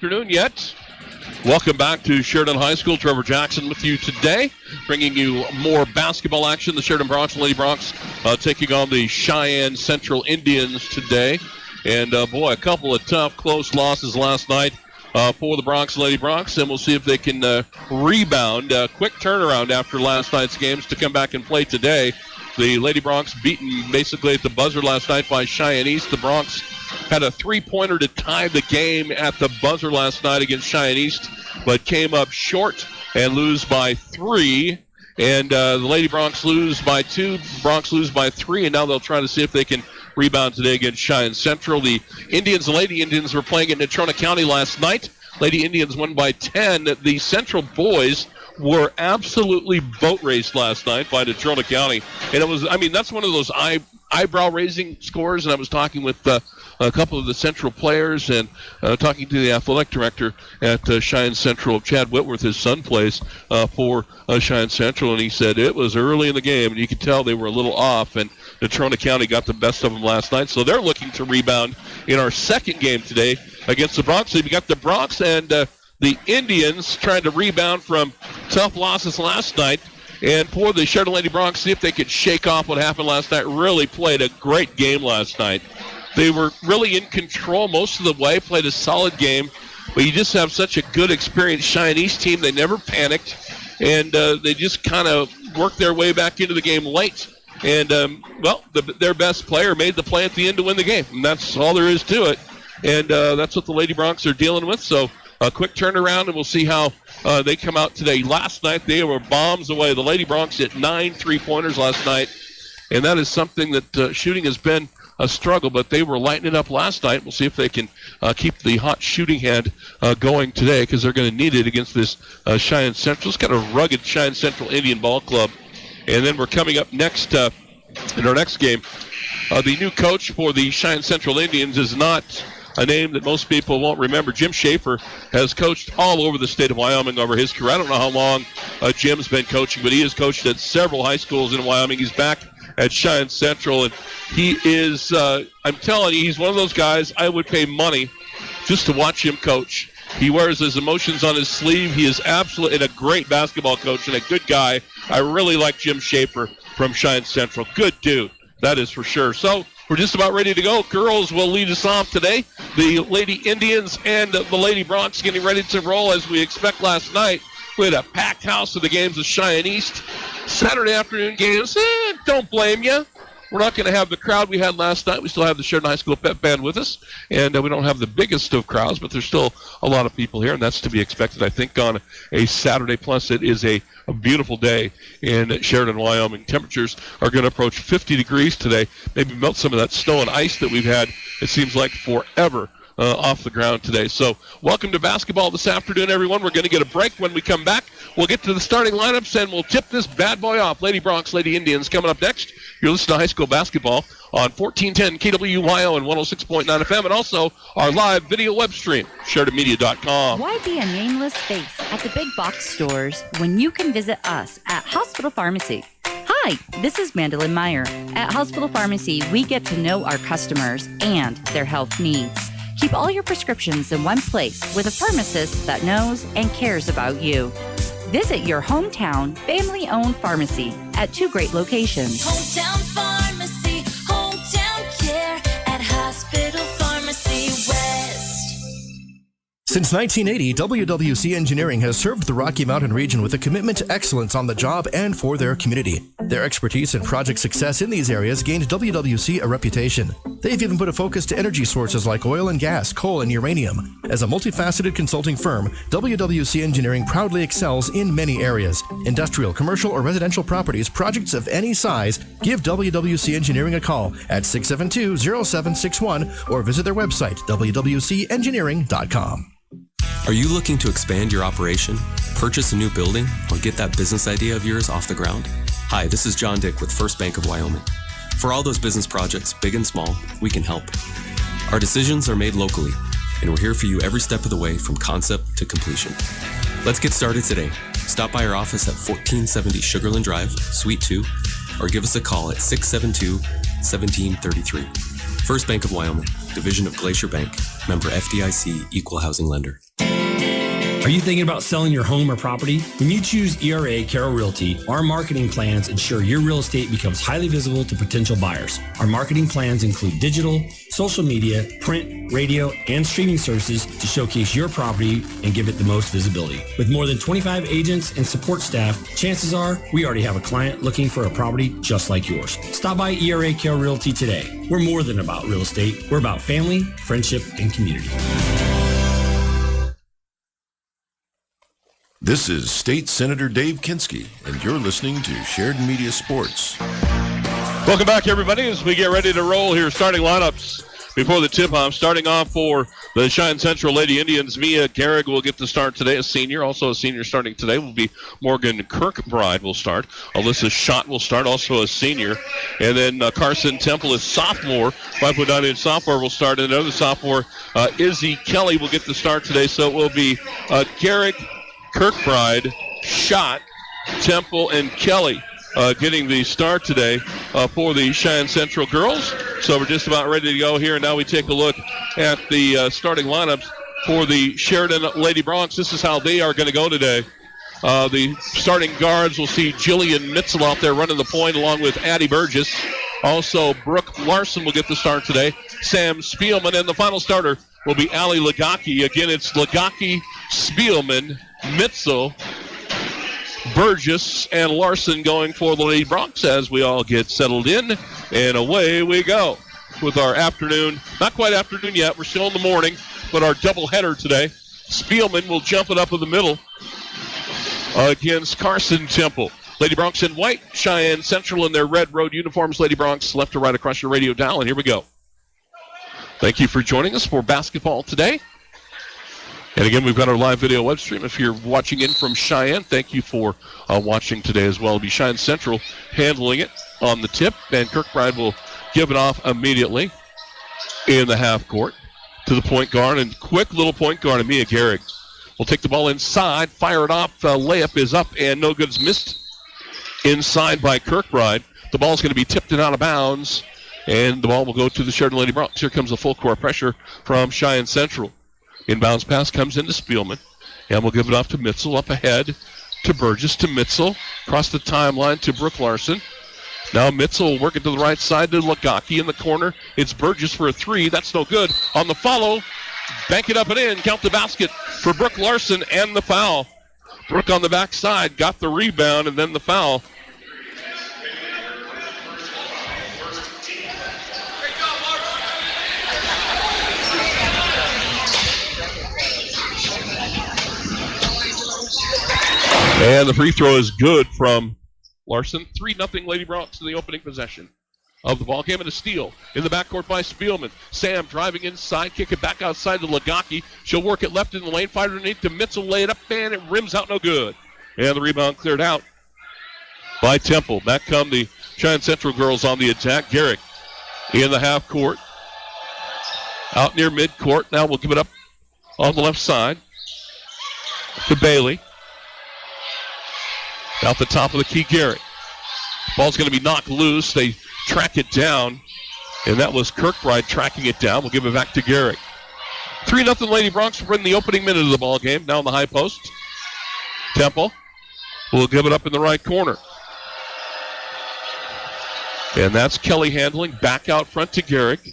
afternoon yet. Welcome back to Sheridan High School. Trevor Jackson with you today, bringing you more basketball action. The Sheridan Broncs and Lady Broncs taking on the Cheyenne Central Indians today. And, boy, a couple of tough, close losses last night for the Broncs and Lady Broncs, and we'll see if they can rebound. Quick turnaround after last night's games to come back and play today. The Lady Broncs beaten basically at the buzzer last night by Cheyenne East. The Broncs had a three-pointer to tie the game at the buzzer last night against Cheyenne East, but came up short and lose by 3. And the Lady Broncs lose by 2. Broncs lose by 3, and now they'll try to see if they can rebound today against Cheyenne Central. The Indians and Lady Indians were playing in Natrona County last night. Lady Indians won by 10. The Central boys were absolutely boat raced last night by Natrona County. And it was, that's one of those eyebrow-raising scores, and I was talking with a couple of the Central players and talking to the athletic director at Cheyenne Central. Chad Whitworth, his son, plays for Cheyenne Central, and he said it was early in the game, and you could tell they were a little off, and Natrona County got the best of them last night. So they're looking to rebound in our second game today against the Broncs. So we got the Broncs and the Indians trying to rebound from tough losses last night. And for the Sheridan Lady Broncs, see if they could shake off what happened last night. Really played a great game last night. They were really in control most of the way, played a solid game. But you just have such a good, experienced Cheyenne East team. They never panicked. And they just kind of worked their way back into the game late. And, their best player made the play at the end to win the game. And that's all there is to it. And that's what the Lady Broncs are dealing with. So a quick turnaround, and we'll see how they come out today. Last night, they were bombs away. The Lady Broncs hit 9 3-pointers last night. And that is something that shooting has been a struggle, but they were lighting it up last night. We'll see if they can keep the hot shooting hand going today, because they're going to need it against this Cheyenne Central. It's got a rugged Cheyenne Central Indian Ball Club. And then we're coming up next in our next game. The new coach for the Cheyenne Central Indians is not a name that most people won't remember. Jim Schaefer has coached all over the state of Wyoming over his career. I don't know how long Jim's been coaching, but he has coached at several high schools in Wyoming. He's back at Cheyenne Central, and he is, I'm telling you, he's one of those guys I would pay money just to watch him coach. He wears his emotions on his sleeve. He is absolutely a great basketball coach and a good guy. I really like Jim Schaefer from Cheyenne Central. Good dude, that is for sure. So we're just about ready to go. Girls will lead us off today. The Lady Indians and the Lady Broncs getting ready to roll as we expect last night. We had a packed house of the games of Cheyenne East. Saturday afternoon games, don't blame you. We're not going to have the crowd we had last night. We still have the Sheridan High School Pep Band with us, and we don't have the biggest of crowds, but there's still a lot of people here, and that's to be expected, I think, on a Saturday. Plus, it is a beautiful day in Sheridan, Wyoming. Temperatures are going to approach 50 degrees today, maybe melt some of that snow and ice that we've had, it seems like, forever off the ground today. So welcome to basketball this afternoon, everyone. We're going to get a break. When we come back, we'll get to the starting lineups, and we'll tip this bad boy off. Lady Broncs, Lady Indians coming up next. You're listening to high school basketball on 1410 KWYO and 106.9 FM, and also our live video web stream, SheridanMedia.com. Why be a nameless face at the big box stores when you can visit us at Hospital Pharmacy? Hi, this is Mandolyn Meyer. At Hospital Pharmacy, we get to know our customers and their health needs. Keep all your prescriptions in one place with a pharmacist that knows and cares about you. Visit your hometown, family-owned pharmacy at 2 great locations. Hometown Pharmacy, hometown care at Hospital Pharmacy West. Since 1980, WWC Engineering has served the Rocky Mountain region with a commitment to excellence on the job and for their community. Their expertise and project success in these areas gained WWC a reputation. They've even put a focus to energy sources like oil and gas, coal, and uranium. As a multifaceted consulting firm, WWC Engineering proudly excels in many areas. Industrial, commercial, or residential properties, projects of any size, give WWC Engineering a call at 672-0761 or visit their website, wwcengineering.com. Are you looking to expand your operation, purchase a new building, or get that business idea of yours off the ground? Hi, this is John Dick with First Bank of Wyoming. For all those business projects, big and small, we can help. Our decisions are made locally, and we're here for you every step of the way from concept to completion. Let's get started today. Stop by our office at 1470 Sugarland Drive, Suite 2, or give us a call at 672-1733. First Bank of Wyoming, Division of Glacier Bank, member FDIC, Equal Housing Lender. Are you thinking about selling your home or property? When you choose ERA Carroll Realty, our marketing plans ensure your real estate becomes highly visible to potential buyers. Our marketing plans include digital, social media, print, radio, and streaming services to showcase your property and give it the most visibility. With more than 25 agents and support staff, chances are we already have a client looking for a property just like yours. Stop by ERA Carroll Realty today. We're more than about real estate. We're about family, friendship, and community. This is State Senator Dave Kinski, and you're listening to Sheridan Media Sports. Welcome back, everybody, as we get ready to roll here. Starting lineups before the tip-off. Starting off for the Cheyenne Central Lady Indians, Mia Gehrig will get the start today, a senior. Also a senior starting today will be Morgan Kirkbride will start. Alyssa Schott will start, also a senior. And then Carson Temple is sophomore. 5'9" sophomore will start. And another sophomore, Izzy Kelly, will get the start today. So it will be Gehrig, Kirkbride, Schott, Temple, and Kelly getting the start today for the Cheyenne Central girls. So we're just about ready to go here. And now we take a look at the starting lineups for the Sheridan Lady Broncs. This is how they are going to go today. The starting guards will see Jillian Mitzel out there running the point along with Addie Burgess. Also, Brooke Larson will get the start today. Sam Spielman, and the final starter will be Allie Lagaki. Again, it's Lagaki, Spielman, Mitzel, Burgess, and Larson going for the Lady Broncs as we all get settled in. And away we go with our afternoon. Not quite afternoon yet. We're still in the morning, but our doubleheader today. Spielman will jump it up in the middle against Carson Temple. Lady Broncs in white, Cheyenne Central in their red road uniforms. Lady Broncs left to right across your radio dial, and here we go. Thank you for joining us for basketball today. And again, we've got our live video web stream. If you're watching in from Cheyenne, thank you for watching today as well. It'll be Cheyenne Central handling it on the tip, and Kirkbride will give it off immediately in the half court to the point guard, and quick little point guard, Mia Gehrig will take the ball inside, fire it off. Layup is up, and no good's missed inside by Kirkbride. The ball's going to be tipped and out of bounds, and the ball will go to the Sheridan Lady Broncs. Here comes the full court pressure from Cheyenne Central. Inbounds pass comes into Spielman, and we'll give it off to Mitzel, up ahead to Burgess, to Mitzel, across the timeline to Brooke Larson. Now Mitzel will work it to the right side to Lagaki in the corner. It's Burgess for a three. That's no good. On the follow, bank it up and in. Count the basket for Brooke Larson and the foul. Brooke on the backside got the rebound and then the foul. And the free throw is good from Larson. 3-0 Lady Broncs in the opening possession of the ball game, and a steal in the backcourt by Spielman. Sam driving inside, kick it back outside to Lagaki. She'll work it left in the lane, fight underneath to Mitzel, lay it up, and it rims out no good. And the rebound cleared out by Temple. Back come the Cheyenne Central girls on the attack. Gehrig in the half court. Out near midcourt. Now we'll give it up on the left side to Bailey. Out the top of the key, Gehrig. Ball's going to be knocked loose. They track it down, and that was Kirkbride tracking it down. We'll give it back to Gehrig. 3-0 Lady Broncs in the opening minute of the ball game. Now in the high post. Temple will give it up in the right corner. And that's Kelly handling. Back out front to Gehrig.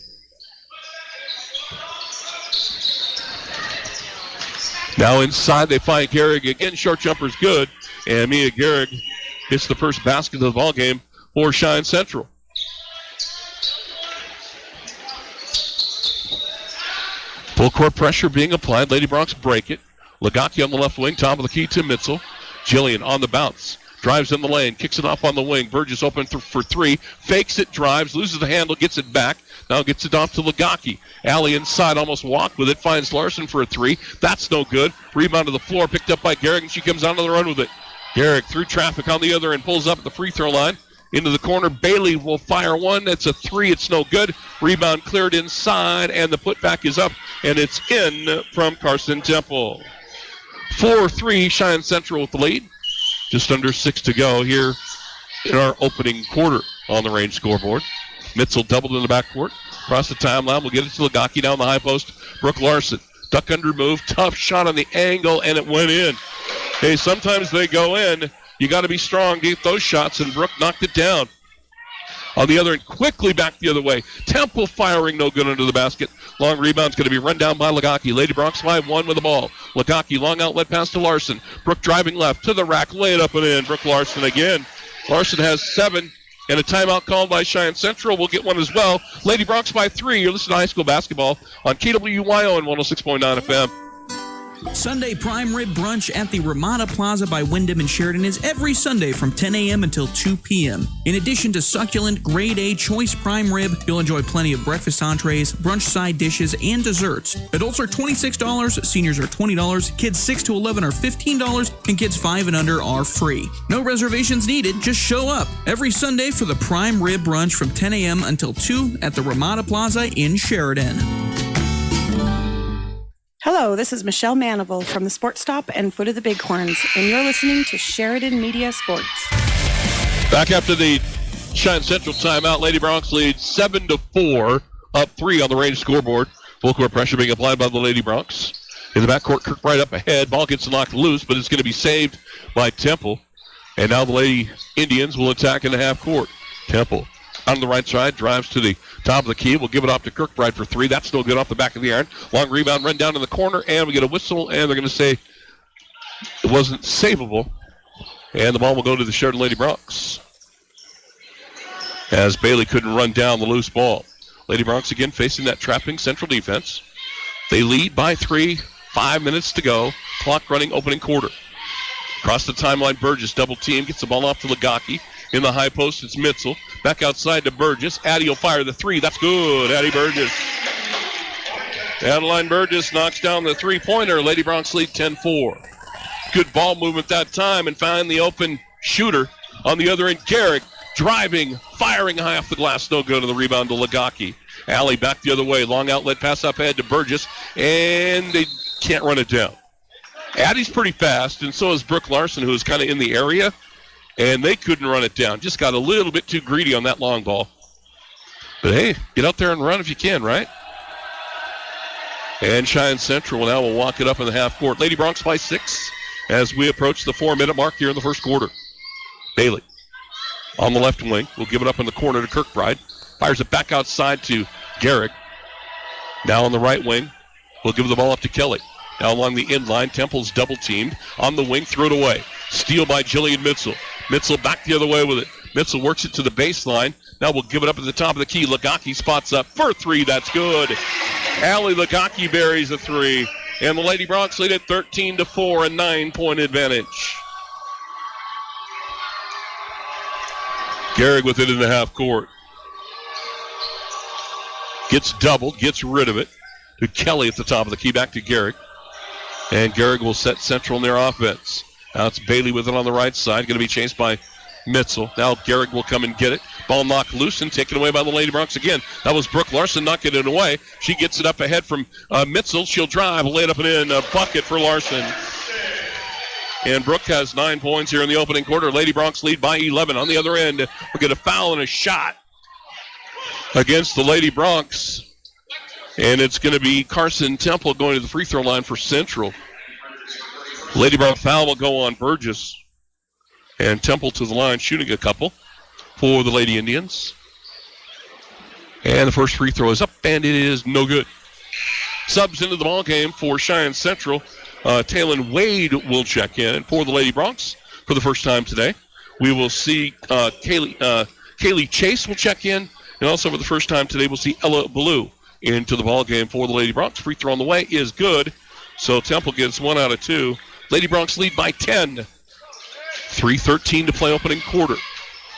Now inside they find Gehrig again. Short jumper's good. And Mia Gehrig hits the first basket of the ball game for Cheyenne Central. Full court pressure being applied. Lady Broncs break it. Lagaki on the left wing, top of the key to Mitzel. Jillian on the bounce. Drives in the lane, kicks it off on the wing. Burgess open for three. Fakes it, drives, loses the handle, gets it back. Now gets it off to Lagaki. Allie inside, almost walked with it. Finds Larson for a three. That's no good. Rebound to the floor, picked up by Gehrig, and she comes out on the run with it. Gehrig through traffic on the other end, pulls up at the free throw line. Into the corner, Bailey will fire one. It's a three, it's no good. Rebound cleared inside, and the putback is up, and it's in from Carson Temple. 4-3, Cheyenne Central with the lead. Just under 6 to go here in our opening quarter on the range scoreboard. Mitzel doubled in the backcourt. Across the timeline, we'll get it to Lagaki down the high post. Brooke Larson Duck under move, tough shot on the angle, and it went in. Hey, sometimes they go in. You got to be strong to get those shots, and Brooke knocked it down. On the other end, quickly back the other way. Temple firing, no good under the basket. Long rebound's going to be run down by Legaki. Lady Bronx 5-1 with the ball. Legaki, long outlet pass to Larson. Brooke driving left to the rack, lay it up and in. Brooke Larson again. Larson has 7, and a timeout called by Cheyenne Central. We'll get one as well. Lady Bronx by 3. You're listening to high school basketball on KWYO and 106.9 FM. Sunday Prime Rib Brunch at the Ramada Plaza by Wyndham and Sheridan is every Sunday from 10 a.m. until 2 p.m. In addition to succulent Grade A choice prime rib, you'll enjoy plenty of breakfast entrees, brunch side dishes, and desserts. Adults are $26, seniors are $20, kids 6 to 11 are $15, and kids 5 and under are free. No reservations needed, just show up every Sunday for the Prime Rib Brunch from 10 a.m. until 2 at the Ramada Plaza in Sheridan. Hello, this is Michelle Manival from the Sports Stop and Foot of the Bighorns, and you're listening to Sheridan Media Sports. Back after the Cheyenne Central timeout, Lady Bronx leads 7-4, up 3 on the range scoreboard. Full court pressure being applied by the Lady Bronx. In the backcourt, Kirkbride up ahead. Ball gets knocked loose, but it's going to be saved by Temple. And now the Lady Indians will attack in the half court. Temple on the right side, drives to the top of the key. We'll give it off to Kirkbride for 3. That's still good off the back of the iron. Long rebound, run down in the corner, and we get a whistle, and they're going to say it wasn't savable. And the ball will go to the Sheridan Lady Bronx, as Bailey couldn't run down the loose ball. Lady Bronx again facing that trapping Central defense. They lead by 3, 5 minutes to go. Clock running, opening quarter. Across the timeline, Burgess double team, gets the ball off to Legaki. In the high post, it's Mitzel. Back outside to Burgess. Addie will fire the 3. That's good. Addie Burgess. Adeline Burgess knocks down the three-pointer. Lady Bronx lead 10-4. Good ball movement that time and find the open shooter on the other end. Garrick driving, firing high off the glass. No good on the rebound to Legaki. Alley back the other way. Long outlet pass up ahead to Burgess, and they can't run it down. Addie's pretty fast, and so is Brooke Larson, who is kind of in the area. And they couldn't run it down. Just got a little bit too greedy on that long ball. But, hey, get out there and run if you can, right? And Cheyenne Central now will walk it up in the half court. Lady Bronx by 6 as we approach the 4-minute mark here in the first quarter. Bailey on the left wing. We'll give it up in the corner to Kirkbride. Fires it back outside to Garrick. Now on the right wing. We'll give the ball up to Kelly. Now along the end line, Temple's double-teamed. On the wing, threw it away. Steal by Jillian Mitzel. Mitzel back the other way with it. Mitzel works it to the baseline. Now we'll give it up at the top of the key. Legaki spots up for 3. That's good. Allie Legaki buries a 3. And the Lady Bronx lead at 13-4, a 9-point advantage. Garrick with it in the half court. Gets doubled, gets rid of it. To Kelly at the top of the key, back to Garrick. And Garrick will set Central in their offense. Now it's Bailey with it on the right side, going to be chased by Mitzel. Now Garrick will come and get it. Ball knocked loose and taken away by the Lady Bronx again. That was Brooke Larson knocking it away. She gets it up ahead from Mitzel. She'll drive, lay it up and in. A bucket for Larson. And Brooke has 9 points here in the opening quarter. Lady Bronx lead by 11. On the other end, we'll get a foul and a shot against the Lady Bronx. And it's going to be Carson Temple going to the free throw line for Central. Lady Bronx foul will go on Burgess. And Temple to the line, shooting a couple for the Lady Indians. And the first free throw is up, and it is no good. Subs into the ball game for Cheyenne Central. Taylon Wade will check in. And for the Lady Bronx, for the first time today, we will see Kaylee Chase will check in. And also for the first time today, we'll see Ella Ballou into the ball game for the Lady Bronx. Free throw on the way is good. So Temple gets 1 out of 2. Lady Bronx lead by 10. 3:13 to play opening quarter.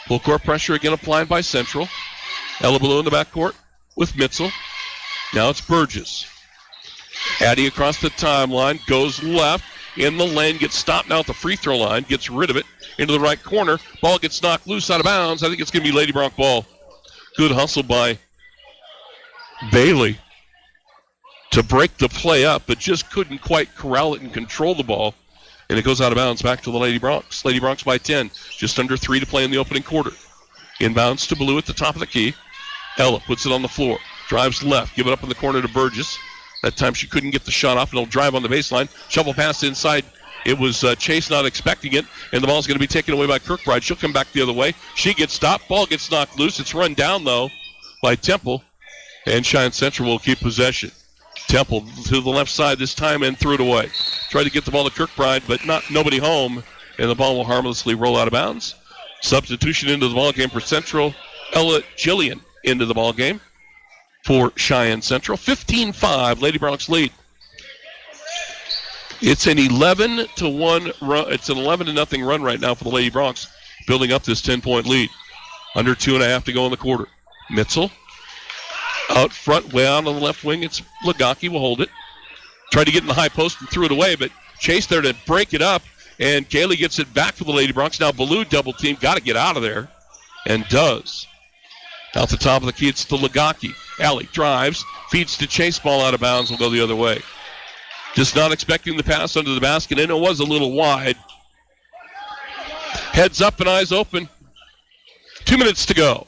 Full court pressure again applied by Central. Ella Ballou in the backcourt with Mitzel. Now it's Burgess. Addie across the timeline, goes left. In the lane, gets stopped now at the free throw line. Gets rid of it into the right corner. Ball gets knocked loose out of bounds. I think it's going to be Lady Bronx ball. Good hustle by Bailey to break the play up, but just couldn't quite corral it and control the ball. And it goes out of bounds back to the Lady Bronx. Lady Bronx by 10. Just under 3 to play in the opening quarter. Inbounds to Ballou at the top of the key. Ella puts it on the floor. Drives left. Give it up in the corner to Burgess. That time she couldn't get the shot off, and it'll drive on the baseline. Shovel pass inside. It was Chase not expecting it, and the ball's going to be taken away by Kirkbride. She'll come back the other way. She gets stopped. Ball gets knocked loose. It's run down, though, by Temple, and Cheyenne Central will keep possession. Temple to the left side this time and threw it away. Tried to get the ball to Kirkbride, but nobody home, and the ball will harmlessly roll out of bounds. Substitution into the ball game for Central. Ella Jillian into the ball game for Cheyenne Central. 15-5, Lady Bronx lead. It's an 11-1 run. It's an 11-0 run right now for the Lady Bronx, building up this 10-point lead. Under 2.5 to go in the quarter. Mitzel out front, way out on the left wing. It's Lagaki will hold it. Tried to get in the high post and threw it away, but Chase there to break it up, and Kaylee gets it back for the Lady Bronx. Now Ballou double team, got to get out of there, and does. Out the top of the key, it's to Lagaki. Allie drives, feeds to Chase, ball out of bounds, will go the other way. Just not expecting the pass under the basket, and it was a little wide. Heads up and eyes open. 2 minutes to go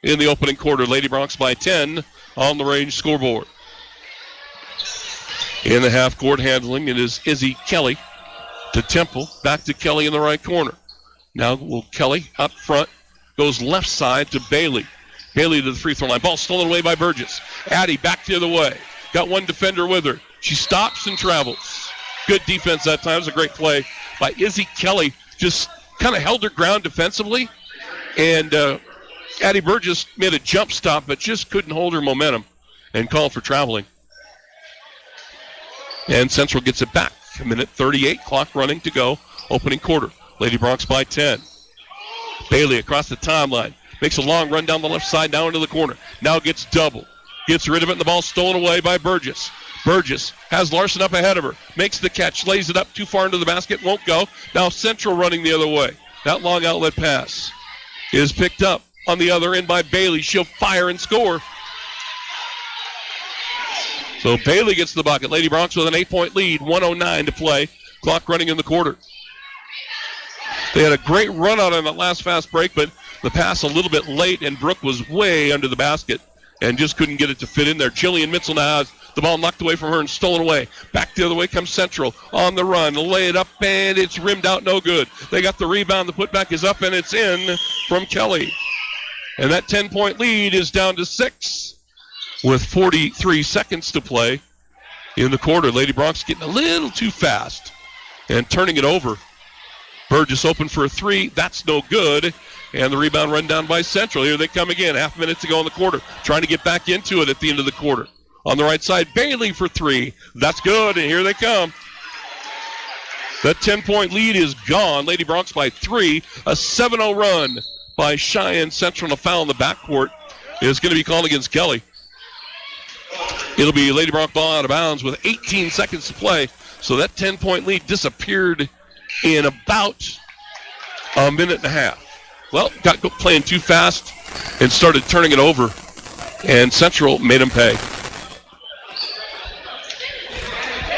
in the opening quarter. Lady Bronx by 10 on the range scoreboard. In the half court handling, it is Izzy Kelly to Temple. Back to Kelly in the right corner. Now will Kelly up front. Goes left side to Bailey. Bailey to the free throw line. Ball stolen away by Burgess. Addie back the other way. Got one defender with her. She stops and travels. Good defense that time. It was a great play by Izzy Kelly. Just kind of held her ground defensively. And Addie Burgess made a jump stop, but just couldn't hold her momentum and called for traveling. And Central gets it back. 1:38, clock running to go. Opening quarter. Lady Bronx by 10. Bailey across the timeline. Makes a long run down the left side, now into the corner. Now gets double. Gets rid of it, and the ball stolen away by Burgess. Burgess has Larson up ahead of her. Makes the catch, lays it up too far into the basket, won't go. Now Central running the other way. That long outlet pass is picked up on the other end by Bailey. She'll fire and score. So Bailey gets the bucket. Lady Bronx with an 8-point lead, 1:09 to play. Clock running in the quarter. They had a great run out on that last fast break, but the pass a little bit late, and Brooke was way under the basket and just couldn't get it to fit in there. Jillian Mitzel now has the ball knocked away from her and stolen away. Back the other way comes Central on the run. Lay it up, and it's rimmed out, no good. They got the rebound. The putback is up, and it's in from Kelly. And that 10-point lead is down to 6 with 43 seconds to play in the quarter. Lady Bronx getting a little too fast and turning it over. Burgess open for a three. That's no good. And the rebound run down by Central. Here they come again. Half a minute to go in the quarter. Trying to get back into it at the end of the quarter. On the right side, Bailey for three. That's good, and here they come. That 10-point lead is gone. Lady Bronx by 3. A 7-0 run by Cheyenne Central. And a foul in the backcourt is going to be called against Kelly. It'll be Lady Bronx ball out of bounds with 18 seconds to play. So that 10-point lead disappeared in about a minute and a half. Well, got playing too fast and started turning it over, and Central made them pay.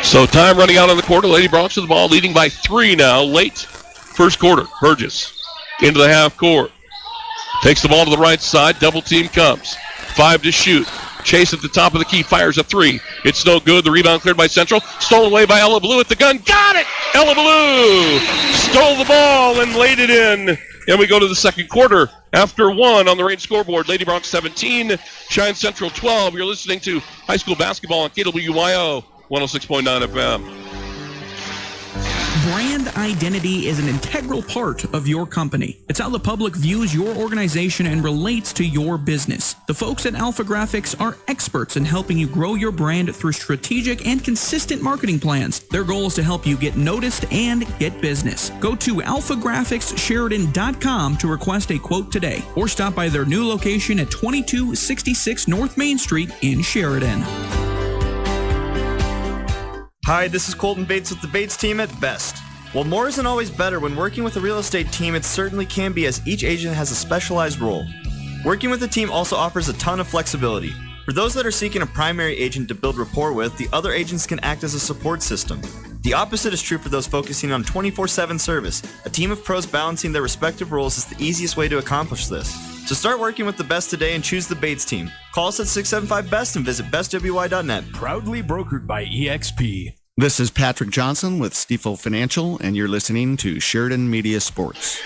So time running out on the quarter. Lady Bronx with the ball, leading by 3 now, late first quarter. Burgess into the half court. Takes the ball to the right side. Double team comes. 5 to shoot. Chase at the top of the key, fires a 3. It's no good. The rebound cleared by Central. Stolen away by Ella Blue at the gun. Got it! Ella Blue stole the ball and laid it in. And we go to the second quarter after 1 on the range scoreboard. Lady Bronx 17, Cheyenne Central 12. You're listening to high school basketball on KWYO 106.9 FM. Brand identity is an integral part of your company. It's how the public views your organization and relates to your business. The folks at Alpha Graphics are experts in helping you grow your brand through strategic and consistent marketing plans. Their goal is to help you get noticed and get business. Go to alphagraphicssheridan.com to request a quote today, or stop by their new location at 2266 North Main Street in Sheridan. Hi, this is Colton Bates with the Bates team at Best. While more isn't always better, when working with a real estate team, it certainly can be, as each agent has a specialized role. Working with a team also offers a ton of flexibility. For those that are seeking a primary agent to build rapport with, the other agents can act as a support system. The opposite is true for those focusing on 24/7 service. A team of pros balancing their respective roles is the easiest way to accomplish this. So start working with the best today and choose the Bates team. Call us at 675-BEST and visit bestwy.net. Proudly brokered by EXP. This is Patrick Johnson with Stifel Financial, and you're listening to Sheridan Media Sports.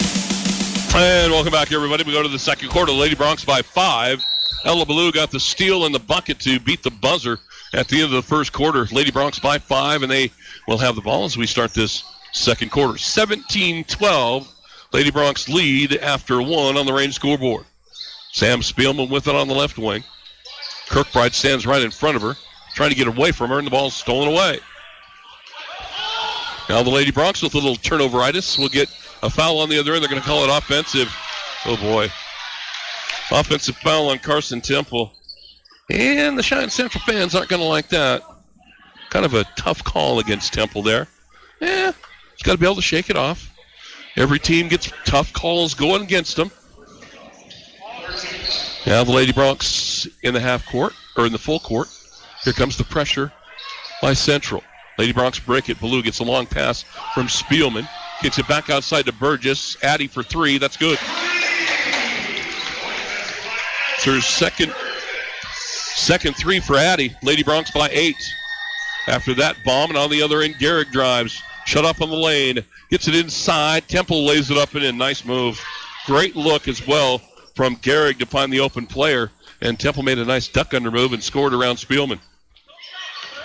And welcome back, everybody. We go to the second quarter. Lady Bronx by 5. Ella Ballou got the steal in the bucket to beat the buzzer at the end of the first quarter. Lady Bronx by 5, and they will have the ball as we start this second quarter. 17-12. Lady Bronx lead after 1 on the range scoreboard. Sam Spielman with it on the left wing. Kirkbride stands right in front of her, trying to get away from her, and the ball's stolen away. Now the Lady Bronx with a little turnover-itis will get a foul on the other end. They're going to call it offensive. Oh, boy. Offensive foul on Carson Temple. And the Cheyenne Central fans aren't going to like that. Kind of a tough call against Temple there. It's got to be able to shake it off. Every team gets tough calls going against them. Now the Lady Bronx in the half court, or in the full court. Here comes the pressure by Central. Lady Bronx break it. Ballou gets a long pass from Spielman. Gets it back outside to Burgess. Addy for 3. That's good. It's her second 3 for Addy. Lady Bronx by 8. After that bomb, and on the other end, Garrick drives. Shut up on the lane. Gets it inside. Temple lays it up and in. Nice move. Great look as well from Garrick to find the open player. And Temple made a nice duck under move and scored around Spielman.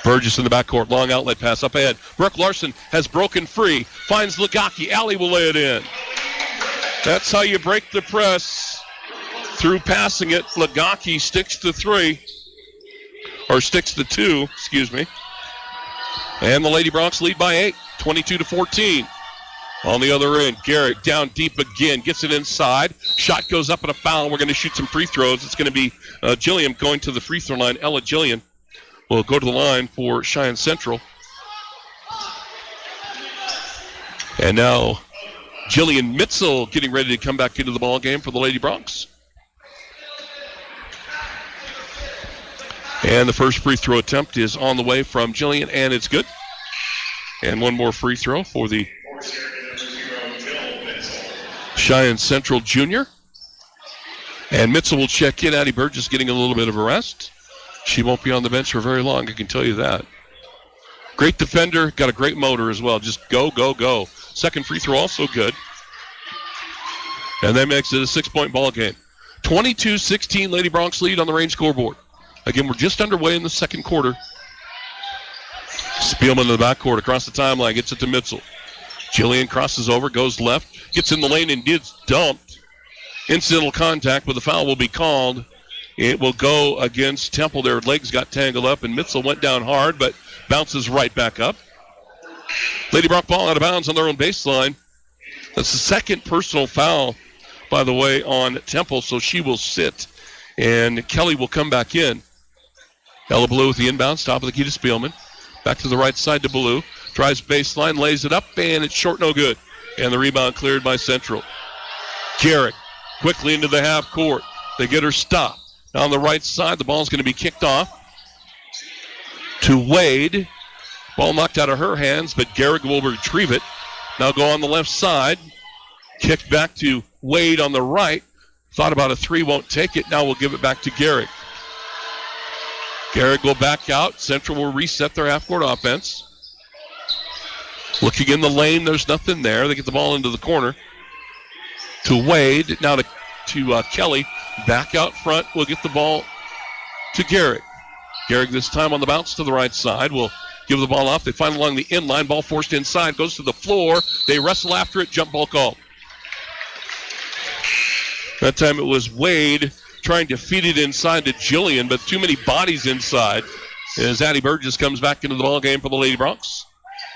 Burgess in the backcourt. Long outlet pass up ahead. Brooke Larson has broken free. Finds Lagaki. Alley will lay it in. That's how you break the press. Through passing it, Lagaki sticks to 3. Or sticks to 2, excuse me. And the Lady Bronx lead by 8, 22-14. On the other end, Garrett down deep again, gets it inside. Shot goes up and a foul. We're going to shoot some free throws. It's going to be Gilliam going to the free throw line. Ella Gilliam will go to the line for Cheyenne Central. And now Jillian Mitzel getting ready to come back into the ball game for the Lady Bronx. And the first free throw attempt is on the way from Jillian, and it's good. And one more free throw for the Cheyenne Central junior. And Mitzel will check in. Addie Burgess getting a little bit of a rest. She won't be on the bench for very long, I can tell you that. Great defender, got a great motor as well. Just go, go, go. Second free throw also good. And that makes it a 6-point ball game. 22-16 Lady Bronx lead on the range scoreboard. Again, we're just underway in the second quarter. Spielman in the backcourt across the timeline, gets it to Mitzel. Jillian crosses over, goes left, gets in the lane and gets dumped. Incidental contact, but the foul will be called. It will go against Temple. Their legs got tangled up, and Mitzel went down hard, but bounces right back up. Lady Bronx ball out of bounds on their own baseline. That's the second personal foul, by the way, on Temple, so she will sit, and Kelly will come back in. Ella Ballou with the inbound, top of the key to Spielman. Back to the right side to Ballou. Drives baseline, lays it up, and it's short, no good. And the rebound cleared by Central. Garrick quickly into the half court. They get her stopped. Now on the right side, the ball's going to be kicked off to Wade. Ball knocked out of her hands, but Garrick will retrieve it. Now go on the left side. Kicked back to Wade on the right. Thought about a 3, won't take it. Now we'll give it back to Garrick. Garrick will back out. Central will reset their half-court offense. Looking in the lane, there's nothing there. They get the ball into the corner to Wade. Now to Kelly. Back out front. We'll get the ball to Garrick. Garrick this time on the bounce to the right side. Will give the ball off. They find along the inline. Ball forced inside. Goes to the floor. They wrestle after it. Jump ball called. That time it was Wade trying to feed it inside to Jillian, but too many bodies inside as Addie Burgess comes back into the ball game for the Lady Bronx.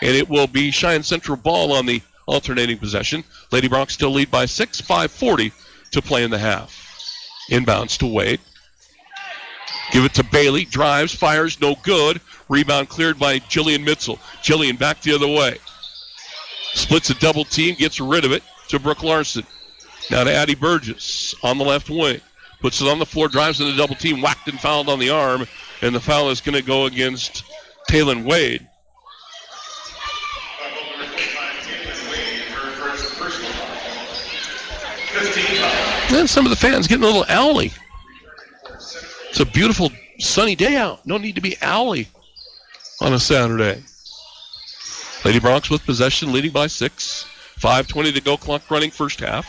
And it will be Cheyenne Central ball on the alternating possession. Lady Bronx still lead by 6, 5:40 to play in the half. Inbounds to Wade. Give it to Bailey. Drives, fires, no good. Rebound cleared by Jillian Mitzel. Jillian back the other way. Splits a double team, gets rid of it to Brooke Larson. Now to Addie Burgess on the left wing. Puts it on the floor, drives in the double team, whacked and fouled on the arm, and the foul is going to go against Taylon Wade. And some of the fans getting a little owly. It's a beautiful sunny day out. No need to be owly on a Saturday. Lady Bronx with possession, leading by 6. 5:20 to go, clock running, first half.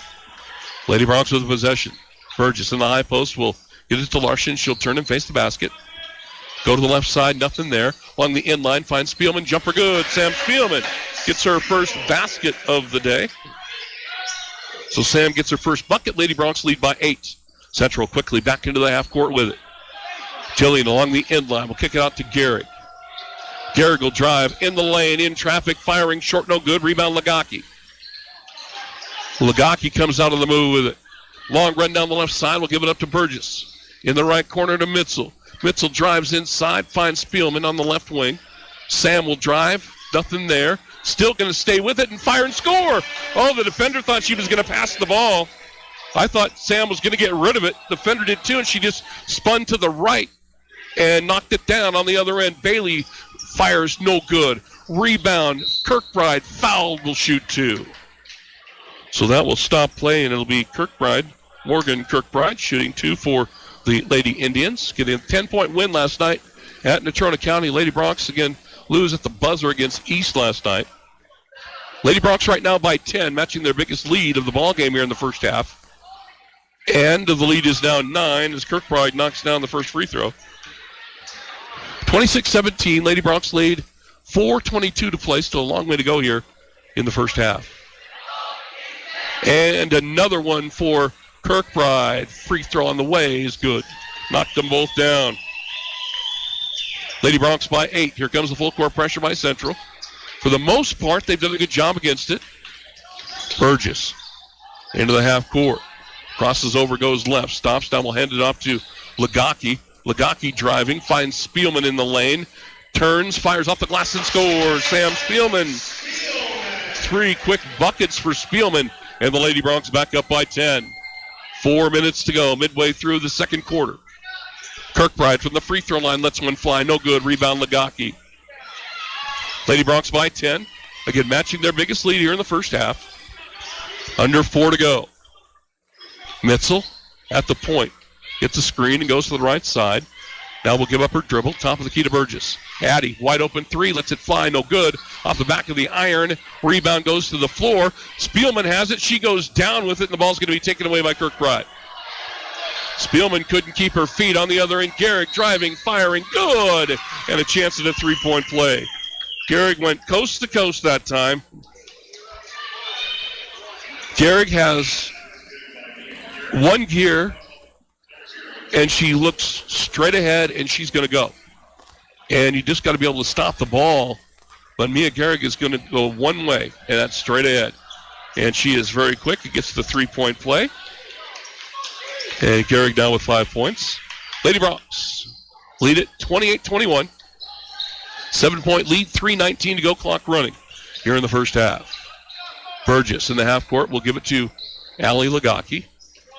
Lady Bronx with possession. Burgess in the high post will get it to Larson. She'll turn and face the basket. Go to the left side, nothing there. Along the inline, finds Spielman, jumper good. Sam Spielman gets her first basket of the day. So Sam gets her first bucket. Lady Bronx lead by 8. Central quickly back into the half court with it. Jillian along the inline will kick it out to Gehrig. Gehrig will drive in the lane, in traffic, firing short, no good. Rebound Lagaki. Lagaki comes out of the move with it. Long run down the left side. We'll give it up to Burgess. In the right corner to Mitzel. Mitzel drives inside, finds Spielman on the left wing. Sam will drive, nothing there. Still going to stay with it and fire and score. Oh, the defender thought she was going to pass the ball. I thought Sam was going to get rid of it. The defender did too, and she just spun to the right and knocked it down on the other end. Bailey fires no good. Rebound. Kirkbride fouled, will shoot 2. So that will stop play, and it'll be Kirkbride, Morgan Kirkbride, shooting 2 for the Lady Indians. Getting a 10-point win last night at Natrona County. Lady Bronx, again, lose at the buzzer against East last night. Lady Bronx right now by 10, matching their biggest lead of the ball game here in the first half. And the lead is now 9 as Kirkbride knocks down the first free throw. 26-17, Lady Bronx lead. 4:22 to play, still a long way to go here in the first half. And another one for Kirkbride. Free throw on the way is good. Knocked them both down. Lady Bronx by 8. Here comes the full court pressure by Central. For the most part, they've done a good job against it. Burgess into the half court. Crosses over, goes left. Stops down, will hand it off to Lagaki. Lagaki driving, finds Spielman in the lane. Turns, fires off the glass and scores. Sam Spielman. 3 quick buckets for Spielman. And the Lady Bronx back up by 10. 4 minutes to go, midway through the second quarter. Kirkbride from the free throw line lets one fly. No good. Rebound Lagaki. Lady Bronx by 10. Again, matching their biggest lead here in the first half. Under 4 to go. Mitzel at the point. Gets a screen and goes to the right side. Now we'll give up her dribble. Top of the key to Burgess. Addie, wide open 3. Lets it fly. No good. Off the back of the iron. Rebound goes to the floor. Spielman has it. She goes down with it, and the ball's going to be taken away by Kirkbride. Spielman couldn't keep her feet on the other end. Gehrig driving, firing. Good. And a chance at a 3-point play. Gehrig went coast to coast that time. Gehrig has one gear, and she looks straight ahead, and she's going to go. And you just got to be able to stop the ball. But Mia Gehrig is going to go one way, and that's straight ahead. And she is very quick. It gets the 3-point play. And Gehrig down with 5 points. Lady Bronx lead it 28-21. 7-point lead, 3:19 to go, clock running here in the first half. Burgess in the half court will give it to Allie Lagaki.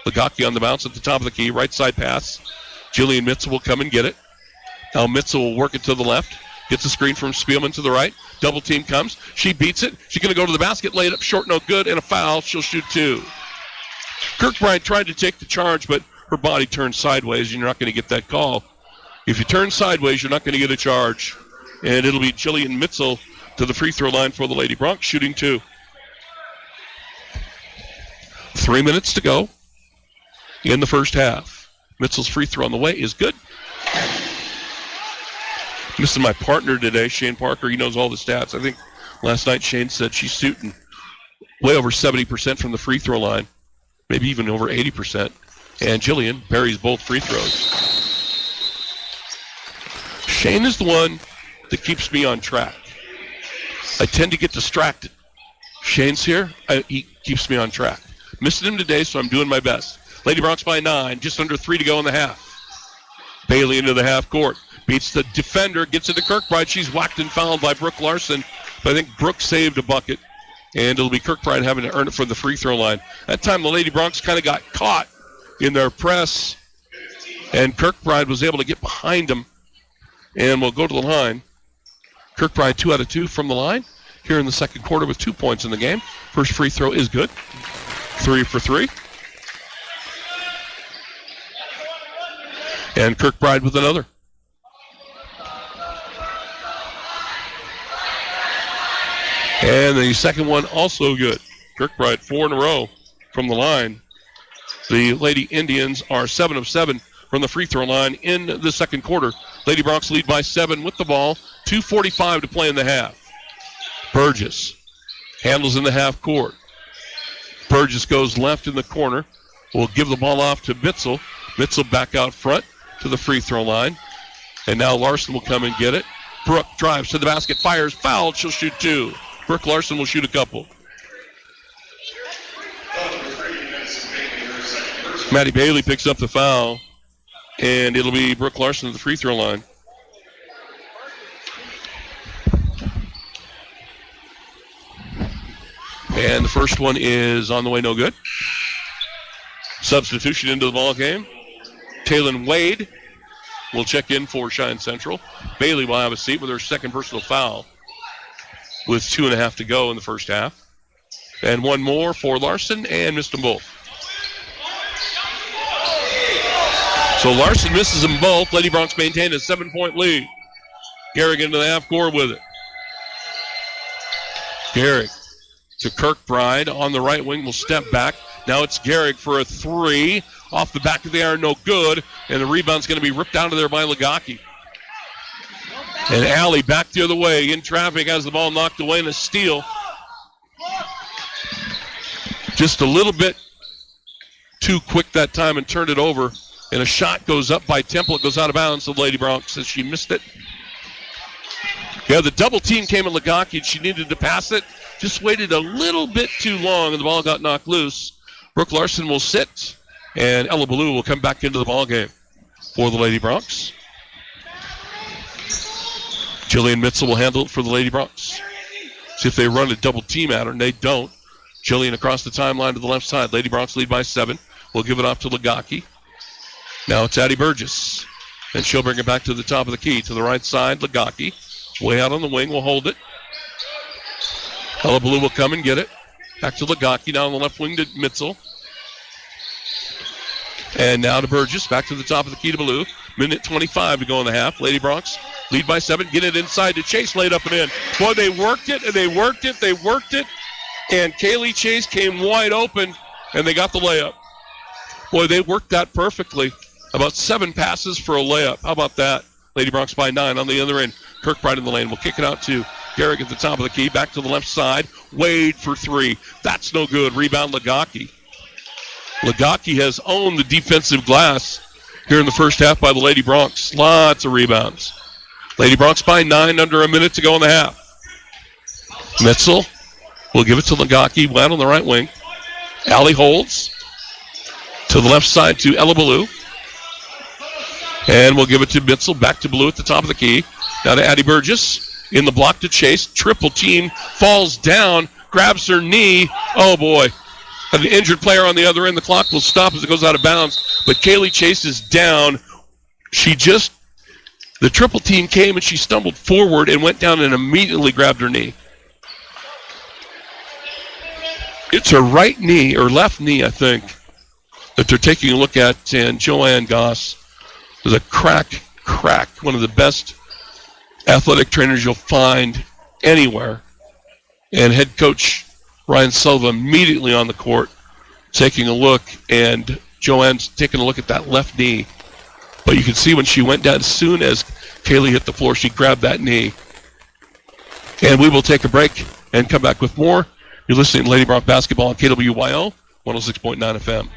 Lagaki on the bounce at the top of the key, right side pass. Jillian Mitzel will come and get it. Now Mitzel will work it to the left. Gets a screen from Spielman to the right. Double team comes. She beats it. She's going to go to the basket, lay it up short, no good, and a foul. She'll shoot 2. Kirkbride tried to take the charge, but her body turned sideways, and you're not going to get that call. If you turn sideways, you're not going to get a charge. And it'll be Jillian Mitzel to the free throw line for the Lady Bronx, shooting 2. 3 minutes to go in the first half. Mitzel's free throw on the way is good. This is my partner today, Shane Parker. He knows all the stats. I think last night Shane said she's shooting way over 70% from the free throw line, maybe even over 80%. And Jillian buries both free throws. Shane is the one that keeps me on track. I tend to get distracted. Shane's here. He keeps me on track. Missing him today, so I'm doing my best. Lady Bronx by 9, just under 3 to go in the half. Bailey into the half court. Beats the defender, gets it to Kirkbride. She's whacked and fouled by Brooke Larson. But I think Brooke saved a bucket. And it'll be Kirkbride having to earn it from the free throw line. That time the Lady Bronx kind of got caught in their press. And Kirkbride was able to get behind them. And we'll go to the line. Kirkbride 2 out of 2 from the line here in the second quarter with 2 points in the game. First free throw is good. 3 for 3. And Kirkbride with another. And the second one also good. Kirkbride 4 in a row from the line. The Lady Indians are 7 of 7 from the free throw line in the second quarter. Lady Bronx lead by 7 with the ball. 2:45 to play in the half. Burgess handles in the half court. Burgess goes left in the corner. Will give the ball off to Bitzel. Bitzel back out front to the free throw line. And now Larson will come and get it. Brooke drives to the basket, fires, fouled. She'll shoot 2. Brooke Larson will shoot a couple. Maddie Bailey picks up the foul, and it'll be Brooke Larson at the free throw line. And the first one is on the way, no good. Substitution into the ball game. Taylon Wade will check in for Cheyenne Central. Bailey will have a seat with her second personal foul with 2.5 to go in the first half. And one more for Larson and missed them both. So Larson misses them both. Lady Bronx maintained a 7-point lead. Gehrig into the half court with it. Gehrig to Kirkbride on the right wing, will step back. Now it's Gehrig for a 3. Off the back of the iron, no good. And the rebound's going to be ripped out of there by Legaki. And Alley back the other way. In traffic, has the ball knocked away in a steal. Just a little bit too quick that time and turned it over. And a shot goes up by Temple. It goes out of bounds. The Lady Bronx says she missed it. Yeah, the double team came at Legaki and she needed to pass it. Just waited a little bit too long and the ball got knocked loose. Brooke Larson will sit. And Ella Ballou will come back into the ball game for the Lady Bronx. Jillian Mitzel will handle it for the Lady Bronx. See if they run a double team at her, and they don't. Jillian across the timeline to the left side. Lady Bronx lead by 7. We'll give it off to Legaki. Now it's Addie Burgess. And she'll bring it back to the top of the key. To the right side, Legaki. Way out on the wing, will hold it. Ella Ballou will come and get it. Back to Legaki. Now on the left wing to Mitzel. And now to Burgess, back to the top of the key to Ballou. Minute 25 to go in the half. Lady Bronx lead by 7. Get it inside to Chase, laid up and in. Boy, they worked it, and they worked it, they worked it. And Kaylee Chase came wide open, and they got the layup. Boy, they worked that perfectly. About 7 passes for a layup. How about that? Lady Bronx by 9 on the other end. Kirkbride in the lane. We'll kick it out to Gehrig at the top of the key. Back to the left side. Wade for 3. That's no good. Rebound Legaki. Legaki has owned the defensive glass here in the first half by the Lady Bronx. Lots of rebounds. Lady Bronx by 9, under a minute to go in the half. Mitzel will give it to Legaki, wide on the right wing. Alley holds to the left side to Ella Ballou. And we'll give it to Mitzel, back to Ballou at the top of the key. Now to Addie Burgess in the block to Chase. Triple team, falls down, grabs her knee. Oh boy. An injured player on the other end. The clock will stop as it goes out of bounds. But Kaylee Chase is down. The triple team came and she stumbled forward and went down and immediately grabbed her knee. It's her right knee, or left knee, I think, that they're taking a look at. And Joanne Goss is a crack. One of the best athletic trainers you'll find anywhere. And head coach Ryan Silva immediately on the court, taking a look, and Joanne's taking a look at that left knee. But you can see when she went down, as soon as Kaylee hit the floor, she grabbed that knee. And we will take a break and come back with more. You're listening to Lady Bronx Basketball on KWYO 106.9 FM.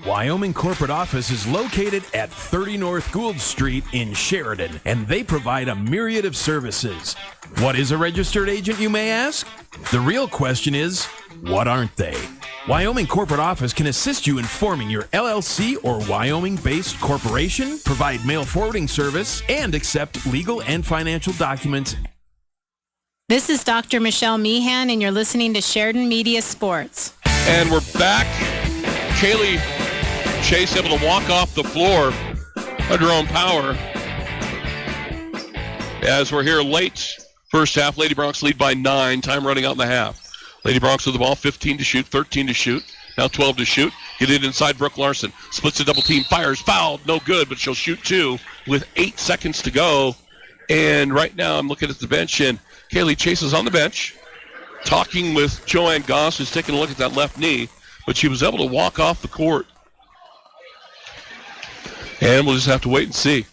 Wyoming Corporate Office is located at 30 North Gould Street in Sheridan, and they provide a myriad of services. What is a registered agent, you may ask? The real question is, what aren't they? Wyoming Corporate Office can assist you in forming your LLC or Wyoming-based corporation, provide mail forwarding service, and accept legal and financial documents. This is Dr. Michelle Meehan, and you're listening to Sheridan Media Sports. And we're back. Kaylee Chase able to walk off the floor under her own power. As we're here late, first half, Lady Bronx lead by 9. Time running out in the half. Lady Bronx with the ball, 15 to shoot, 13 to shoot, now 12 to shoot. Get it inside. Brooke Larson splits a double team, fires, fouled, no good, but she'll shoot 2 with 8 seconds to go. And right now I'm looking at the bench, and Kaylee Chase is on the bench talking with Joanne Goss, who's taking a look at that left knee, but she was able to walk off the court. And we'll just have to wait and see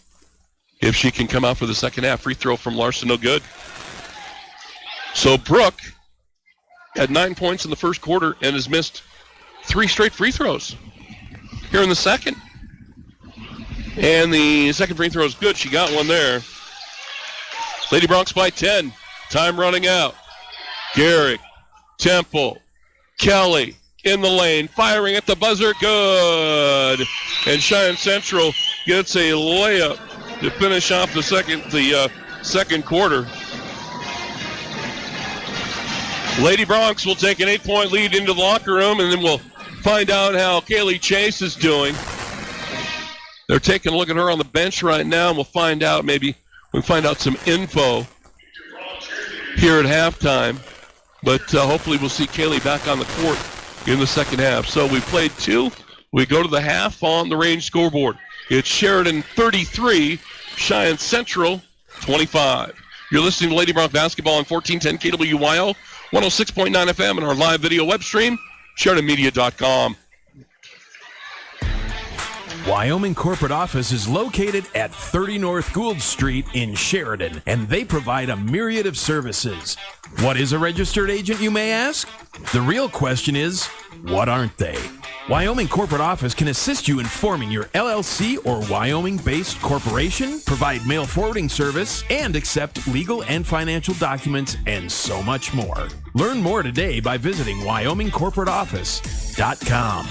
if she can come out for the second half. Free throw from Larson, no good. So Brooke had 9 points in the first quarter and has missed 3 straight free throws here in the second. And the second free throw is good. She got one there. Lady Bronx by 10. Time running out. Garrick, Temple, Kelly in the lane, firing at the buzzer, good. And Cheyenne Central gets a layup to finish off the second quarter. Lady Bronx will take an 8-point lead into the locker room, and then we'll find out how Kaylee Chase is doing. They're taking a look at her on the bench right now, and we'll find out some info here at halftime. But hopefully we'll see Kaylee back on the court in the second half. So we played 2. We go to the half on the range scoreboard. It's Sheridan 33, Cheyenne Central 25. You're listening to Lady Bronx basketball on 1410 KWYO, 106.9 FM, and our live video web stream, SheridanMedia.com. Wyoming Corporate Office is located at 30 North Gould Street in Sheridan, and they provide a myriad of services. What is a registered agent, you may ask? The real question is, what aren't they? Wyoming Corporate Office can assist you in forming your LLC or Wyoming-based corporation, provide mail forwarding service, and accept legal and financial documents, and so much more. Learn more today by visiting WyomingCorporateOffice.com.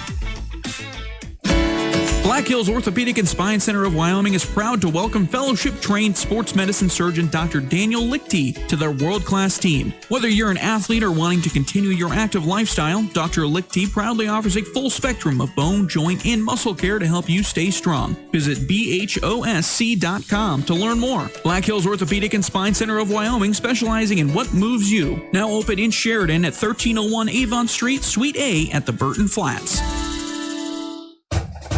Black Hills Orthopedic and Spine Center of Wyoming is proud to welcome fellowship-trained sports medicine surgeon Dr. Daniel Lichty to their world-class team. Whether you're an athlete or wanting to continue your active lifestyle, Dr. Lichty proudly offers a full spectrum of bone, joint, and muscle care to help you stay strong. Visit BHOSC.com to learn more. Black Hills Orthopedic and Spine Center of Wyoming, specializing in what moves you. Now open in Sheridan at 1301 Avon Street, Suite A at the Burton Flats.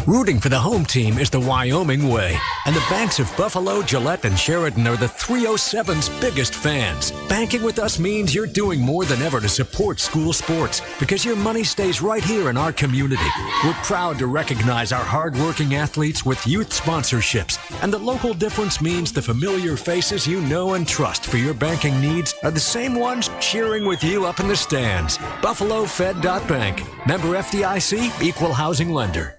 Rooting for the home team is the Wyoming way, and the banks of Buffalo, Gillette, and Sheridan are the 307's biggest fans. Banking with us means you're doing more than ever to support school sports because your money stays right here in our community. We're proud to recognize our hardworking athletes with youth sponsorships, and the local difference means the familiar faces you know and trust for your banking needs are the same ones cheering with you up in the stands. BuffaloFed.Bank. Member FDIC, Equal Housing Lender.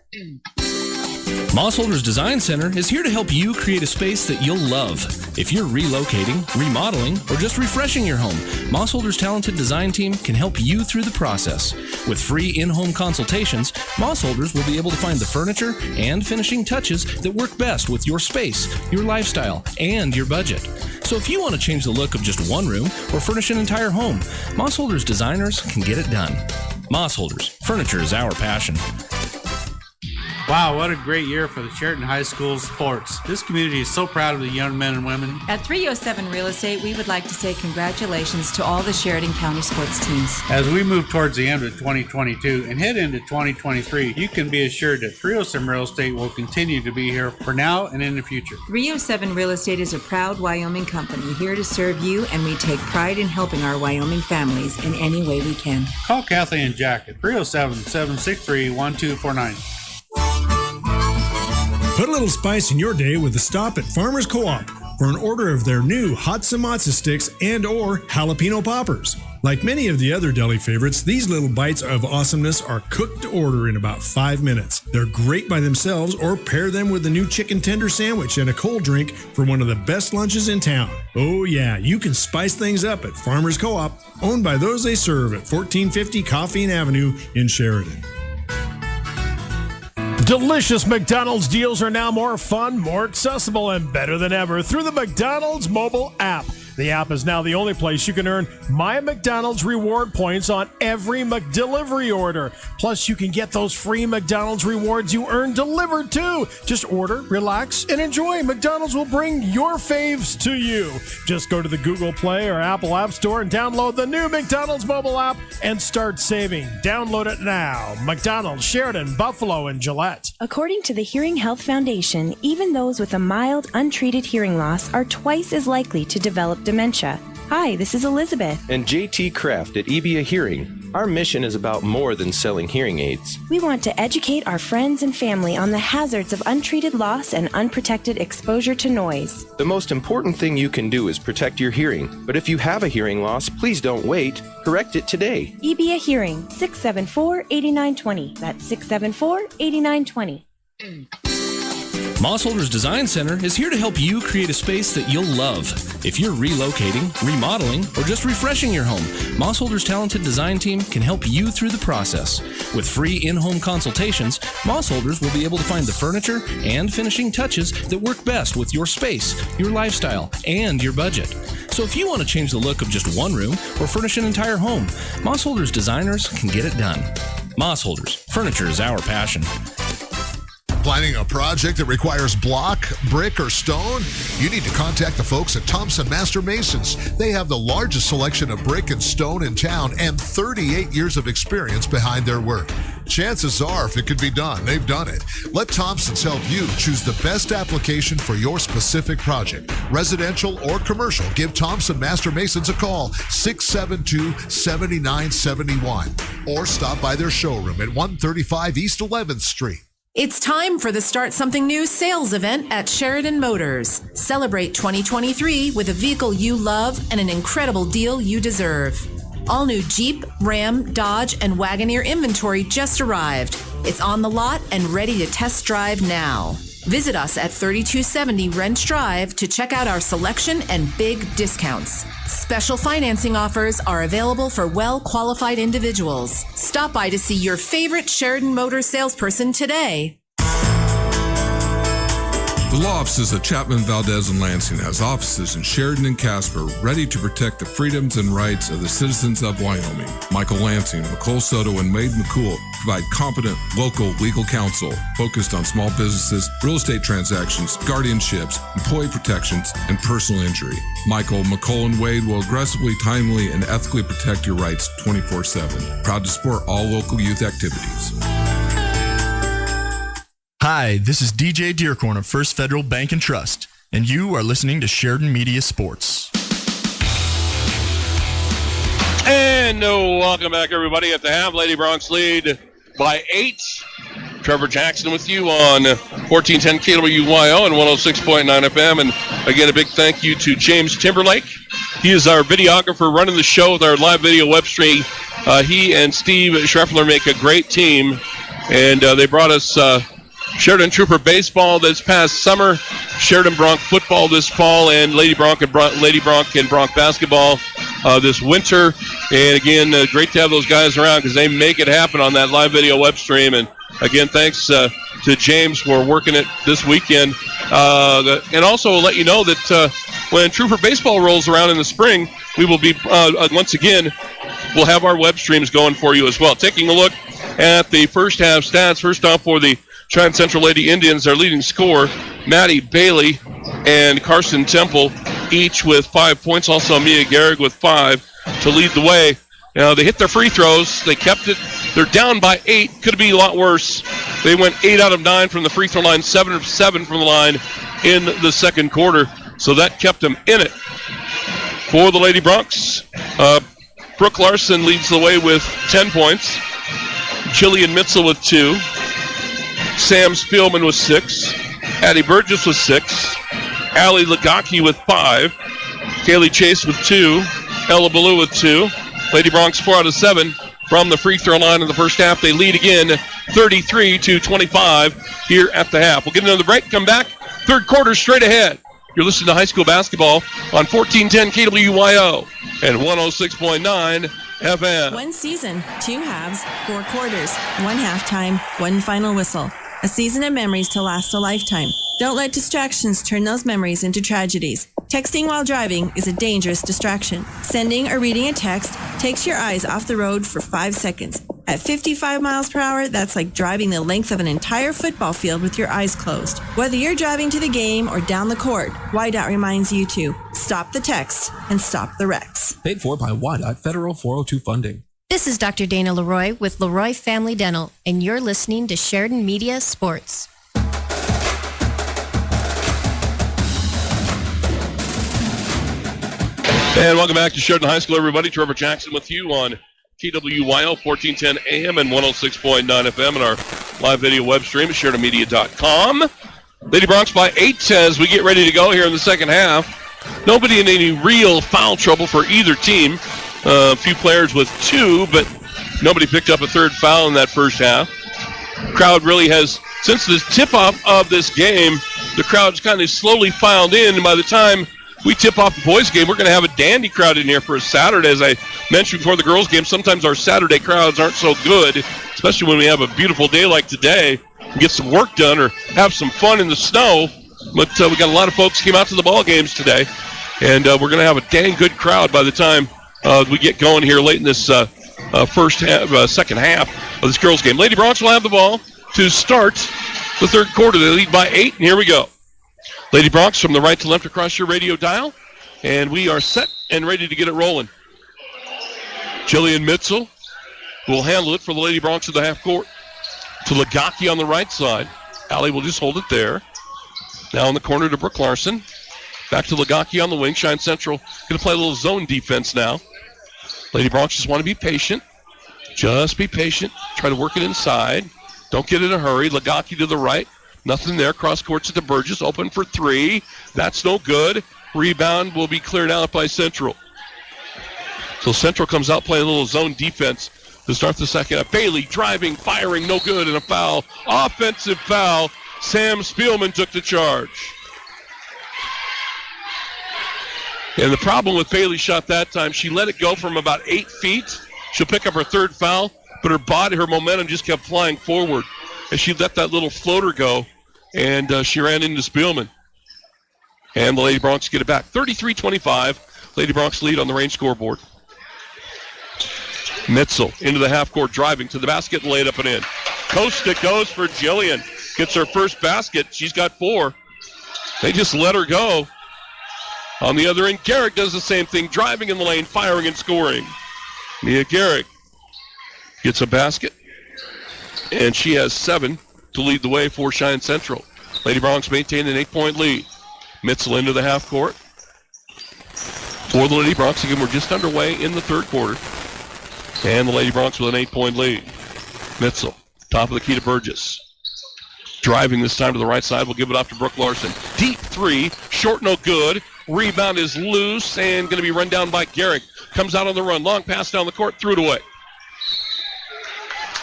Mossholders Design Center is here to help you create a space that you'll love. If you're relocating, remodeling, or just refreshing your home, Mossholders' talented design team can help you through the process. With free in-home consultations, Mossholders will be able to find the furniture and finishing touches that work best with your space, your lifestyle, and your budget. So if you want to change the look of just one room or furnish an entire home, Mossholders designers can get it done. Mossholders, furniture is our passion. Wow, what a great year for the Sheridan High School sports. This community is so proud of the young men and women. At 307 Real Estate, we would like to say congratulations to all the Sheridan County sports teams. As we move towards the end of 2022 and head into 2023, you can be assured that 307 Real Estate will continue to be here for now and in the future. 307 Real Estate is a proud Wyoming company here to serve you, and we take pride in helping our Wyoming families in any way we can. Call Kathy and Jack at 307-763-1249. Put a little spice in your day with a stop at Farmers Co-op for an order of their new hot samatsa sticks and or jalapeno poppers. Like many of the other deli favorites, these little bites of awesomeness are cooked to order in about 5 minutes. They're great by themselves, or pair them with a new chicken tender sandwich and a cold drink for one of the best lunches in town. Oh yeah, you can spice things up at Farmers Co-op, owned by those they serve at 1450 Coffeen Avenue in Sheridan. Delicious McDonald's deals are now more fun, more accessible, and better than ever through the McDonald's mobile app. The app is now the only place you can earn My McDonald's reward points on every McDelivery order. Plus, you can get those free McDonald's rewards you earn delivered too. Just order, relax, and enjoy. McDonald's will bring your faves to you. Just go to the Google Play or Apple App Store and download the new McDonald's mobile app and start saving. Download it now. McDonald's, Sheridan, Buffalo, and Gillette. According to the Hearing Health Foundation, even those with a mild, untreated hearing loss are twice as likely to develop dementia. Hi, this is Elizabeth. And JT Kraft at EBA Hearing. Our mission is about more than selling hearing aids. We want to educate our friends and family on the hazards of untreated loss and unprotected exposure to noise. The most important thing you can do is protect your hearing. But if you have a hearing loss, please don't wait. Correct it today. EBA Hearing, 674-8920. That's 674-8920. Mossholders Design Center is here to help you create a space that you'll love. If you're relocating, remodeling, or just refreshing your home, Mossholders' talented design team can help you through the process. With free in-home consultations, Mossholders will be able to find the furniture and finishing touches that work best with your space, your lifestyle, and your budget. So if you want to change the look of just one room or furnish an entire home, Mossholders designers can get it done. Mossholders, furniture is our passion. Planning a project that requires block, brick, or stone? You need to contact the folks at Thompson Master Masons. They have the largest selection of brick and stone in town and 38 years of experience behind their work. Chances are, if it could be done, they've done it. Let Thompson's help you choose the best application for your specific project. Residential or commercial, give Thompson Master Masons a call, 672-7971. Or stop by their showroom at 135 East 11th Street. It's time for the Start Something New sales event at Sheridan Motors. Celebrate 2023 with a vehicle you love and an incredible deal you deserve. All new Jeep, Ram, Dodge, and Wagoneer inventory just arrived. It's on the lot and ready to test drive now. Visit us at 3270 Wrench Drive to check out our selection and big discounts. Special financing offers are available for well-qualified individuals. Stop by to see your favorite Sheridan Motors salesperson today. The law offices of Chapman, Valdez, and Lansing has offices in Sheridan and Casper ready to protect the freedoms and rights of the citizens of Wyoming. Michael Lansing, McCole Soto, and Wade McCool provide competent local legal counsel focused on small businesses, real estate transactions, guardianships, employee protections, and personal injury. Michael, McCole, and Wade will aggressively, timely, and ethically protect your rights 24/7. Proud to support all local youth activities. Hi, this is DJ Dearcorn of First Federal Bank and Trust, and you are listening to Sheridan Media Sports. And welcome back, everybody. At the half, Lady Bronx lead by 8. Trevor Jackson with you on 1410 KWYO and 106.9 FM. And again, a big thank you to James Timberlake. He is our videographer running the show with our live video web stream. He and Steve Schreffler make a great team, and they brought us Sheridan Trooper baseball this past summer, Sheridan Bronx football this fall, and Lady Bronx and Bronx basketball this winter. And again, great to have those guys around because they make it happen on that live video web stream. And again, thanks to James for working it this weekend. And also let you know that when Trooper baseball rolls around in the spring, we will be, once again, we'll have our web streams going for you as well. Taking a look at the first half stats. First off, for the Cheyenne Central Lady Indians, their leading scorer, Maddie Bailey and Carson Temple, each with 5 points. Also, Mia Gehrig with 5 to lead the way. They hit their free throws. They kept it. They're down by 8. Could be a lot worse. They went 8 out of 9 from the free throw line, 7 of 7 from the line in the second quarter. So that kept them in it. For the Lady Bronx, Brooke Larson leads the way with 10 points. Jillian Mitzel with 2. Sam Spielman with 6. Addie Burgess with 6. Allie Lagaki with 5. Kaylee Chase with 2. Ella Ballou with 2. Lady Bronx 4 out of 7 from the free throw line in the first half. They lead again 33-25 here at the half. We'll get another break, come back. Third quarter straight ahead. You're listening to high school basketball on 1410 KWYO and 106.9 FM. One season, 2 halves, 4 quarters, 1 halftime, 1 final whistle. A season of memories to last a lifetime. Don't let distractions turn those memories into tragedies. Texting while driving is a dangerous distraction. Sending or reading a text takes your eyes off the road for 5 seconds. At 55 miles per hour, that's like driving the length of an entire football field with your eyes closed. Whether you're driving to the game or down the court, YDOT reminds you to stop the text and stop the wrecks. Paid for by YDOT Federal 402 funding. This is Dr. Dana Leroy with Leroy Family Dental, and you're listening to Sheridan Media Sports. And welcome back to Sheridan High School, everybody. Trevor Jackson with you on KWYO 1410 AM and 106.9 FM and our live video web stream at SheridanMedia.com. Lady Bronx by 8 as we get ready to go here in the second half. Nobody in any real foul trouble for either team. A few players with 2, but nobody picked up a third foul in that first half. Crowd really has, since the tip-off of this game, the crowd's kind of slowly filed in, and by the time we tip off the boys' game, we're going to have a dandy crowd in here for a Saturday. As I mentioned before the girls' game, sometimes our Saturday crowds aren't so good, especially when we have a beautiful day like today and get some work done or have some fun in the snow. But we got a lot of folks came out to the ball games today, and we're going to have a dang good crowd by the time we get going here late in this second half of this girls' game. Lady Bronx will have the ball to start the third quarter. They lead by 8, and here we go. Lady Bronx from the right to left across your radio dial, and we are set and ready to get it rolling. Jillian Mitzel will handle it for the Lady Bronx in the half court to Legaki on the right side. Allie will just hold it there. Now in the corner to Brooke Larson. Back to Legaki on the wing. Cheyenne Central going to play a little zone defense now. Lady Bronx just want to be patient. Just be patient. Try to work it inside. Don't get in a hurry. Legaki to the right. Nothing there. Cross courts at the Burgess. Open for 3. That's no good. Rebound will be cleared out by Central. So Central comes out playing a little zone defense to start the second half. Bailey driving, firing, no good, and a foul. Offensive foul. Sam Spielman took the charge. And the problem with Bailey's shot that time, she let it go from about 8 feet. She'll pick up her third foul, but her momentum just kept flying forward. And she let that little floater go, and she ran into Spielman. And the Lady Bronx get it back. 33-25. Lady Bronx lead on the range scoreboard. Mitzel into the half court, driving to the basket and laid up and in. Coast to coast for Jillian. Gets her first basket. She's got 4. They just let her go. On the other end, Garrick does the same thing, driving in the lane, firing and scoring. Mia Garrick gets a basket, and she has 7 to lead the way for Cheyenne Central. Lady Bronx maintained an 8-point lead. Mitzel into the half court. For the Lady Bronx, again, we're just underway in the third quarter. And the Lady Bronx with an 8-point lead. Mitzel, top of the key to Burgess. Driving this time to the right side. We'll give it off to Brooke Larson. Deep 3, short no good. Rebound is loose and going to be run down by Garrick. Comes out on the run. Long pass down the court. Threw it away.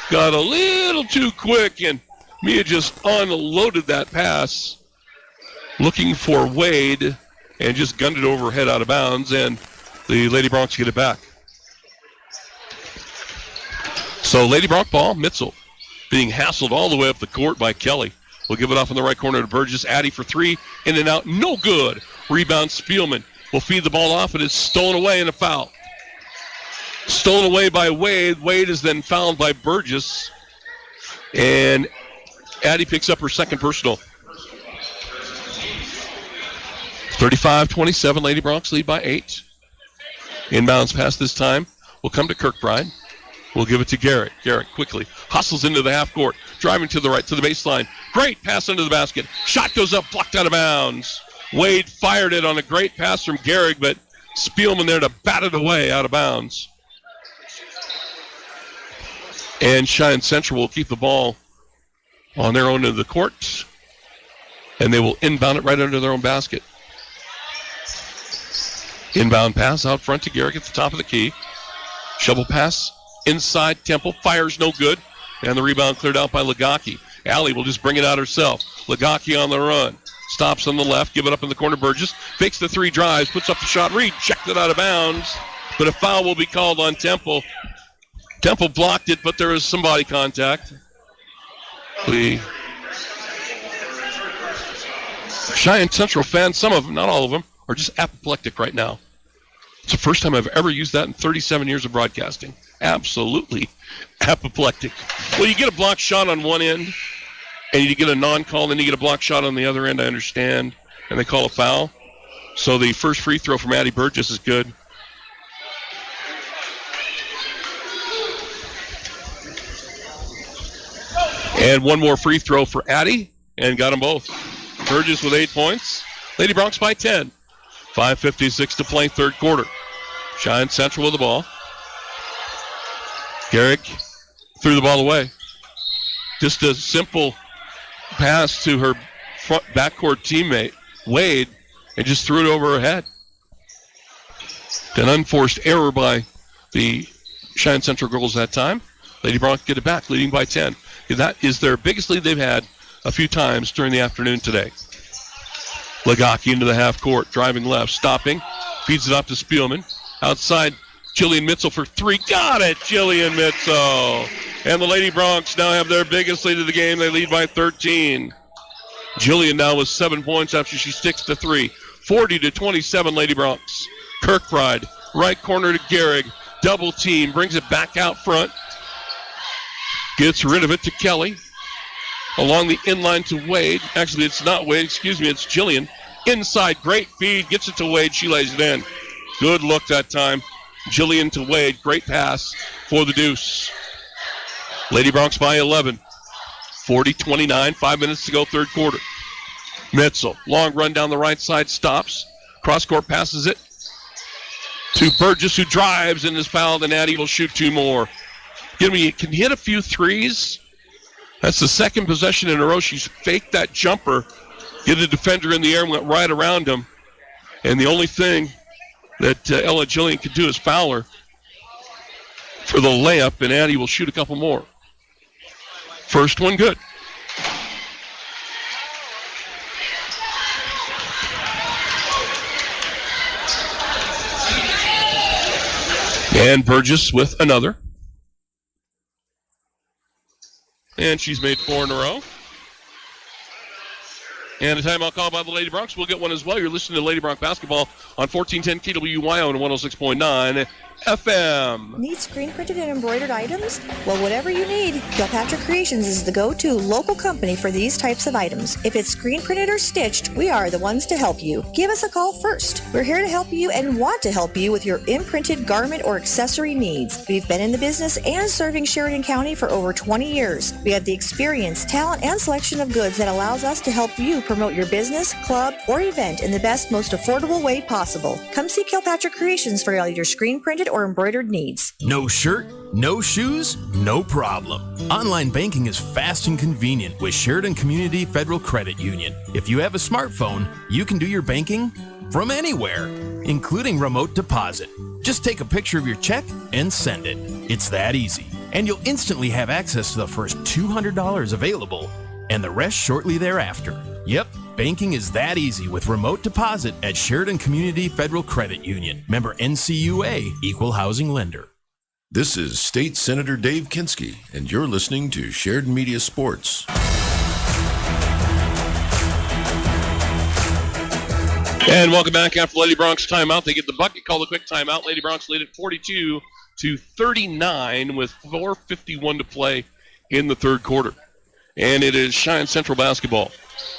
Got a little too quick, and Mia just unloaded that pass. Looking for Wade and just gunned it over head out of bounds, and the Lady Bronx get it back. So Lady Bronx ball, Mitzel being hassled all the way up the court by Kelly. We'll give it off in the right corner to Burgess. Addy for 3, in and out, no good. Rebound Spielman will feed the ball off, and it's stolen away and a foul. Stolen away by Wade. Wade is then fouled by Burgess, and Addy picks up her second personal. 35-27, Lady Bronx lead by 8. Inbounds pass this time will come to Kirkbride. We'll give it to Garrick. Garrick quickly hustles into the half court, driving to the right, to the baseline. Great pass under the basket. Shot goes up, blocked out of bounds. Wade fired it on a great pass from Garrick, but Spielman there to bat it away out of bounds. And Cheyenne Central will keep the ball on their own end of the court, and they will inbound it right under their own basket. Inbound pass out front to Garrick at the top of the key. Shovel pass inside. Temple fires no good, and the rebound cleared out by Legaki. Allie will just bring it out herself. Legaki on the run. Stops on the left, give it up in the corner. Burgess fakes the 3 drives, puts up the shot, rejected out of bounds, but a foul will be called on Temple. Temple blocked it, but there is some body contact. The Cheyenne Central fans, some of them, not all of them, are just apoplectic right now. It's the first time I've ever used that in 37 years of broadcasting. Absolutely apoplectic. Well, you get a block shot on one end, and you get a non-call, then you get a block shot on the other end, I understand, and they call a foul. So the first free throw from Addie Burgess is good. And one more free throw for Addie, and got them both. Burgess with 8 points. Lady Bronx by 10. 5:56 to play, third quarter. Cheyenne Central with the ball. Garrick threw the ball away. Just a simple pass to her front backcourt teammate, Wade, and just threw it over her head. An unforced error by the Cheyenne Central girls that time. Lady Bronx get it back, leading by 10. That is their biggest lead they've had a few times during the afternoon today. Legaki into the half court, driving left, stopping, feeds it off to Spielman. Outside, Jillian Mitzel for three. Got it, Jillian Mitzel. And the Lady Bronx now have their biggest lead of the game. They lead by 13. Jillian now with 7 points after she sticks to three. 40-27, Lady Bronx. Kirkbride, right corner to Gehrig. Double team, brings it back out front. Gets rid of it to Kelly. Along the inline to Wade. Actually, it's not Wade, it's Jillian. Inside, great feed, gets it to Wade, she lays it in. Good look that time. Jillian to Wade, great pass for the deuce. Lady Bronx by 11. 40-29, 5 minutes to go, third quarter. Mitzel, long run down the right side, stops. Cross-court passes it to Burgess, who drives and is fouled, and Addie will shoot two more. Can hit a few threes. That's the second possession in a row. She's faked that jumper, get a defender in the air and went right around him. And the only thing that Ella Jillian can do is foul her for the layup, and Addie will shoot a couple more. First one good. And Burgess with another. And she's made four in a row. And a timeout call by the Lady Bronx. We'll get one as well. You're listening to Lady Bronx basketball on 1410 KWYO and 106.9 FM. Need screen printed and embroidered items? Well, whatever you need, Kilpatrick Creations is the go-to local company for these types of items. If it's screen printed or stitched, we are the ones to help you. Give us a call first. We're here to help you and want to help you with your imprinted garment or accessory needs. We've been in the business and serving Sheridan County for over 20 years. We have the experience, talent, and selection of goods that allows us to help you promote your business, club, or event in the best, most affordable way possible. Come see Kilpatrick Creations for all your screen printed or embroidered needs. No shirt, no shoes, no problem. Online banking is fast and convenient with Sheridan Community Federal Credit Union. If you have a smartphone, you can do your banking from anywhere, including remote deposit. Just take a picture of your check and send it. It's that easy. And you'll instantly have access to the first $200 available and the rest shortly thereafter. Yep, banking is that easy with remote deposit at Sheridan Community Federal Credit Union. Member NCUA, Equal Housing Lender. This is State Senator Dave Kinski, and you're listening to Sheridan Media Sports. And welcome back after Lady Bronx timeout. They get the bucket, call the quick timeout. Lady Bronx lead at 42-39 with 4:51 to play in the third quarter. And it is Cheyenne Central basketball.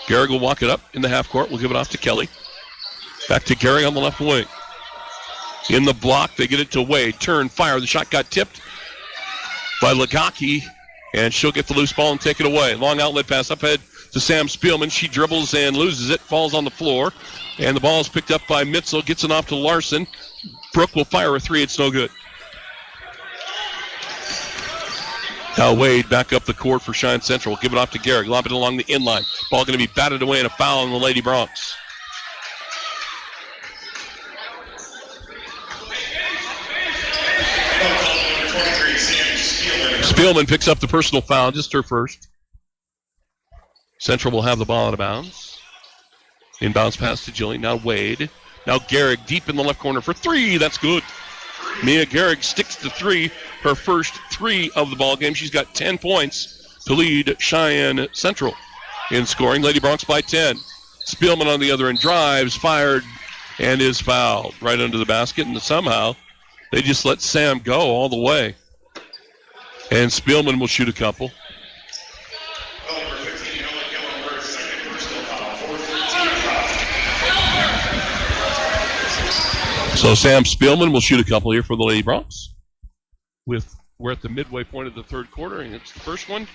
Gehrig will walk it up in the half court. We'll give it off to Kelly. Back to Gehrig on the left wing. In the block, they get it to Wade. Turn, fire. The shot got tipped by Legaki, and she'll get the loose ball and take it away. Long outlet pass up ahead to Sam Spielman. She dribbles and loses it, falls on the floor, and the ball is picked up by Mitzel. Gets it off to Larson. Brooke will fire a three. It's no good. Now Wade back up the court for Cheyenne Central. Give it off to Gehrig. Lob it along the inline. Ball going to be batted away and a foul on the Lady Bronx. Spielman picks up the personal foul, just her first. Central will have the ball out of bounds. Inbounds pass to Jillian. Now Wade. Now Gehrig deep in the left corner for three. That's good. Mia Gehrig sticks to three, her first three of the ball game. She's got 10 points to lead Cheyenne Central in scoring. Lady Bronx by 10. Spielman on the other end drives, fired, and is fouled right under the basket. And somehow they just let Sam go all the way. And Spielman will shoot a couple. So Sam Spielman will shoot a couple here for the Lady Bronx. We're at the midway point of the third quarter, and it's the first one.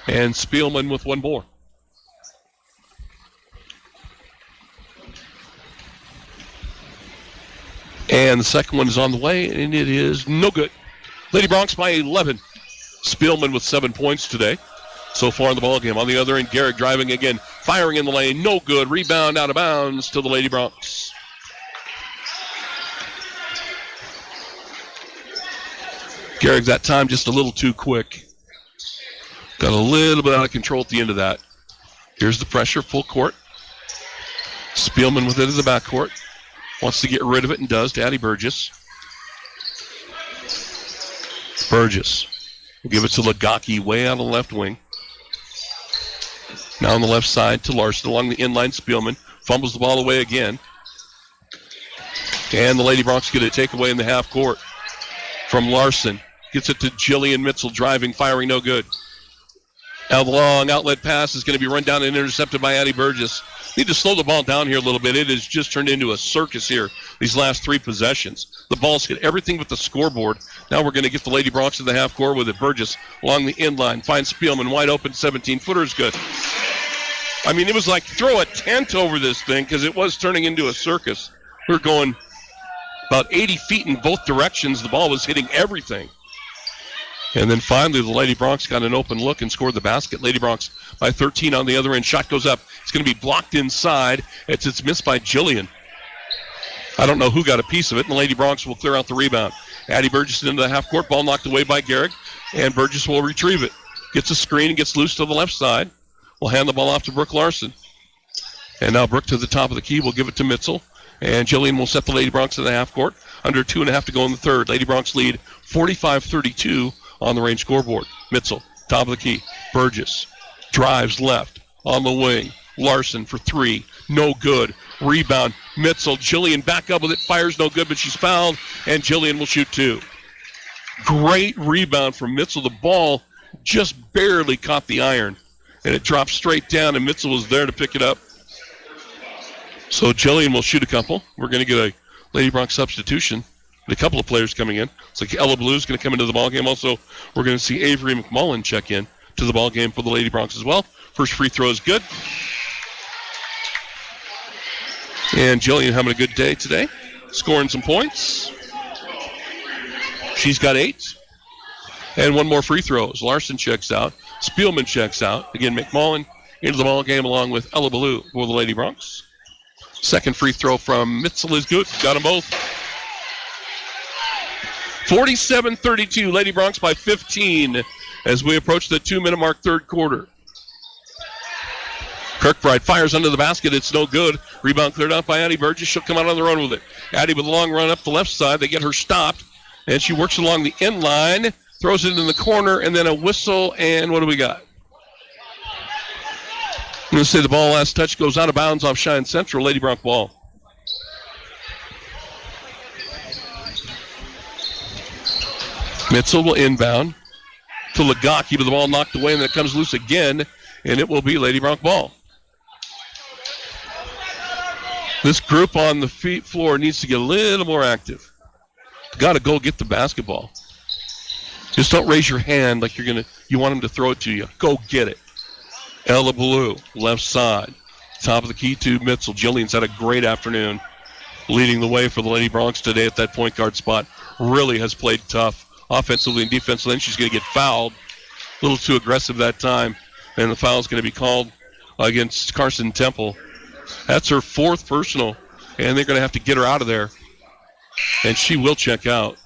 And Spielman with one more. And the second one is on the way, and it is no good. Lady Bronx by 11. Spielman with 7 points today so far in the ballgame. On the other end, Garrick driving again, firing in the lane, no good. Rebound out of bounds to the Lady Bronx. Garrick that time just a little too quick. Got a little bit out of control at the end of that. Here's the pressure, full court. Spielman with it in the backcourt. Wants to get rid of it and does to Addie Burgess. Burgess will give it to Lagaki way out on the left wing. Now on the left side to Larson along the inline. Spielman fumbles the ball away again. And the Lady Bronx get a takeaway in the half court from Larson. Gets it to Jillian Mitchell driving, firing, no good. Now the long outlet pass is going to be run down and intercepted by Addie Burgess. Need to slow the ball down here a little bit. It has just turned into a circus here these last three possessions. The ball's hit everything but the scoreboard. Now we're going to get the Lady Bronx in the half court with it. Burgess along the inline. Finds Spielman wide open. 17-footer is good. I mean, it was like throw a tent over this thing because it was turning into a circus. We were going about 80 feet in both directions. The ball was hitting everything. And then finally, the Lady Bronx got an open look and scored the basket. Lady Bronx by 13 on the other end. Shot goes up. It's going to be blocked inside. It's missed by Jillian. I don't know who got a piece of it, and the Lady Bronx will clear out the rebound. Addie Burgess into the half court. Ball knocked away by Garrick, and Burgess will retrieve it. Gets a screen and gets loose to the left side. Will hand the ball off to Brooke Larson. And now Brooke to the top of the key. Will give it to Mitchell. And Jillian will set the Lady Bronx in the half court. Under 2.5 to go in the third. Lady Bronx lead 45-32 on the range scoreboard. Mitchell, top of the key. Burgess drives left on the wing. Larson for three. No good. Rebound. Mitchell. Jillian back up with it. Fires no good, but she's fouled. And Jillian will shoot two. Great rebound from Mitchell. The ball just barely caught the iron. And it dropped straight down, and Mitchell was there to pick it up. So Jillian will shoot a couple. We're going to get a Lady Bronx substitution. A couple of players coming in. It's like Ella Blue's going to come into the ballgame. Also, we're going to see Avery McMullen check in to the ballgame for the Lady Bronx as well. First free throw is good. And Jillian having a good day today. Scoring some points. She's got 8. And one more free throw as Larson checks out. Spielman checks out. Again, McMullen into the ballgame along with Ella Blue for the Lady Bronx. Second free throw from Mitchell is good. Got them both. 47-32, Lady Bronx by 15 as we approach the 2-minute mark, third quarter. Kirkbride fires under the basket. It's no good. Rebound cleared out by Addie Burgess. She'll come out on the run with it. Addie with a long run up the left side. They get her stopped, and she works along the end line, throws it in the corner, and then a whistle, and what do we got? I'm going to say the ball last touch goes out of bounds off Cheyenne Central. Lady Bronx ball. Mitchell will inbound to Lagaki, but the ball knocked away, and then it comes loose again, and it will be Lady Bronx ball. This group on the floor needs to get a little more active. Got to go get the basketball. Just don't raise your hand like you want them to throw it to you. Go get it. Ella Blue, left side. Top of the key to Mitchell. Jillian's had a great afternoon leading the way for the Lady Bronx today at that point guard spot. Really has played tough offensively and defensively. Then she's going to get fouled. A little too aggressive that time. And the foul is going to be called against Carson Temple. That's her fourth personal. And they're going to have to get her out of there. And she will check out.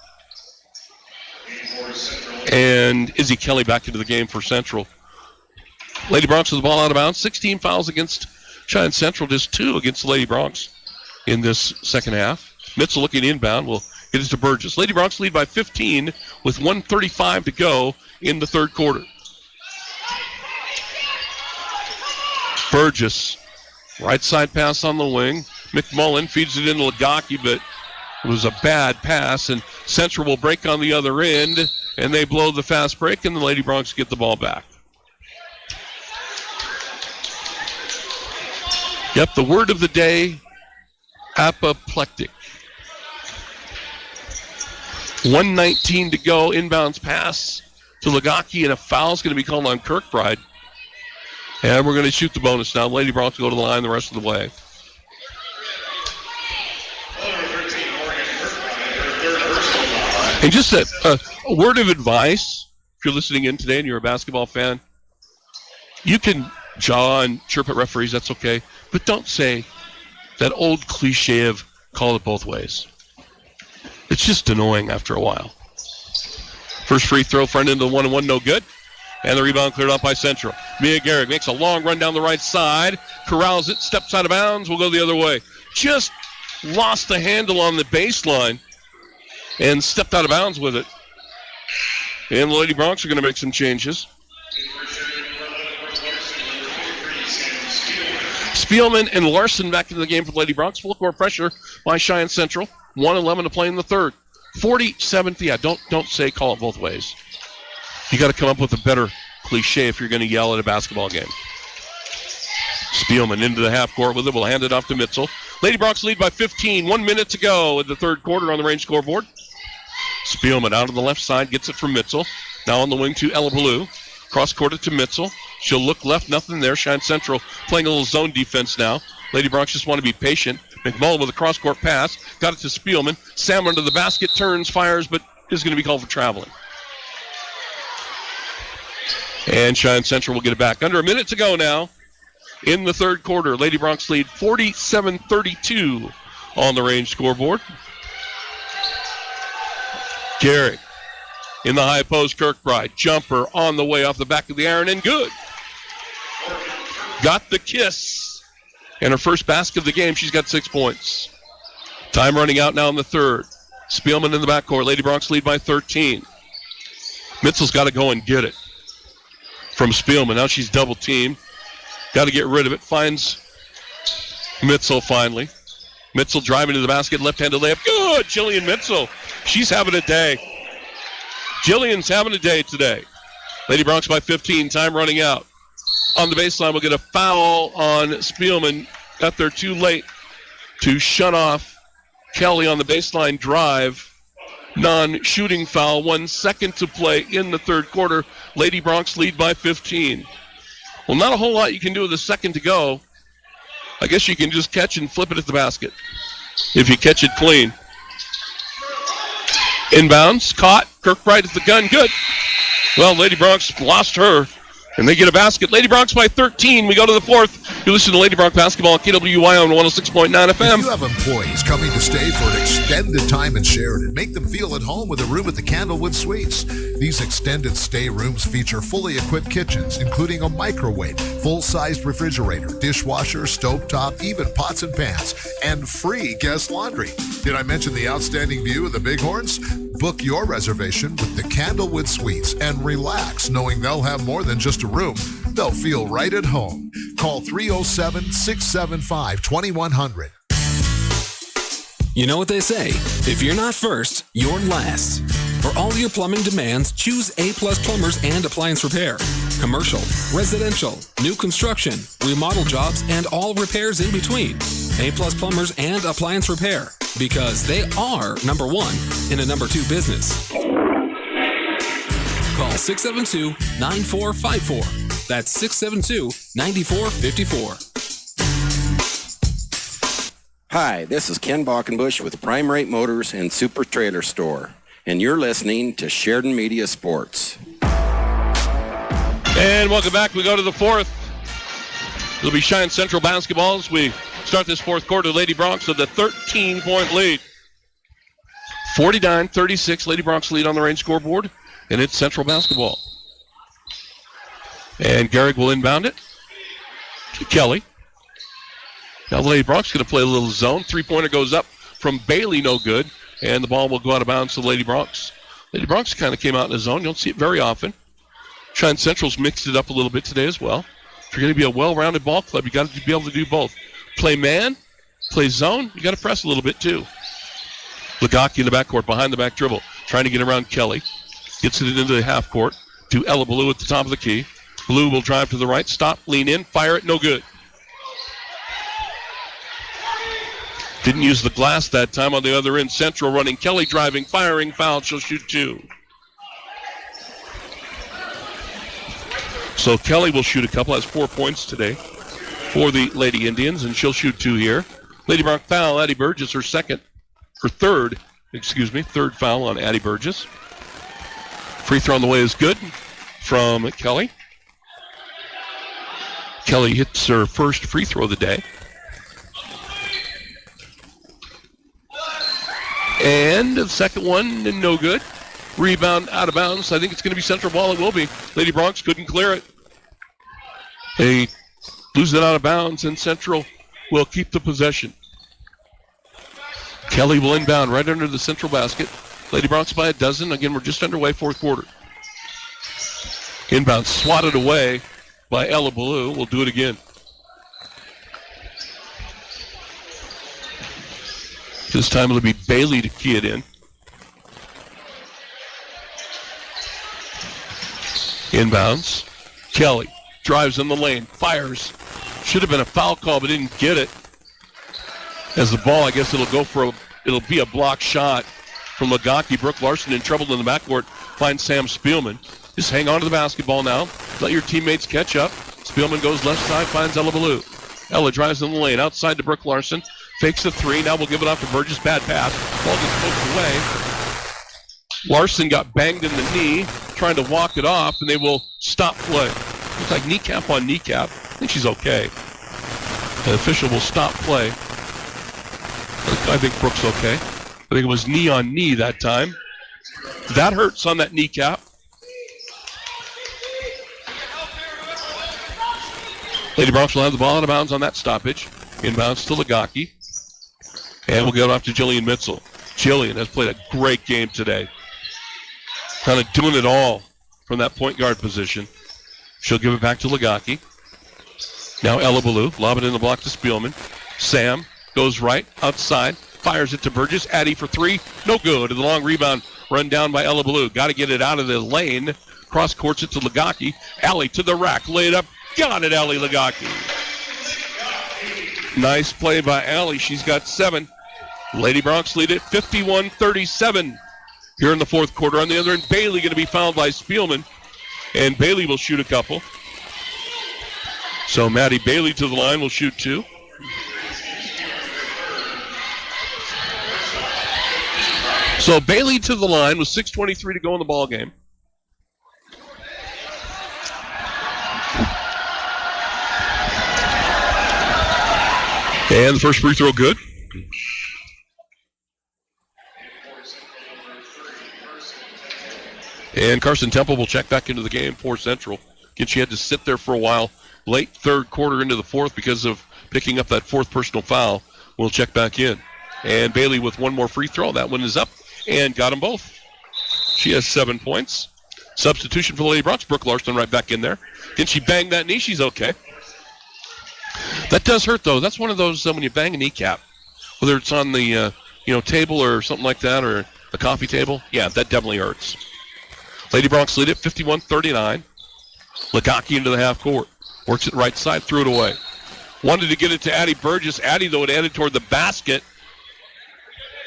And Izzy Kelly back into the game for Central. Lady Bronx with the ball out of bounds. 16 fouls against Cheyenne Central. Just 2 against the Lady Bronx in this second half. Mitchell looking inbound. Will get it to Burgess. Lady Bronx lead by 15 with 1:35 to go in the third quarter. Burgess, right side pass on the wing. McMullen feeds it into Lagaki, but it was a bad pass, and Central will break on the other end, and they blow the fast break, and the Lady Broncs get the ball back. Yep, the word of the day, apoplectic. 1:19 to go, inbounds pass to Lagaki, and a foul is going to be called on Kirkbride. And we're going to shoot the bonus now. Lady Broncs go to the line the rest of the way. And just a word of advice, if you're listening in today and you're a basketball fan, you can jaw and chirp at referees, that's okay. But don't say that old cliche of call it both ways. It's just annoying after a while. First free throw, front into the 1-1, no good. And the rebound cleared off by Central. Mia Garrick makes a long run down the right side, corrals it, steps out of bounds, will go the other way. Just lost the handle on the baseline and stepped out of bounds with it. And the Lady Broncs are going to make some changes. Spielman and Larson back into the game for the Lady Broncs. Full court pressure by Cheyenne Central. 1:11 to play in the third. 47th, yeah, don't say call it both ways. You got to come up with a better cliche if you're going to yell at a basketball game. Spielman into the half court with it. We'll hand it off to Mitzel. Lady Broncs lead by 15. 1 minute to go in the third quarter on the range scoreboard. Spielman out on the left side, gets it from Mitzel. Now on the wing to Ella Blue. Cross court it to Mitzel. She'll look left, nothing there. Cheyenne Central playing a little zone defense now. Lady Broncs just want to be patient. McMullen with a cross court pass. Got it to Spielman. Sam under the basket, turns, fires, but is going to be called for traveling. And Cheyenne Central will get it back. Under a minute to go now in the third quarter. Lady Broncs lead 47-32 on the range scoreboard. Garrick in the high post, Kirkbride. Jumper on the way off the back of the iron and good. Got the kiss. And her first basket of the game, she's got 6 points. Time running out now in the third. Spielman in the backcourt. Lady Broncs lead by 13. Mitzel's got to go and get it from Spielman. Now she's double teamed. Got to get rid of it. Finds Mitzel finally. Mitzel driving to the basket. Left-handed layup. Good. Jillian Mitzel. She's having a day. Jillian's having a day today. Lady Broncs by 15. Time running out. On the baseline, we'll get a foul on Spielman. Got there too late to shut off Kelly on the baseline drive. Non-shooting foul. 1 second to play in the third quarter. Lady Broncs lead by 15. Well, not a whole lot you can do with a second to go. I guess you can just catch and flip it at the basket if you catch it clean. Inbounds, caught. Kirkbride is the gun. Good. Well, Lady Broncs lost her, and they get a basket. Lady Broncs by 13. We go to the fourth. You listen to Lady Bronc basketball on KWY on 106.9 FM. If you have employees coming to stay for an extended time in Sheridan, make them feel at home with a room at the Candlewood Suites. These extended stay rooms feature fully equipped kitchens, including a microwave, full-sized refrigerator, dishwasher, stovetop, even pots and pans, and free guest laundry. Did I mention the outstanding view of the Bighorns? Book your reservation with the Candlewood Suites and relax knowing they'll have more than just a room. They'll feel right at home. Call 307-675-2100. You know what they say, if you're not first, you're last. For all your plumbing demands, choose A+ Plumbers and Appliance Repair. Commercial, residential, new construction, remodel jobs, and all repairs in between. A+ Plumbers and Appliance Repair, because they are number one in a number two business. Call 672-9454. That's 672-9454. Hi, this is Ken Balkenbush with Prime Rate Motors and Super Trailer Store, and you're listening to Sheridan Media Sports. And welcome back. We go to the fourth. It'll be Cheyenne Central basketball as we start this fourth quarter. Lady Broncs with a 13-point lead. 49-36, Lady Broncs lead on the range scoreboard, and it's Central basketball. And Garrick will inbound it to Kelly. Now the Lady Broncs going to play a little zone. Three-pointer goes up from Bailey, no good. And the ball will go out of bounds to the Lady Broncs. Lady Broncs kind of came out in the zone. You don't see it very often. Cheyenne Central's mixed it up a little bit today as well. If you're going to be a well-rounded ball club, you got to be able to do both. Play man, play zone, you got to press a little bit too. Lagaki in the backcourt, behind the back dribble, trying to get around Kelly. Gets it into the half court to Ella Blue at the top of the key. Blue will drive to the right, stop, lean in, fire it, no good. Didn't use the glass that time on the other end. Central running, Kelly driving, firing, foul, she'll shoot 2. So Kelly will shoot a couple, has 4 points today for the Lady Indians, and she'll shoot 2 here. Lady Bronx foul, Addie Burgess, her third foul on Addie Burgess. Free throw on the way is good from Kelly. Kelly hits her first free throw of the day. And the second one, no good. Rebound out of bounds. I think it's going to be Central ball. It will be. Lady Bronx couldn't clear it. They lose it out of bounds, and Central will keep the possession. Kelly will inbound right under the Central basket. Lady Bronx by a dozen. Again, we're just underway, fourth quarter. Inbound swatted away by Ella Blue. We'll do it again. This time it'll be Bailey to key it in. Inbounds. Kelly drives in the lane, fires. Should have been a foul call, but didn't get it. As the ball, I guess it'll be a block shot from Lagaki. Brooke Larson in trouble in the backcourt. Finds Sam Spielman. Just hang on to the basketball now. Let your teammates catch up. Spielman goes left side, finds Ella Baloo. Ella drives in the lane, outside to Brooke Larson. Fakes the 3. Now we'll give it off to Burgess. Bad pass. Ball gets poked away. Larson got banged in the knee, trying to walk it off, and they will stop play. Looks like kneecap on kneecap. I think she's okay. The official will stop play. I think Brooke's okay. I think it was knee on knee that time. That hurts on that kneecap. Lady Bronx will have the ball out of bounds on that stoppage. Inbounds to Lagaki. And we'll get it off to Jillian Mitzel. Jillian has played a great game today. Kind of doing it all from that point guard position. She'll give it back to Lagaki. Now Ella Baloo, lob it in the block to Spielman. Sam goes right, outside, fires it to Burgess. Addie for 3, no good. The long rebound run down by Ella Baloo. Got to get it out of the lane. Cross courts it to Lagaki. Allie to the rack, lay it up. Got it, Allie Lagaki. Nice play by Allie. She's got 7. Lady Bronx lead it 51-37 here in the fourth quarter. On the other end, Bailey going to be fouled by Spielman, and Bailey will shoot a couple. So Maddie Bailey to the line will shoot 2. So Bailey to the line with 6:23 to go in the ball game. And the first free throw good. And Carson Temple will check back into the game for Central. Again, she had to sit there for a while late third quarter into the fourth because of picking up that fourth personal foul. We'll check back in. And Bailey with one more free throw. That one is up and got them both. She has 7 points. Substitution for the Lady Bronx. Brooke Larson right back in there. Can she bang that knee? She's okay. That does hurt, though. That's one of those when you bang a kneecap, whether it's on the table or something like that, or a coffee table. Yeah, that definitely hurts. Lady Bronx lead it 51-39. Lagaki into the half court. Works it right side, threw it away. Wanted to get it to Addie Burgess. Addie, though, it headed toward the basket.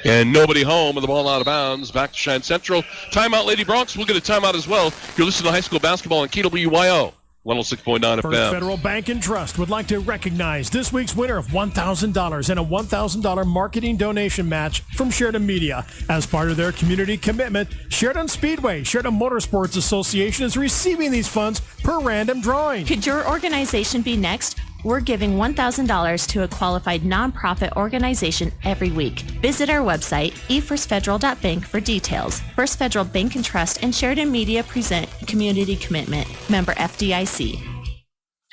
And nobody home with the ball out of bounds. Back to Cheyenne Central. Timeout, Lady Bronx. We'll get a timeout as well. You're listening to high school basketball on KWYO. 106.9 FM. First Federal Bank and Trust would like to recognize this week's winner of $1,000 and a $1,000 marketing donation match from Sheridan Media. As part of their community commitment, Sheridan Speedway, Sheridan Motorsports Association is receiving these funds per random drawing. Could your organization be next? We're giving $1,000 to a qualified nonprofit organization every week. Visit our website, efirstfederal.bank, for details. First Federal Bank and Trust and Sheridan Media present Community Commitment. Member FDIC.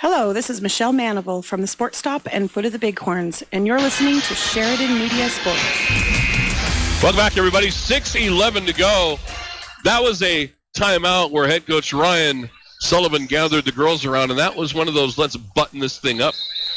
Hello, this is Michelle Manival from the Sports Stop and Foot of the Bighorns, and you're listening to Sheridan Media Sports. Welcome back, everybody. 6:11 to go. That was a timeout where head coach Ryan Sullivan gathered the girls around, and that was one of those let's button this thing up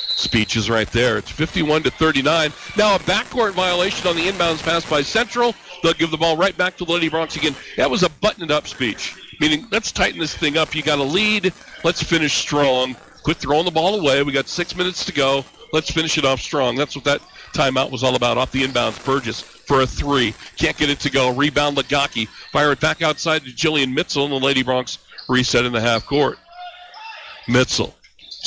speeches right there. It's 51-39. Now a backcourt violation on the inbounds pass by Central. They'll give the ball right back to the Lady Bronx again. That was a button-it-up speech, meaning let's tighten this thing up. You got a lead. Let's finish strong. Quit throwing the ball away. We got 6 minutes to go. Let's finish it off strong. That's what that timeout was all about. Off the inbounds, Burgess for a three. Can't get it to go. Rebound, Lagaki. Fire it back outside to Jillian Mitzel, and the Lady Bronx reset in the half court. Mitzel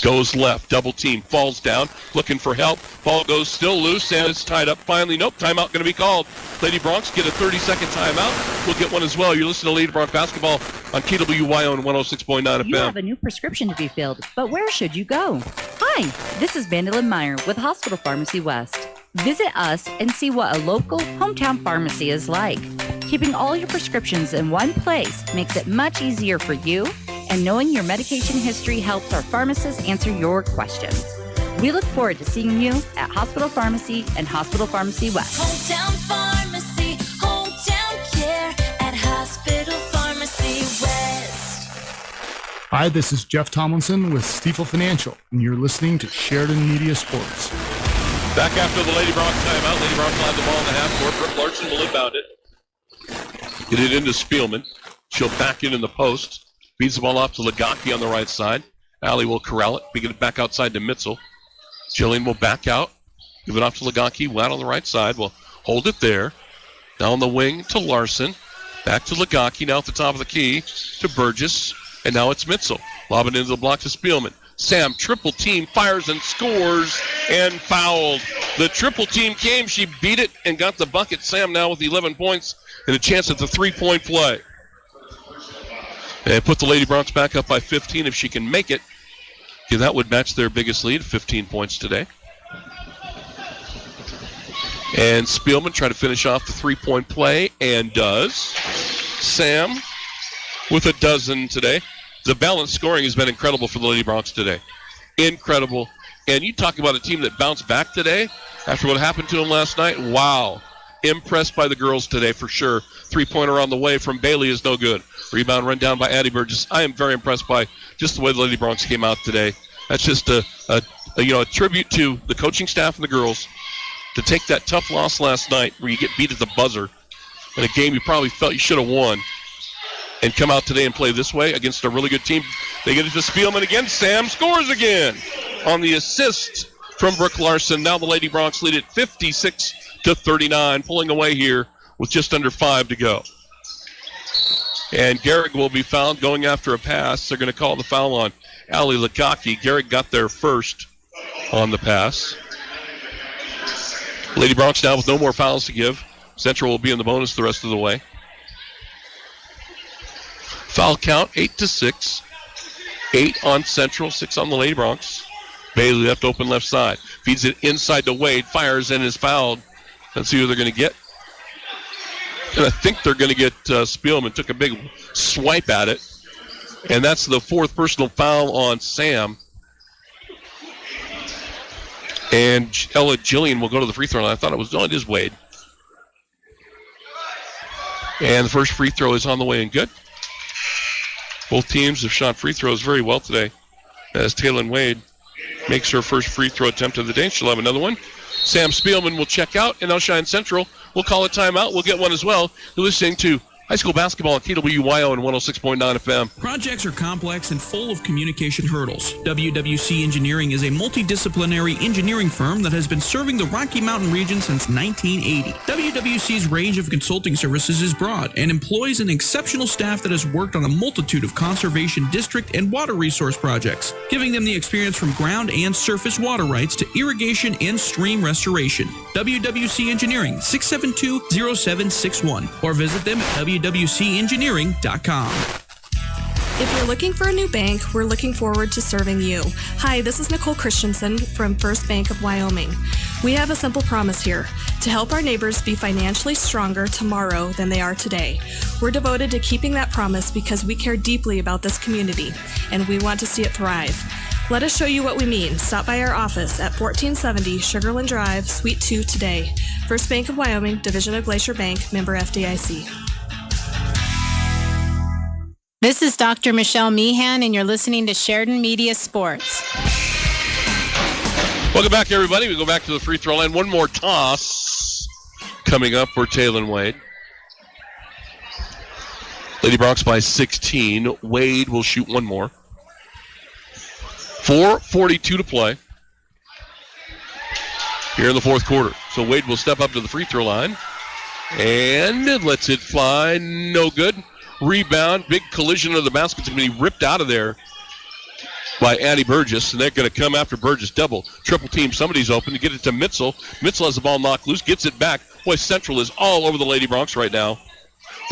goes left, double team, falls down, looking for help. Ball goes still loose, and it's tied up finally. Nope, timeout going to be called. Lady Bronx get a 30-second timeout. We'll get one as well. You're listening to Lady Bronx basketball on KWYO on 106.9 FM. You have a new prescription to be filled, but where should you go? Hi, this is Vandalyn Meyer with Hospital Pharmacy West. Visit us and see what a local hometown pharmacy is like. Keeping all your prescriptions in one place makes it much easier for you, and knowing your medication history helps our pharmacists answer your questions. We look forward to seeing you at Hospital Pharmacy and Hospital Pharmacy West. Hometown pharmacy, hometown care at Hospital Pharmacy West. Hi, this is Jeff Tomlinson with Stifel Financial, and you're listening to Sheridan Media Sports. Back after the Lady Bronx timeout. Lady Bronx will have the ball in the half court. Brooke Larson will inbound it. Get it into Spielman. She'll back in the post. Feeds the ball off to Lagaki on the right side. Allie will corral it. We get it back outside to Mitzel. Jillian will back out. Give it off to Lagaki. Wet on the right side. We'll hold it there. Down the wing to Larson. Back to Lagaki. Now at the top of the key to Burgess. And now it's Mitzel. Lobbing into the block to Spielman. Sam, triple team, fires and scores, and fouled. The triple team came. She beat it and got the bucket. Sam now with 11 points and a chance at the three-point play. And put the Lady Bronx back up by 15 if she can make it. Yeah, that would match their biggest lead, 15 points today. And Spielman trying to finish off the three-point play, and does. Sam with a dozen today. The balanced scoring has been incredible for the Lady Bronx today. Incredible. And you talk about a team that bounced back today after what happened to them last night. Wow. Impressed by the girls today for sure. Three-pointer on the way from Bailey is no good. Rebound run down by Addie Burgess. I am very impressed by just the way the Lady Bronx came out today. That's just a tribute to the coaching staff and the girls to take that tough loss last night where you get beat at the buzzer in a game you probably felt you should have won, and come out today and play this way against a really good team. They get it to Spielman again. Sam scores again on the assist from Brooke Larson. Now the Lady Bronx lead it 56-39, pulling away here with just under 5 to go. And Gehrig will be fouled going after a pass. They're going to call the foul on Allie Lagaki. Gehrig got there first on the pass. Lady Bronx now with no more fouls to give. Central will be in the bonus the rest of the way. Foul count 8-6. 8 on Central, 6 on the Lady Bronx. Bailey left open left side. Feeds it inside to Wade. Fires and is fouled. Let's see who they're going to get. And I think they're going to get Spielman. Took a big swipe at it. And that's the fourth personal foul on Sam. And Ella Jillian will go to the free throw line. I thought it is Wade. And the first free throw is on the way and good. Both teams have shot free throws very well today, as Taylor Wade makes her first free throw attempt of the day. She'll have another one. Sam Spielman will check out, and now Cheyenne Central will call a timeout. We'll get one as well. You're listening to high school basketball on KWYO and 106.9 FM. Projects are complex and full of communication hurdles. WWC Engineering is a multidisciplinary engineering firm that has been serving the Rocky Mountain region since 1980. WWC's range of consulting services is broad and employs an exceptional staff that has worked on a multitude of conservation district and water resource projects, giving them the experience from ground and surface water rights to irrigation and stream restoration. WWC Engineering, 672-0761, or visit them at wwcengineering.com. If you're looking for a new bank, we're looking forward to serving you. Hi, this is Nicole Christensen from First Bank of Wyoming. We have a simple promise here, to help our neighbors be financially stronger tomorrow than they are today. We're devoted to keeping that promise because we care deeply about this community, and we want to see it thrive. Let us show you what we mean. Stop by our office at 1470 Sugarland Drive, Suite 2 today. First Bank of Wyoming, Division of Glacier Bank, member FDIC. This is Dr. Michelle Meehan, and you're listening to Sheridan Media Sports. Welcome back, everybody. We go back to the free throw line. One more toss coming up for Taylor Wade. Lady Bronx by 16. Wade will shoot one more. 4:42 to play here in the fourth quarter. So Wade will step up to the free throw line and lets it fly. No good. Rebound. Big collision of the basket. It's going to be ripped out of there by Addie Burgess, and they're going to come after Burgess. Double, triple team. Somebody's open to get it to Mitzel. Mitzel has the ball knocked loose, gets it back. Boy, Central is all over the Lady Bronx right now.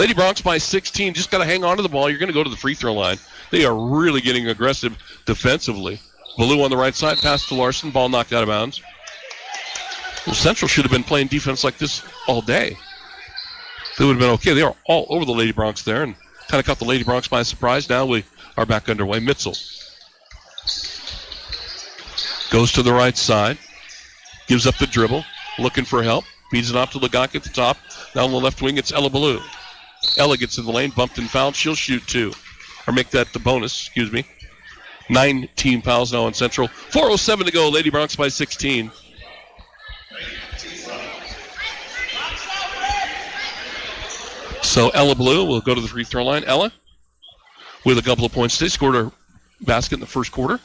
Lady Bronx by 16. Just got to hang on to the ball. You're going to go to the free throw line. They are really getting aggressive defensively. Baloo on the right side, pass to Larson. Ball knocked out of bounds. Well, Central should have been playing defense like this all day. They would have been okay. They are all over the Lady Bronx there and kind of caught the Lady Bronx by surprise. Now we are back underway. Mitzel goes to the right side, gives up the dribble, looking for help, feeds it off to Legaki at the top. Now on the left wing, it's Ella Baloo. Ella gets in the lane, bumped and fouled. She'll shoot two, or make that the bonus, excuse me. 9 team fouls now on Central. 4:07 to go. Lady Bronx by 16. So Ella Blue will go to the free throw line. Ella, with a couple of points today, scored her basket in the first quarter,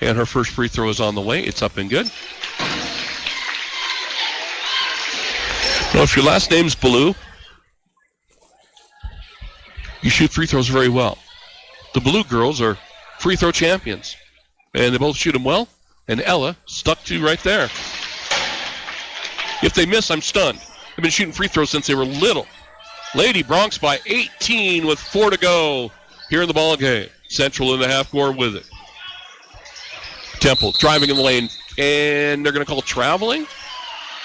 and her first free throw is on the way. It's up and good. Now, if your last name's Blue, you shoot free throws very well. The Blue girls are free throw champions, and they both shoot them well, and Ella stuck to right there. If they miss, I'm stunned. They've been shooting free throws since they were little. Lady Bronx by 18 with 4 to go here in the ball game. Central in the half court with it. Temple driving in the lane, and they're going to call traveling.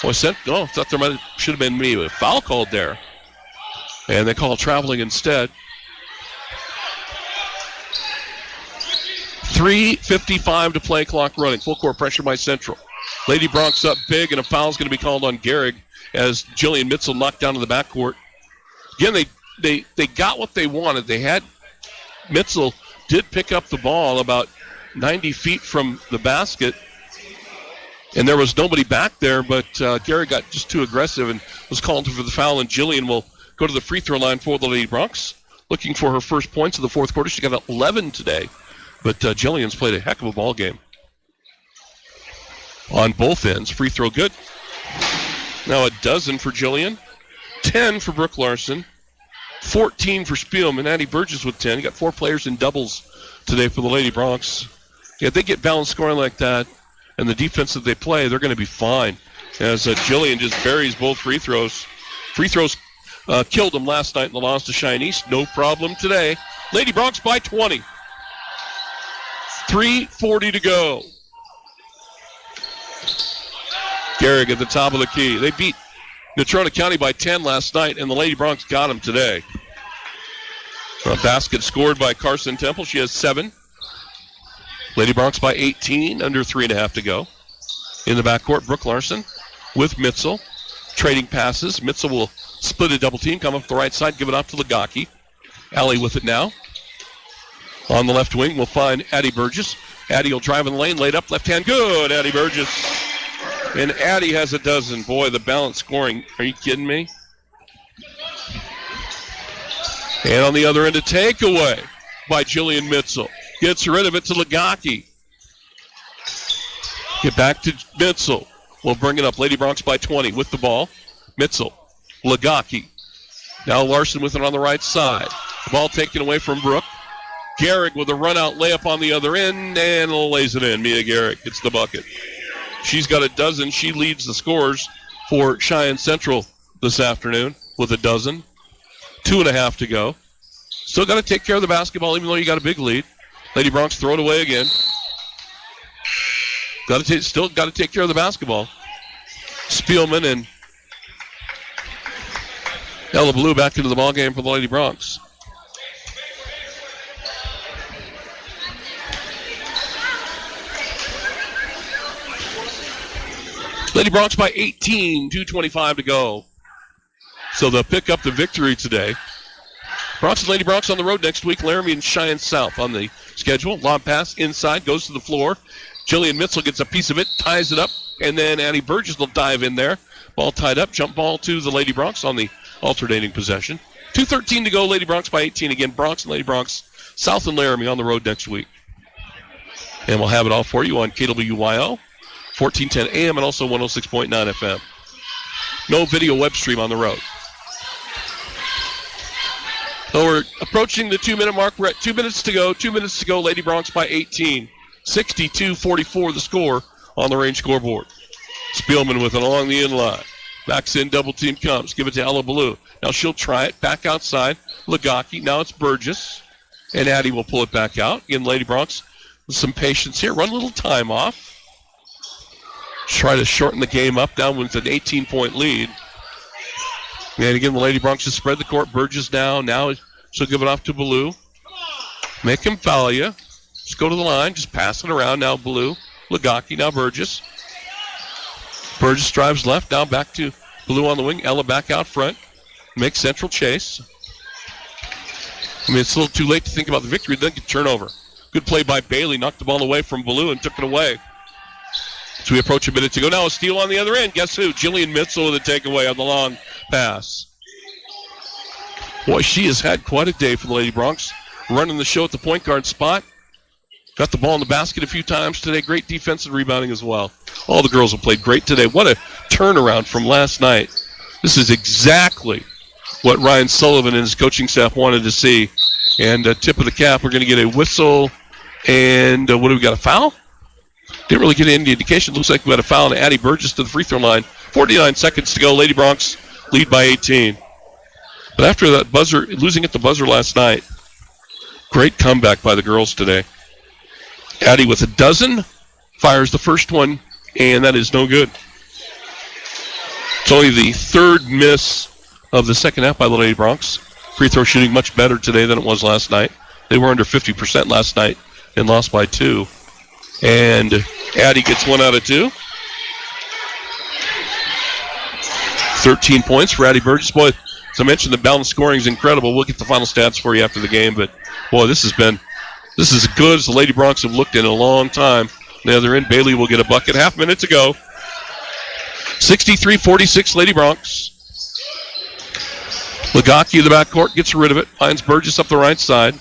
I thought there should have been maybe a foul called there, and they call traveling instead. 3:55 to play, clock running. Full court pressure by Central. Lady Bronx up big, and a foul's going to be called on Gehrig as Jillian Mitzel knocked down to the backcourt. Again, they got what they wanted. They had Mitzel did pick up the ball about 90 feet from the basket, and there was nobody back there, but Gehrig got just too aggressive and was called for the foul, and Jillian will go to the free throw line for the Lady Bronx, looking for her first points of the fourth quarter. She got 11 today, but Jillian's played a heck of a ball game on both ends. Free throw good. Now a dozen for Jillian, 10 for Brooke Larson, 14 for Spielman. Addie Burgess with 10. You got 4 players in doubles today for the Lady Bronx. Yeah, if they get balanced scoring like that and the defense that they play, they're going to be fine. As Jillian just buries both free throws. Free throws killed them last night in the loss to Cheyenne East. No problem today. Lady Bronx by 20. 3:40 to go. Gehrig at the top of the key. They beat Natrona County by 10 last night, and the Lady Bronx got them today. A basket scored by Carson Temple. She has 7. Lady Bronx by 18, under 3.5 to go. In the backcourt, Brooke Larson with Mitzel. Trading passes. Mitzel will split a double team, come up the right side, give it off to Legaki. Allie with it now. On the left wing, we'll find Addie Burgess. Addie will drive in the lane, laid up, left hand, good, Addie Burgess. And Addie has a dozen. Boy, the balance scoring. Are you kidding me? And on the other end, a takeaway by Jillian Mitzel. Gets rid of it to Legaki. Get back to Mitzel. We'll bring it up. Lady Bronx by 20 with the ball. Mitzel. Legaki. Now Larson with it on the right side. The ball taken away from Brooke. Gehrig with a run-out layup on the other end and lays it in. Mia Gehrig gets the bucket. She's got a dozen. She leads the scores for Cheyenne Central this afternoon with a dozen. 2.5 to go. Still got to take care of the basketball even though you got a big lead. Lady Bronx throw it away again. Still got to take care of the basketball. Spielman and Ella Blue back into the ball game for the Lady Bronx. Lady Bronx by 18, 2:25 to go. So they'll pick up the victory today. Bronx and Lady Bronx on the road next week. Laramie and Cheyenne South on the schedule. Lob pass inside, goes to the floor. Jillian Mitchell gets a piece of it, ties it up, and then Addie Burgess will dive in there. Ball tied up, jump ball to the Lady Bronx on the alternating possession. 2:13 to go, Lady Bronx by 18. Again, Bronx and Lady Bronx, South and Laramie on the road next week. And we'll have it all for you on KWYO, 1410 AM and also 106.9 FM. No video web stream on the road. So we're approaching the 2-minute mark. We're at 2 minutes to go. 2 minutes to go. Lady Bronx by 18. 62-44 the score on the range scoreboard. Spielman with it along the end line. Backs in, double team comes. Give it to Ella Ballou. Now she'll try it. Back outside. Lagaki. Now it's Burgess. And Addie will pull it back out. Again, Lady Bronx with some patience here. Run a little time off. Try to shorten the game up. Down with an 18-point lead. And again, the Lady Bronx has spread the court. Burgess down. Now she'll give it off to Ballou. Make him foul you. Just go to the line. Just pass it around. Now Ballou. Lagaki. Now Burgess. Burgess drives left. Now back to Ballou on the wing. Ella back out front. Makes central chase. I mean, it's a little too late to think about the victory. Then get turnover. Good play by Bailey. Knocked the ball away from Ballou and took it away. So we approach a minute to go. Now a steal on the other end. Guess who? Jillian Mitchell with a takeaway on the long pass. Boy, she has had quite a day for the Lady Bronx. Running the show at the point guard spot. Got the ball in the basket a few times today. Great defensive rebounding as well. All the girls have played great today. What a turnaround from last night. This is exactly what Ryan Sullivan and his coaching staff wanted to see. And tip of the cap, we're going to get a whistle. And what do we got, a foul? Didn't really get any indication. Looks like we got a foul, and Addie Burgess to the free throw line. 49 seconds to go. Lady Bronx lead by 18. But after that buzzer, losing at the buzzer last night, great comeback by the girls today. Addie with a dozen, fires the first one, and that is no good. It's only the third miss of the second half by the Lady Bronx. Free throw shooting much better today than it was last night. They were under 50% last night and lost by 2. And Addie gets 1 out of 2. 13 points for Addie Burgess. Boy, as I mentioned, the balanced scoring is incredible. We'll get the final stats for you after the game, but boy, this is as good as the Lady Bronx have looked in a long time. On the other end, Bailey will get a bucket. Half minute to go. 63-46 Lady Bronx. Lagaki in the backcourt gets rid of it. Finds Burgess up the right side.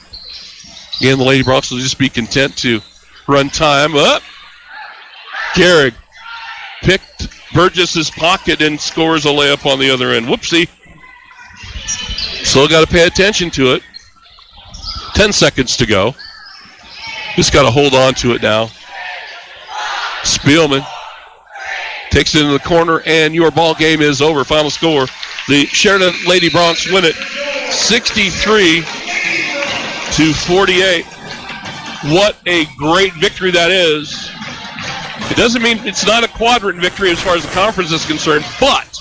Again, the Lady Bronx will just be content to run time up. Gehrig picked Burgess's pocket and scores a layup on the other end. Whoopsie. Still got to pay attention to it. 10 seconds to go. Just got to hold on to it now. Spielman takes it into the corner, and your ball game is over. Final score, the Sheridan Lady Bronx win it 63-48. What a great victory that is. It doesn't mean it's not a quadrant victory as far as the conference is concerned, but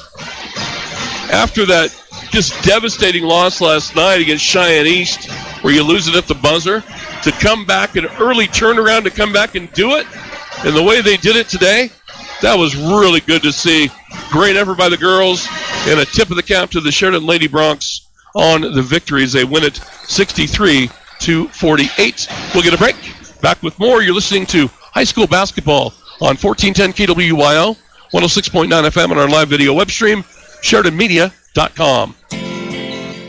after that just devastating loss last night against Cheyenne East, where you lose it at the buzzer, to come back, an early turnaround to come back and do it, and the way they did it today, that was really good to see. Great effort by the girls, and a tip of the cap to the Sheridan Lady Bronx on the victory as they win it 63-48. We'll get a break. Back with more. You're listening to high school basketball on 1410 KWYO, 106.9 FM on our live video web stream, SheridanMedia.com.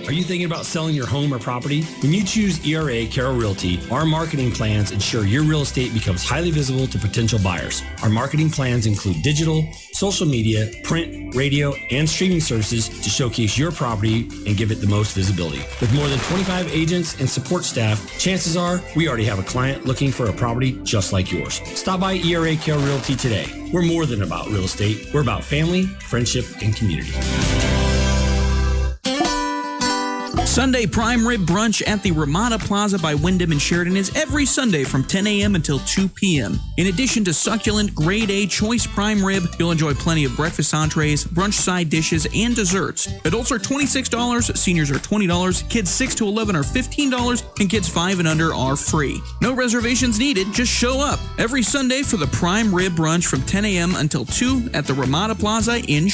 Are you thinking about selling your home or property? When you choose ERA Carroll Realty, our marketing plans ensure your real estate becomes highly visible to potential buyers. Our marketing plans include digital, social media, print, radio, and streaming services to showcase your property and give it the most visibility. With more than 25 agents and support staff, chances are we already have a client looking for a property just like yours. Stop by ERA Carroll Realty today. We're more than about real estate. We're about family, friendship, and community. Sunday Prime Rib Brunch at the Ramada Plaza by Wyndham in Sheridan is every Sunday from 10 a.m. until 2 p.m. In addition to succulent Grade A choice prime rib, you'll enjoy plenty of breakfast entrees, brunch side dishes, and desserts. Adults are $26, seniors are $20, kids 6 to 11 are $15, and kids 5 and under are free. No reservations needed, just show up every Sunday for the Prime Rib Brunch from 10 a.m. until 2 at the Ramada Plaza in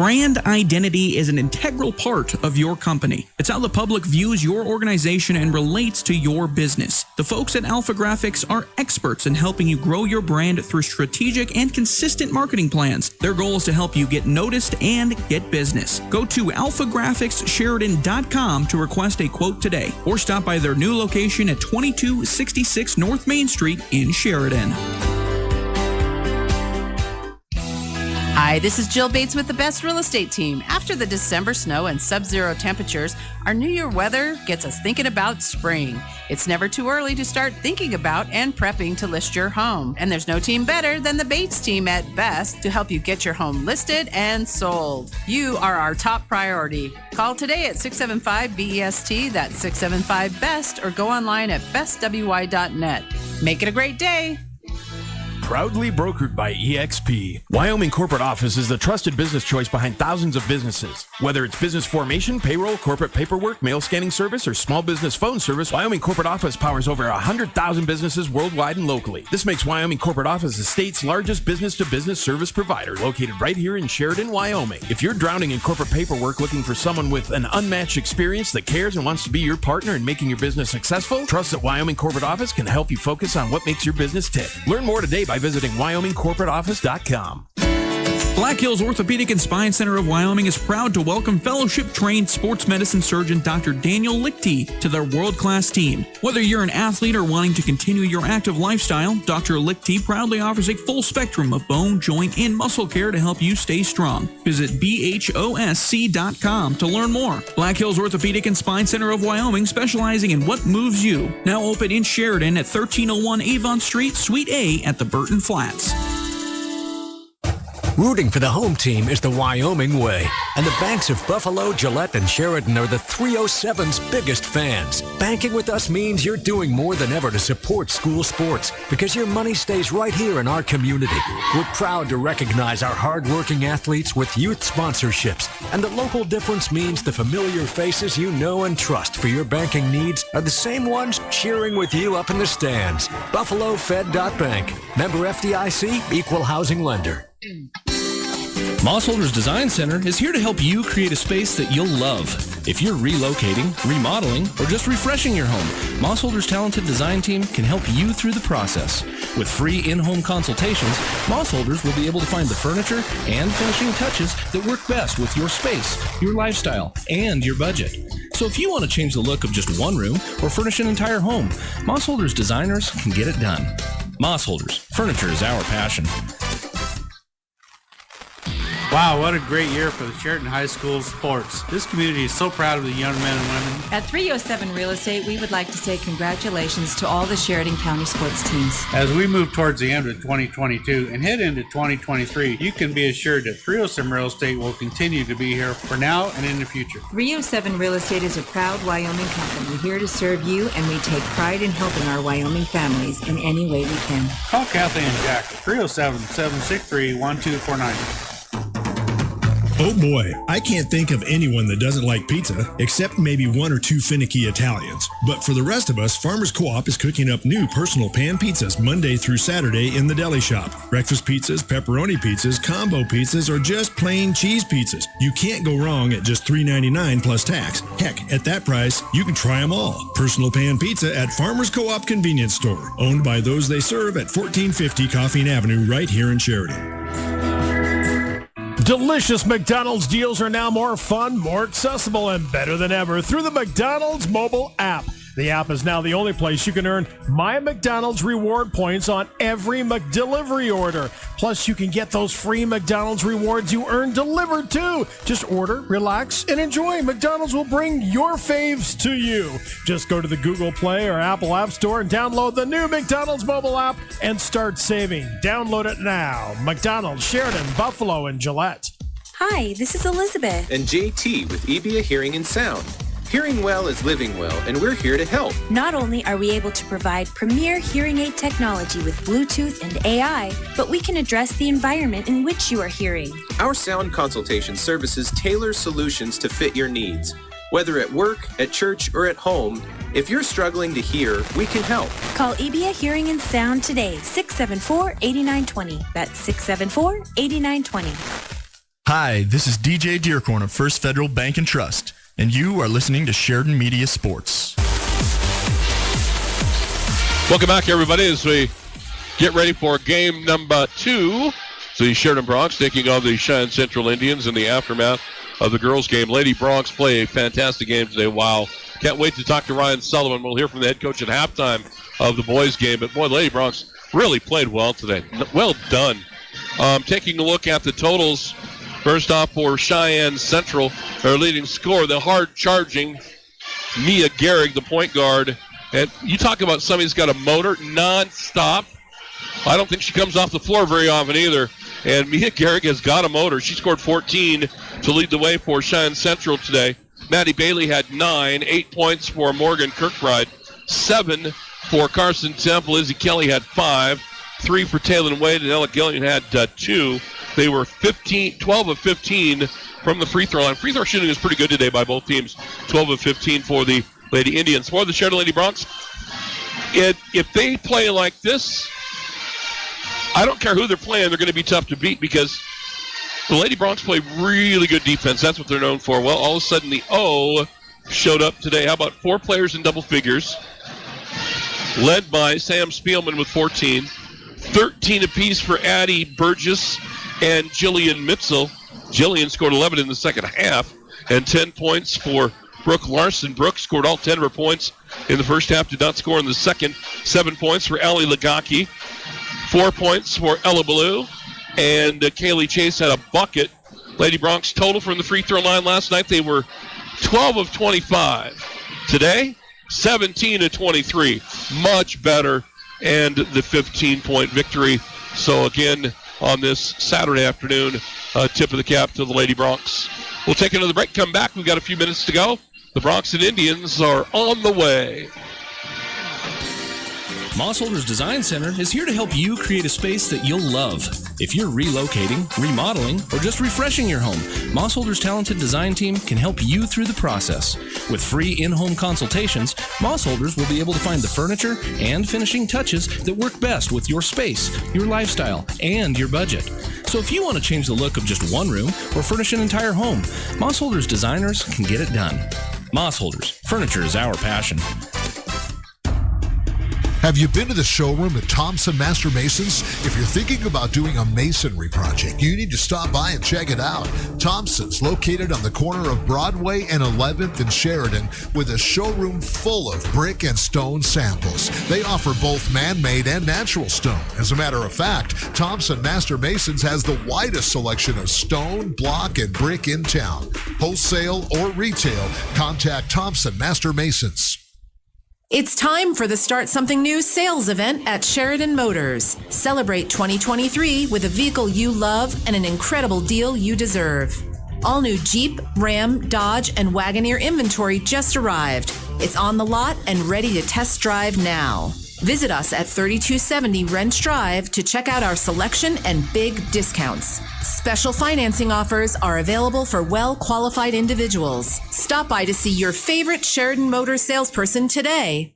Brand identity is an integral part of your company. It's how the public views your organization and relates to your business. The folks at Alpha Graphics are experts in helping you grow your brand through strategic and consistent marketing plans. Their goal is to help you get noticed and get business. Go to alphagraphicssheridan.com to request a quote today, or stop by their new location at 2266 North Main Street in Sheridan. Hi, this is Jill Bates with the Best Real Estate Team. After the December snow and sub-zero temperatures, our New Year weather gets us thinking about spring. It's never too early to start thinking about and prepping to list your home. And there's no team better than the Bates team at Best to help you get your home listed and sold. You are our top priority. Call today at 675-BEST, that's 675-BEST, or go online at bestwy.net. Make it a great day. Proudly brokered by EXP. Wyoming Corporate Office is the trusted business choice behind thousands of businesses. Whether it's business formation, payroll, corporate paperwork, mail scanning service, or small business phone service, Wyoming Corporate Office powers over 100,000 businesses worldwide and locally. This makes Wyoming Corporate Office the state's largest business-to-business service provider, located right here in Sheridan, Wyoming. If you're drowning in corporate paperwork looking for someone with an unmatched experience that cares and wants to be your partner in making your business successful, trust that Wyoming Corporate Office can help you focus on what makes your business tick. Learn more today by visiting WyomingCorporateOffice.com. Black Hills Orthopedic and Spine Center of Wyoming is proud to welcome fellowship-trained sports medicine surgeon Dr. Daniel Lichty to their world-class team. Whether you're an athlete or wanting to continue your active lifestyle, Dr. Lichty proudly offers a full spectrum of bone, joint, and muscle care to help you stay strong. Visit bhosc.com to learn more. Black Hills Orthopedic and Spine Center of Wyoming, specializing in what moves you. Now open in Sheridan at 1301 Avon Street, Suite A at the Burton Flats. Rooting for the home team is the Wyoming way, and the banks of Buffalo, Gillette, and Sheridan are the 307's biggest fans. Banking with us means you're doing more than ever to support school sports, because your money stays right here in our community. We're proud to recognize our hardworking athletes with youth sponsorships, and the local difference means the familiar faces you know and trust for your banking needs are the same ones cheering with you up in the stands. BuffaloFed.Bank. Member FDIC, Equal Housing Lender. Mossholders Design Center is here to help you create a space that you'll love. If you're relocating, remodeling, or just refreshing your home, Mossholders' talented design team can help you through the process. With free in-home consultations, Mossholders will be able to find the furniture and finishing touches that work best with your space, your lifestyle, and your budget. So if you want to change the look of just one room or furnish an entire home, Mossholders designers can get it done. Mossholders, furniture is our passion. Wow, what a great year for the Sheridan High School sports. This community is so proud of the young men and women. At 307 Real Estate, we would like to say congratulations to all the Sheridan County sports teams. As we move towards the end of 2022 and head into 2023, you can be assured that 307 Real Estate will continue to be here for now and in the future. 307 Real Estate is a proud Wyoming company here to serve you, and we take pride in helping our Wyoming families in any way we can. Call Kathleen and Jack at 307-763-1249. Oh boy, I can't think of anyone that doesn't like pizza, except maybe one or two finicky Italians. But for the rest of us, Farmers Co-op is cooking up new personal pan pizzas Monday through Saturday in the deli shop. Breakfast pizzas, pepperoni pizzas, combo pizzas, or just plain cheese pizzas. You can't go wrong at just $3.99 plus tax. Heck, at that price, you can try them all. Personal pan pizza at Farmers Co-op Convenience Store, owned by those they serve at 1450 Coffeen Avenue right here in Sheridan. Delicious McDonald's deals are now more fun, more accessible, and better than ever through the McDonald's mobile app. The app is now the only place you can earn My McDonald's reward points on every McDelivery order. Plus, you can get those free McDonald's rewards you earn delivered too. Just order, relax, and enjoy. McDonald's will bring your faves to you. Just go to the Google Play or Apple App Store and download the new McDonald's mobile app and start saving. Download it now. McDonald's, Sheridan, Buffalo, and Gillette. Hi, this is Elizabeth. And JT with EBIA Hearing and Sound. Hearing well is living well, and we're here to help. Not only are we able to provide premier hearing aid technology with Bluetooth and AI, but we can address the environment in which you are hearing. Our sound consultation services tailor solutions to fit your needs. Whether at work, at church, or at home, if you're struggling to hear, we can help. Call EBIA Hearing and Sound today, 674-8920. That's 674-8920. Hi, this is DJ Dearcorn of First Federal Bank and Trust, and you are listening to Sheridan Media Sports. Welcome back, everybody, as we get ready for game number 2. The Sheridan Broncs taking on the Cheyenne Central Indians in the aftermath of the girls' game. Lady Broncs play a fantastic game today. Wow. Can't wait to talk to Ryan Sullivan. We'll hear from the head coach at halftime of the boys' game. But, boy, Lady Broncs really played well today. Well done. Taking a look at the totals. First off for Cheyenne Central, their leading scorer, the hard-charging Mia Gehrig, the point guard. And you talk about somebody who's got a motor nonstop. I don't think she comes off the floor very often either. And Mia Gehrig has got a motor. She scored 14 to lead the way for Cheyenne Central today. Maddie Bailey had 9, 8 points for Morgan Kirkbride, 7 for Carson Temple. Izzy Kelly had 5, 3 for Taylor Wade, and Ella Gillian had 2. They were 12 of 15 from the free throw line. Free throw shooting is pretty good today by both teams. 12 of 15 for the Lady Indians. For the Sheridan Lady Broncs, if they play like this, I don't care who they're playing, they're going to be tough to beat because the Lady Broncs play really good defense. That's what they're known for. Well, all of a sudden the O showed up today. How about 4 players in double figures, led by Sam Spielman with 14, 13 apiece for Addie Burgess and Jillian Mitzel. Jillian scored 11 in the second half, and 10 points for Brooke Larson. Brooke scored all 10 of her points in the first half, did not score in the second. 7 points for Allie Lagaki, 4 points for Ella Ballou, and Kaylee Chase had a bucket. Lady Broncs total from the free throw line last night, they were 12 of 25. Today, 17 of 23. Much better, and the 15-point victory. So again, on this Saturday afternoon, tip of the cap to the Lady Broncs. We'll take another break, come back. We've got a few minutes to go. The Broncs and Indians are on the way. Mossholders Design Center is here to help you create a space that you'll love. If you're relocating, remodeling, or just refreshing your home, Mossholders' talented design team can help you through the process. With free in-home consultations, Mossholders will be able to find the furniture and finishing touches that work best with your space, your lifestyle, and your budget. So if you want to change the look of just one room or furnish an entire home, Mossholders designers can get it done. Mossholders, furniture is our passion. Have you been to the showroom at Thompson Master Masons? If you're thinking about doing a masonry project, you need to stop by and check it out. Thompson's located on the corner of Broadway and 11th in Sheridan with a showroom full of brick and stone samples. They offer both man-made and natural stone. As a matter of fact, Thompson Master Masons has the widest selection of stone, block, and brick in town. Wholesale or retail, contact Thompson Master Masons. It's time for the Start Something New sales event at Sheridan Motors. Celebrate 2023 with a vehicle you love and an incredible deal you deserve. All new Jeep, Ram, Dodge, and Wagoneer inventory just arrived. It's on the lot and ready to test drive now. Visit us at 3270 Wrench Drive to check out our selection and big discounts. Special financing offers are available for well-qualified individuals. Stop by to see your favorite Sheridan Motors salesperson today.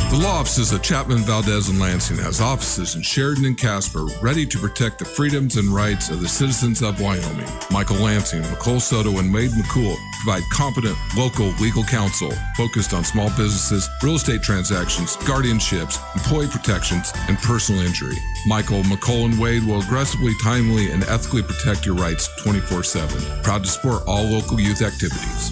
The law offices of Chapman, Valdez, and Lansing has offices in Sheridan and Casper ready to protect the freedoms and rights of the citizens of Wyoming. Michael Lansing, Nicole Soto, and Wade McCool provide competent local legal counsel focused on small businesses, real estate transactions, guardianships, employee protections, and personal injury. Michael, McColl, and Wade will aggressively, timely, and ethically protect your rights 24/7. Proud to support all local youth activities.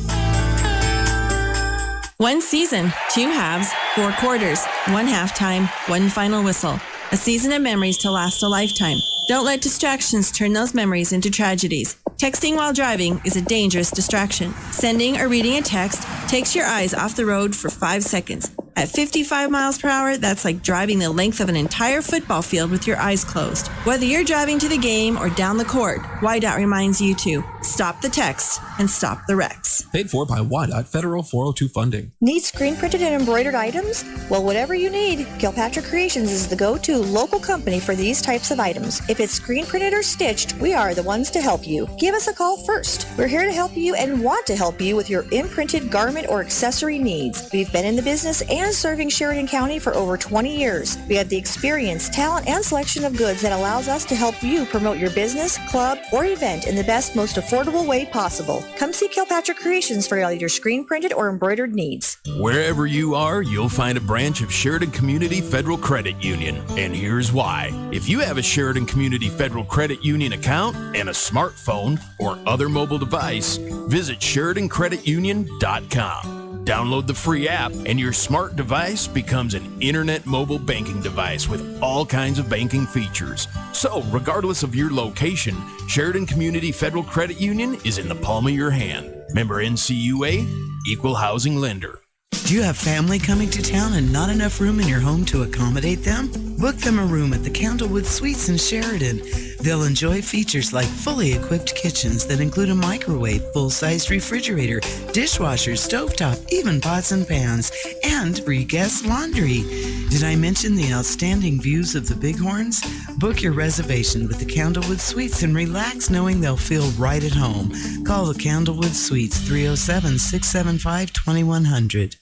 One season, 2 halves, 4 quarters, 1 halftime, 1 final whistle. A season of memories to last a lifetime. Don't let distractions turn those memories into tragedies. Texting while driving is a dangerous distraction. Sending or reading a text takes your eyes off the road for 5 seconds. At 55 miles per hour, that's like driving the length of an entire football field with your eyes closed. Whether you're driving to the game or down the court, WYDOT reminds you to stop the text and stop the wrecks. Paid for by WYDOT Federal 402 funding. Need screen printed and embroidered items? Well, whatever you need, Kilpatrick Creations is the go-to local company for these types of items. If it's screen printed or stitched, we are the ones to help you. Give us a call first. We're here to help you and want to help you with your imprinted garment or accessory needs. We've been in the business and been serving Sheridan County for over 20 years. We have the experience, talent, and selection of goods that allows us to help you promote your business, club, or event in the best, most affordable way possible. Come see Kilpatrick Creations for all your screen printed or embroidered needs. Wherever you are, you'll find a branch of Sheridan Community Federal Credit Union. And here's why. If you have a Sheridan Community Federal Credit Union account and a smartphone or other mobile device, visit SheridanCreditUnion.com. Download the free app and your smart device becomes an internet mobile banking device with all kinds of banking features. So, regardless of your location, Sheridan Community Federal Credit Union is in the palm of your hand. Member NCUA, Equal Housing Lender. Do you have family coming to town and not enough room in your home to accommodate them? Book them a room at the Candlewood Suites in Sheridan. They'll enjoy features like fully equipped kitchens that include a microwave, full-sized refrigerator, dishwasher, stovetop, even pots and pans, and free guest laundry. Did I mention the outstanding views of the Bighorns? Book your reservation with the Candlewood Suites and relax knowing they'll feel right at home. Call the Candlewood Suites 307-675-2100.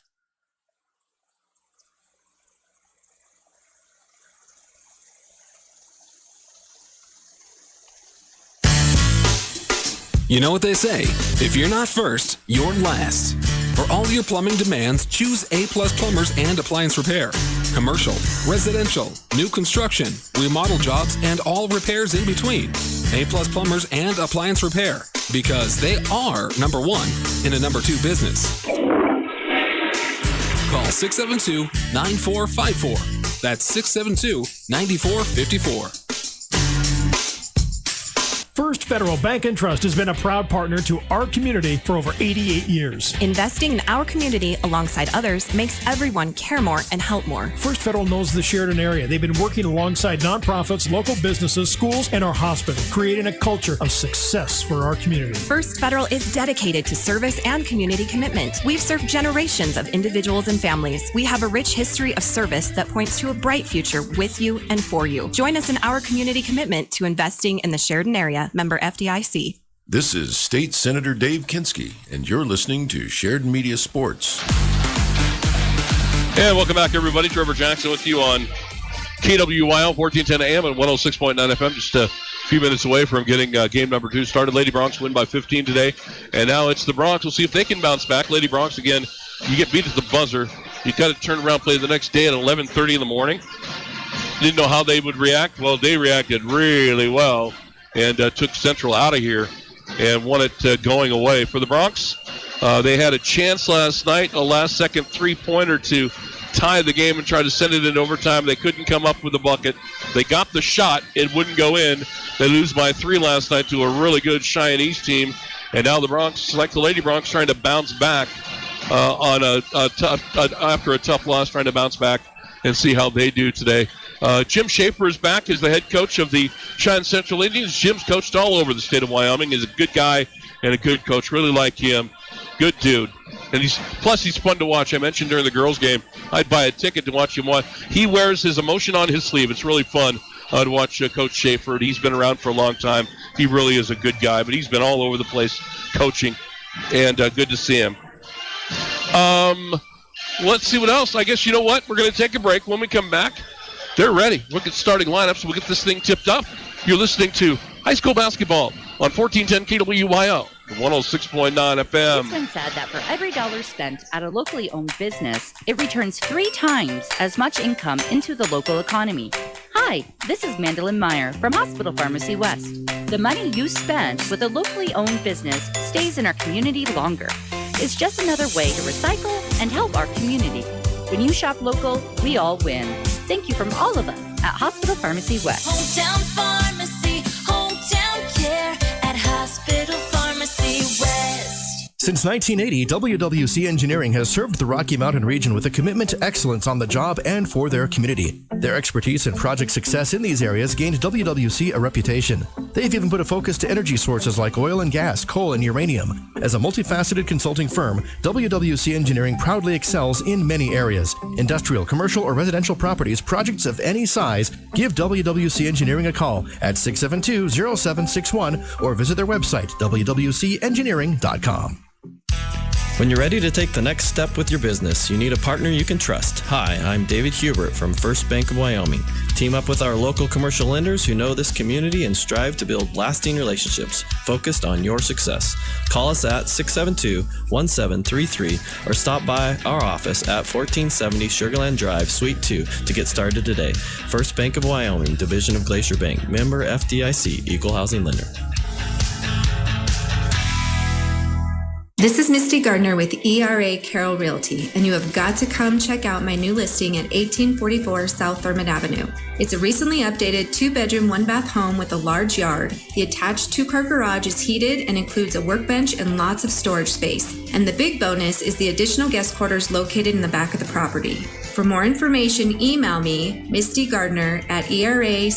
You know what they say, if you're not first, you're last. For all your plumbing demands, choose A+ Plumbers and Appliance Repair. Commercial, residential, new construction, remodel jobs, and all repairs in between. A+ Plumbers and Appliance Repair, because they are number one in a number two business. Call 672-9454. That's 672-9454. First Federal Bank and Trust has been a proud partner to our community for over 88 years. Investing in our community alongside others makes everyone care more and help more. First Federal knows the Sheridan area. They've been working alongside nonprofits, local businesses, schools, and our hospital, creating a culture of success for our community. First Federal is dedicated to service and community commitment. We've served generations of individuals and families. We have a rich history of service that points to a bright future with you and for you. Join us in our community commitment to investing in the Sheridan area. Member FDIC. This is State Senator Dave Kinski, and you're listening to Sheridan Media Sports. And welcome back, everybody. Trevor Jackson with you on KWYL 1410 AM and 106.9 FM. Just a few minutes away from getting game number 2 started. Lady Bronx win by 15 today, and now it's the Bronx. We'll see if they can bounce back. Lady Bronx, again, you get beat at the buzzer. You got to turn around, play the next day at 11:30 in the morning. Didn't know how they would react. Well, they reacted really well and took Central out of here and won it going away. For the Bronx, they had a chance last night, a last-second three-pointer to tie the game and try to send it in overtime. They couldn't come up with a bucket. They got the shot. It wouldn't go in. They lose by 3 last night to a really good Cheyenne East team. And now the Bronx, like the Lady Bronx, trying to bounce back after a tough loss, trying to bounce back and see how they do today. Jim Schaefer is back as the head coach of the Cheyenne Central Indians. Jim's coached all over the state of Wyoming. He's a good guy and a good coach. Really like him. Good dude. And he's fun to watch. I mentioned during the girls' game, I'd buy a ticket to watch him. He wears his emotion on his sleeve. It's really fun to watch Coach Schaefer. He's been around for a long time. He really is a good guy, but he's been all over the place coaching, and good to see him. Let's see what else. I guess you know what? We're going to take a break. When we come back, they're ready. Look at starting lineups. We'll get this thing tipped up. You're listening to high school basketball on 1410 KWYO, 106.9 FM. It's been said that for every dollar spent at a locally owned business, it returns 3 times as much income into the local economy. Hi, this is Mandolyn Meyer from Hospital Pharmacy West. The money you spend with a locally owned business stays in our community longer. It's just another way to recycle and help our community. When you shop local, we all win. Thank you from all of us at Hospital Pharmacy West. Hometown pharmacy, hometown care at Hospital Pharmacy West. Since 1980, WWC Engineering has served the Rocky Mountain region with a commitment to excellence on the job and for their community. Their expertise and project success in these areas gained WWC a reputation. They've even put a focus to energy sources like oil and gas, coal, and uranium. As a multifaceted consulting firm, WWC Engineering proudly excels in many areas. Industrial, commercial, or residential properties, projects of any size, give WWC Engineering a call at 672-0761 or visit their website, wwcengineering.com. When you're ready to take the next step with your business, you need a partner you can trust. Hi, I'm David Hubert from First Bank of Wyoming. Team up with our local commercial lenders who know this community and strive to build lasting relationships focused on your success. Call us at 672-1733 or stop by our office at 1470 Sugarland Drive, Suite 2 to get started today. First Bank of Wyoming, Division of Glacier Bank, member FDIC, Equal Housing Lender. This is Misty Gardner with ERA Carroll Realty, and you have got to come check out my new listing at 1844 South Thurmond Avenue. It's a recently updated 2-bedroom, 1-bath home with a large yard. The attached 2-car garage is heated and includes a workbench and lots of storage space. And the big bonus is the additional guest quarters located in the back of the property. For more information, email me, Misty Gardner at eracrc.com.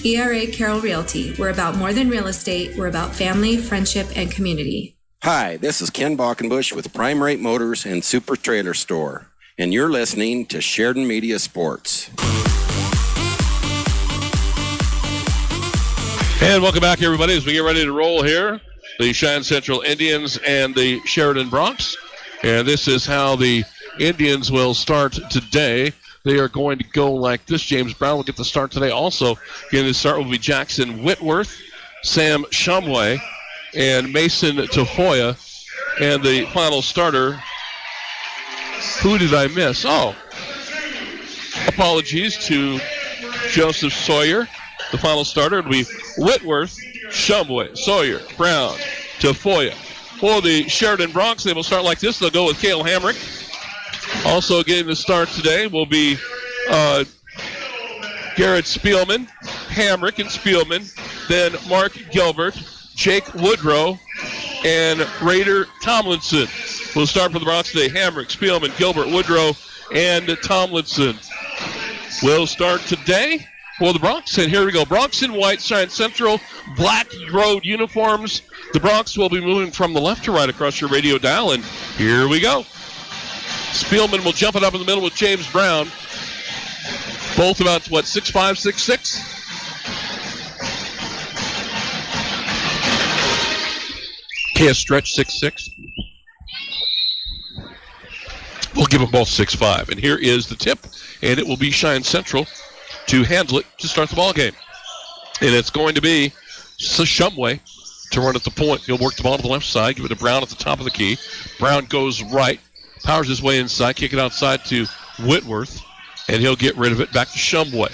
ERA Carroll Realty. We're about more than real estate. We're about family, friendship, and community. Hi, this is Ken Balkenbush with Prime Rate Motors and Super Trailer Store, and you're listening to Sheridan Media Sports. And welcome back, everybody, as we get ready to roll here. The Cheyenne Central Indians and the Sheridan Bronx. And this is how the Indians will start today. They are going to go like this. James Brown will get the start today. Also, getting the start will be Jackson Whitworth, Sam Shumway, and Mason Tafoya. And the final starter, who did I miss? Oh, apologies to Joseph Sawyer. The final starter will be Whitworth, Shumway, Sawyer, Brown, Tafoya. For the Sheridan Bronx, they will start like this. They'll go with Cale Hamrick. Also getting the start today will be Garrett Spielman, Hamrick and Spielman, then Mark Gilbert, Jake Woodrow, and Raider Tomlinson. We'll start for the Bronx today. Hamrick, Spielman, Gilbert, Woodrow, and Tomlinson will start today for the Bronx. And here we go. Bronx in white, Cheyenne Central, black road uniforms. The Bronx will be moving from the left to right across your radio dial, and here we go. Spielman will jump it up in the middle with James Brown. Both about, 6'5", 6'6"? Can't stretch 6'6". We'll give them both 6'5". And here is the tip, and it will be Cheyenne Central to handle it to start the ball game. And it's going to be Shumway to run at the point. He'll work the ball to the left side, give it to Brown at the top of the key. Brown goes right. Powers his way inside, kick it outside to Whitworth, and he'll get rid of it back to Shumway.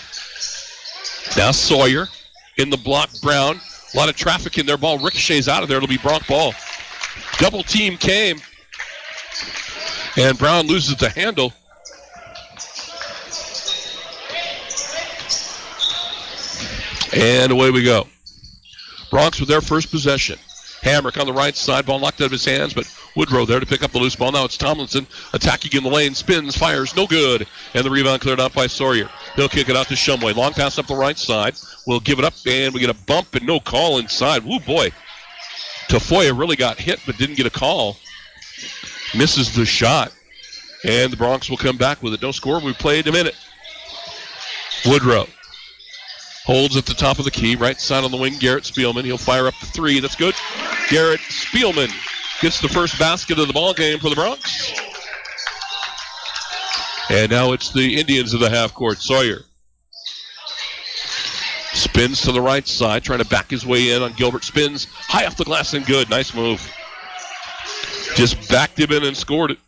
Now Sawyer in the block. Brown, a lot of traffic in there. Ball ricochets out of there. It'll be Bronx ball. Double team came, and Brown loses the handle. And away we go. Bronx with their first possession. Hamrick on the right side, ball knocked out of his hands, but Woodrow there to pick up the loose ball. Now it's Tomlinson attacking in the lane, spins, fires, no good. And the rebound cleared out by Sawyer. He'll kick it out to Shumway. Long pass up the right side. We'll give it up, and we get a bump and no call inside. Woo, boy. Tafoya really got hit, but didn't get a call. Misses the shot. And the Bronx will come back with it. No score. We played a minute. Woodrow holds at the top of the key. Right side on the wing, Garrett Spielman. He'll fire up the three. That's good. Garrett Spielman gets the first basket of the ball game for the Bronx. And now it's the Indians of the half court. Sawyer spins to the right side, trying to back his way in on Gilbert. Spins high off the glass and good. Nice move. Just backed him in and scored it.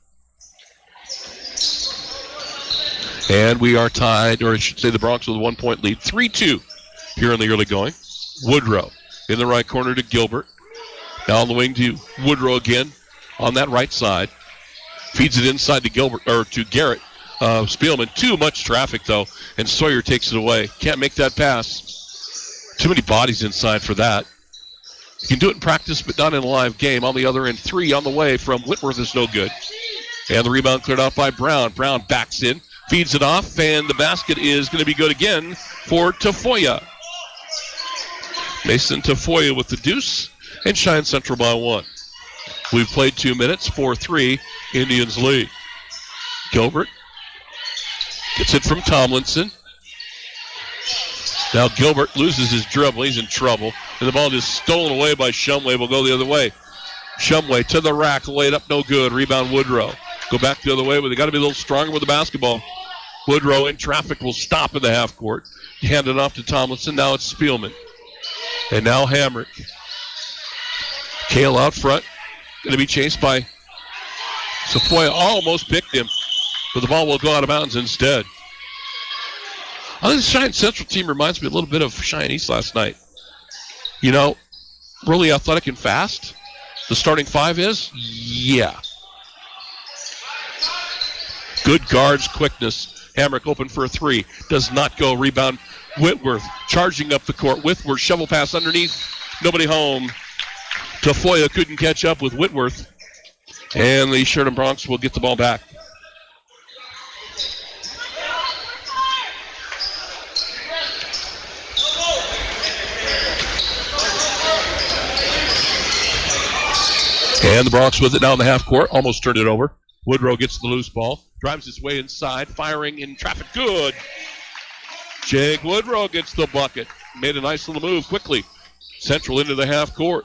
And we are tied, or I should say the Bronx with a 1-point lead. 3-2 here in the early going. Woodrow in the right corner to Gilbert. Now on the wing to Woodrow again on that right side. Feeds it inside to Gilbert, or to Garrett Spielman. Too much traffic, though, and Sawyer takes it away. Can't make that pass. Too many bodies inside for that. You can do it in practice, but not in a live game. On the other end, three on the way from Whitworth is no good. And the rebound cleared out by Brown. Brown backs in. Feeds it off, and the basket is going to be good again for Tafoya. Mason Tafoya with the deuce, and Cheyenne Central by 1. We've played 2 minutes, 4-3, Indians lead. Gilbert gets it from Tomlinson. Now Gilbert loses his dribble. He's in trouble, and the ball is stolen away by Shumway. Will go the other way. Shumway to the rack, laid up, no good. Rebound Woodrow. Go back the other way, but they got to be a little stronger with the basketball. Woodrow in traffic will stop in the half court. Hand it off to Tomlinson. Now it's Spielman. And now Hamrick. Kale out front. Going to be chased by Safoya. Almost picked him, but the ball will go out of bounds instead. I think the Cheyenne Central team reminds me a little bit of Cheyenne East last night. You know, really athletic and fast. The starting five is? Yeah. Good guards, quickness. Hamrick open for a three. Does not go. Rebound. Whitworth charging up the court. Whitworth shovel pass underneath. Nobody home. Tafoya couldn't catch up with Whitworth. And the Sheridan Bronx will get the ball back. And the Bronx with it now in the half court. Almost turned it over. Woodrow gets the loose ball. Drives his way inside. Firing in traffic. Good. Jake Woodrow gets the bucket. Made a nice little move quickly. Central into the half court.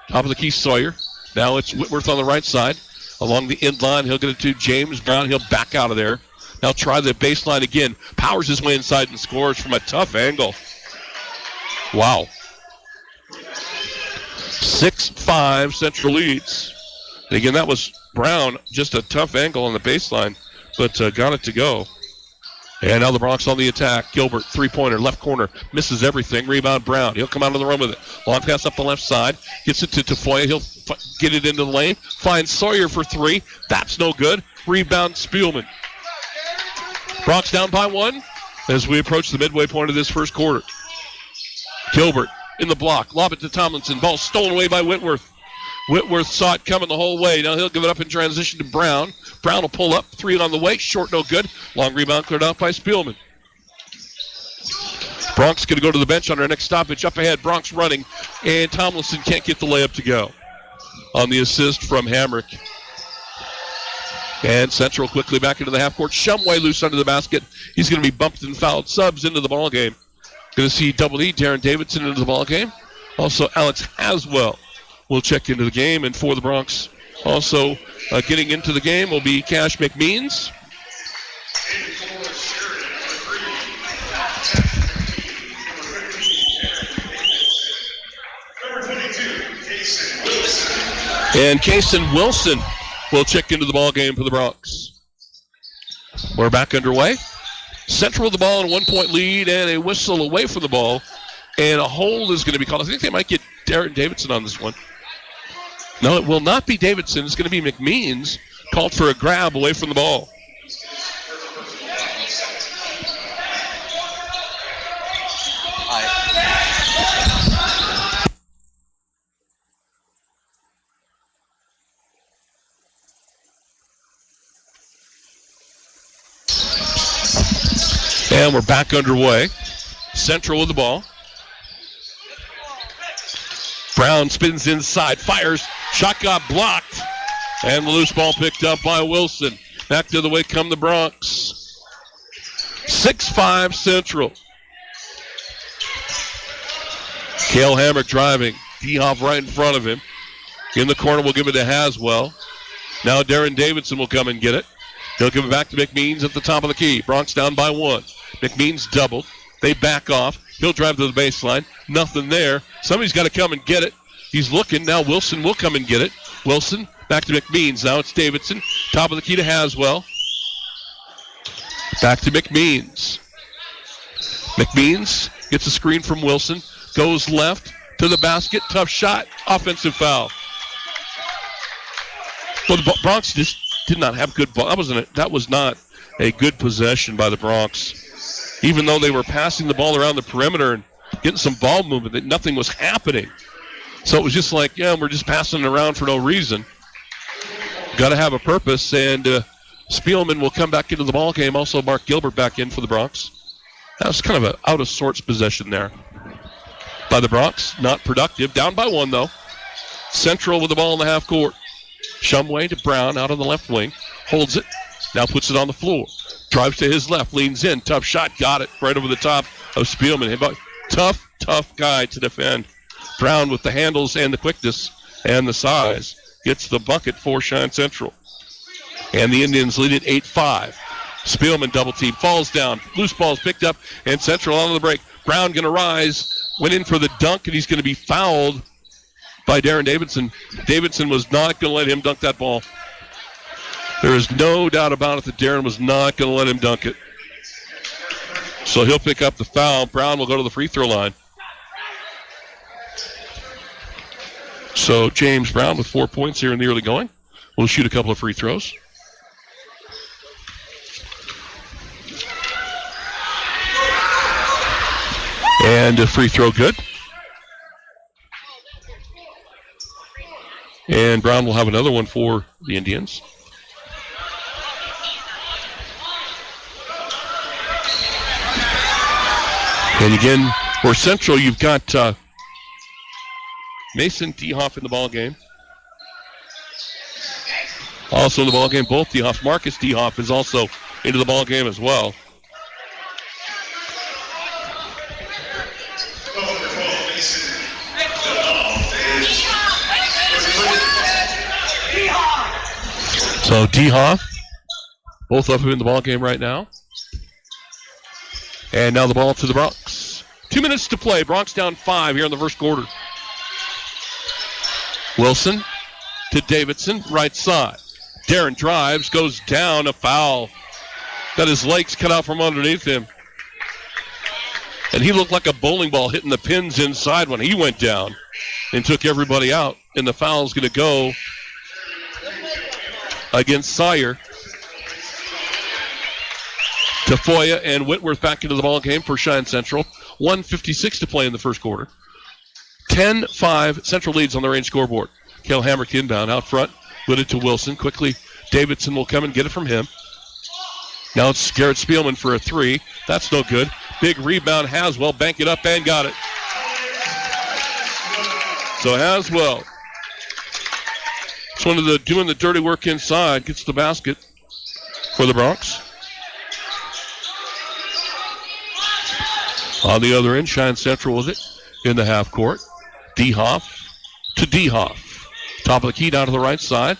Top of the key, Sawyer. Now it's Whitworth on the right side. Along the end line, he'll get it to James Brown. He'll back out of there. Now try the baseline again. Powers his way inside and scores from a tough angle. Wow. 6-5 Central leads. And again, that was Brown. Just a tough angle on the baseline, but got it to go. And now the Bronx on the attack. Gilbert, three-pointer, left corner, misses everything. Rebound Brown. He'll come out of the room with it. Long pass up the left side. Gets it to Tafoya. He'll get it into the lane. Finds Sawyer for three. That's no good. Rebound Spielman. Bronx down by one as we approach the midway point of this first quarter. Gilbert in the block. Lob it to Tomlinson. Ball stolen away by Whitworth. Whitworth saw it coming the whole way. Now he'll give it up in transition to Brown. Brown will pull up. Three on the way. Short, no good. Long rebound cleared out by Spielman. Bronx going to go to the bench on our next stoppage. Up ahead, Bronx running. And Tomlinson can't get the layup to go on the assist from Hamrick. And Central quickly back into the half court. Shumway loose under the basket. He's going to be bumped and fouled. Subs into the ball game. Going to see Double E, Darren Davidson into the ball game. Also, Alex Haswell will check into the game. And for the Bronx, also getting into the game will be Cash McMeans. And Kason Wilson will check into the ball game for the Bronx. We're back underway. Central with the ball and a 1-point lead and a whistle away from the ball. And a hold is going to be called. I think they might get Darren Davidson on this one. No, it will not be Davidson. It's going to be McMeans called for a grab away from the ball. And we're back underway. Central with the ball. Brown spins inside, fires, shot got blocked, and the loose ball picked up by Wilson. Back the other way come the Bronx. 6-5 Central. Cale Hamrick driving. Dehoff right in front of him. In the corner, we'll give it to Haswell. Now Darren Davidson will come and get it. He'll give it back to McMeans at the top of the key. Bronx down by one. McMeans doubled. They back off. He'll drive to the baseline. Nothing there. Somebody's got to come and get it. He's looking. Now Wilson will come and get it. Wilson back to McMeans. Now it's Davidson. Top of the key to Haswell. Back to McMeans. McMeans gets a screen from Wilson. Goes left to the basket. Tough shot. Offensive foul. Well, the Bronx just did not have good ball. That was not a good possession by the Bronx. Even though they were passing the ball around the perimeter and getting some ball movement, that nothing was happening. So it was just like, yeah, we're just passing it around for no reason. Got to have a purpose, and Spielman will come back into the ball game. Also, Mark Gilbert back in for the Bronx. That was kind of an out of sorts possession there by the Bronx. Not productive. Down by one, though. Central with the ball in the half court. Shumway to Brown out on the left wing. Holds it. Now puts it on the floor. Drives to his left. Leans in. Tough shot. Got it. Right over the top of Spielman. Tough guy to defend. Brown with the handles and the quickness and the size. gets the bucket for Cheyenne Central. And the Indians lead it 8-5. Spielman double team, falls down. Loose ball's picked up, and Central on the break. Brown going to rise, went in for the dunk, and he's going to be fouled by Darren Davidson. Davidson was not going to let him dunk that ball. There is no doubt about it that Darren was not going to let him dunk it. So he'll pick up the foul. Brown will go to the free throw line. So James Brown with 4 points here in the early going will shoot a couple of free throws. And a free throw good. And Brown will have another one for the Indians. And again, for Central, you've got Mason Dehoff in the ball game. Also in the ball game, both Dehoff. Marcus Dehoff is also into the ball game as well. So Dehoff, both of them in the ball game right now. And now the ball to the Bronx. 2 minutes to play. Bronx down 5 here in the first quarter. Wilson to Davidson, right side. Darren drives, goes down, a foul. Got his legs cut out from underneath him. And he looked like a bowling ball hitting the pins inside when he went down and took everybody out. And the foul's going to go against Sawyer. Tafoya and Whitworth back into the ball game for Cheyenne Central. 1:56 to play in the first quarter. 10-5, Central leads on the range scoreboard. Cale Hamrick inbound out front. Put it to Wilson. Quickly, Davidson will come and get it from him. Now it's Garrett Spielman for a three. That's no good. Big rebound. Haswell bank it up and got it. So Haswell, it's one of the doing the dirty work inside, gets the basket for the Bronx. On the other end, Cheyenne Central with it in the half court. Dehoff to Dehoff. Top of the key down to the right side.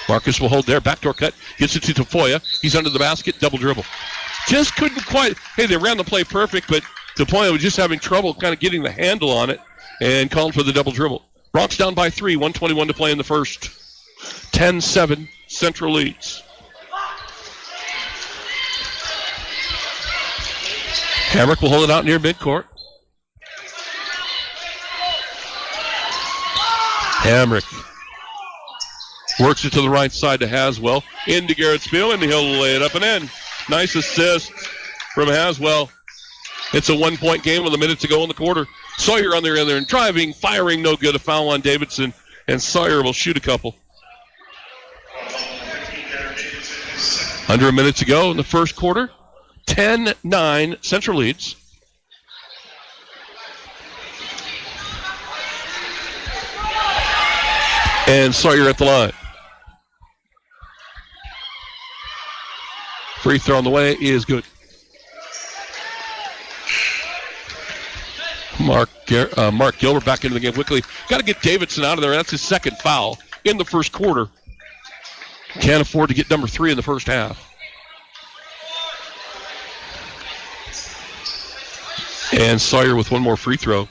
Marcus will hold there. Backdoor cut. Gets it to Tafoya. He's under the basket. Double dribble. Just couldn't quite. Hey, they ran the play perfect, but Tafoya was just having trouble kind of getting the handle on it and called for the double dribble. Bronx down by 3. 1:21 to play in the first. 10-7. Central leads. Hamrick will hold it out near midcourt. Hamrick works it to the right side to Haswell. Into Garrett Spielman, and he'll lay it up and in. Nice assist from Haswell. It's a 1-point game with a minute to go in the quarter. Sawyer on the other end, driving, firing, no good. A foul on Davidson, and Sawyer will shoot a couple. Under a minute to go in the first quarter. 10-9, Central leads. And Sawyer at the line. Free throw on the way is good. Mark Gilbert back into the game quickly. Got to get Davidson out of there. That's his second foul in the first quarter. Can't afford to get number 3 in the first half. And Sawyer with one more free throw.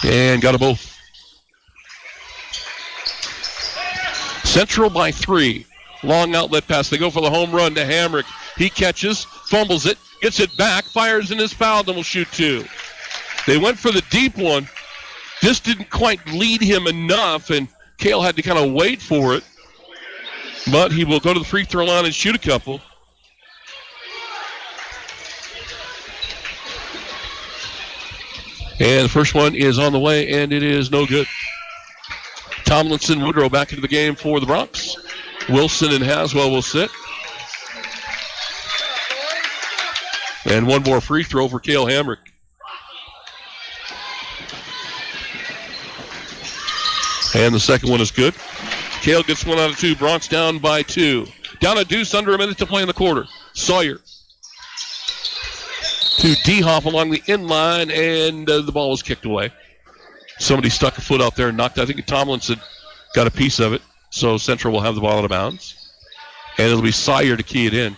And got them both. Central by 3. Long outlet pass. They go for the home run to Hamrick. He catches, fumbles it, gets it back, fires and is fouled, and will shoot 2. They went for the deep one. Just didn't quite lead him enough, and Cale had to kind of wait for it. But he will go to the free throw line and shoot a couple. And the first one is on the way, and it is no good. Tomlinson, Woodrow back into the game for the Bronx. Wilson and Haswell will sit. And one more free throw for Cale Hamrick. And the second one is good. Cale gets 1 out of 2. Bronx down by 2. Down a deuce, under a minute to play in the quarter. Sawyer to Dehoff along the inline, and the ball was kicked away. Somebody stuck a foot out there and knocked. I think Tomlinson got a piece of it. So Central will have the ball out of bounds. And it'll be Sawyer to key it in.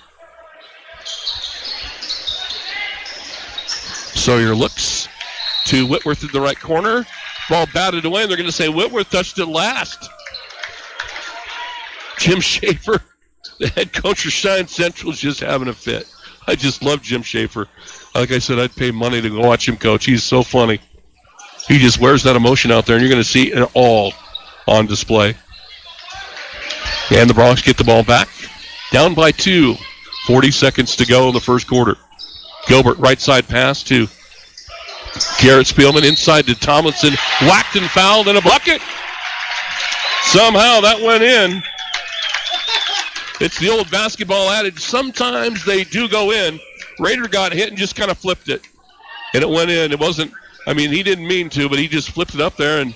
Sawyer looks to Whitworth in the right corner. Ball batted away, and they're going to say Whitworth touched it last. Jim Schaefer, the head coach of Cheyenne Central, is just having a fit. I just love Jim Schaefer. Like I said, I'd pay money to go watch him coach. He's so funny. He just wears that emotion out there, and you're going to see it all on display. And the Bronx get the ball back. Down by 2. 40 seconds to go in the first quarter. Gilbert, right side pass to Garrett Spielman. Inside to Tomlinson. Whacked and fouled in a bucket. Somehow that went in. It's the old basketball adage. Sometimes they do go in. Rader got hit and just kind of flipped it. And it went in. It wasn't, he didn't mean to, but he just flipped it up there and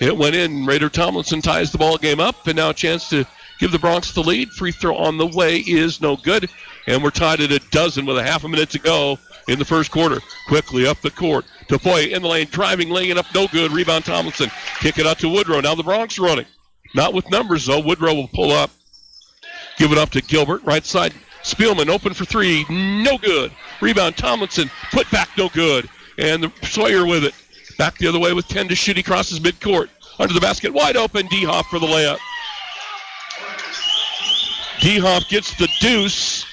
it went in. Rader Tomlinson ties the ball game up, and now a chance to give the Bronx the lead. Free throw on the way is no good. And we're tied at 12 with a half a minute to go in the first quarter. Quickly up the court. Tafoya in the lane, driving, laying it up, no good. Rebound Tomlinson. Kick it out to Woodrow. Now the Bronx running. Not with numbers, though. Woodrow will pull up. Give it up to Gilbert. Right side. Spielman open for 3. No good. Rebound Tomlinson. Put back, no good. And Sawyer with it. Back the other way with 10 to shoot. He crosses midcourt. Under the basket. Wide open. D-Hop for the layup. D-Hop gets the deuce.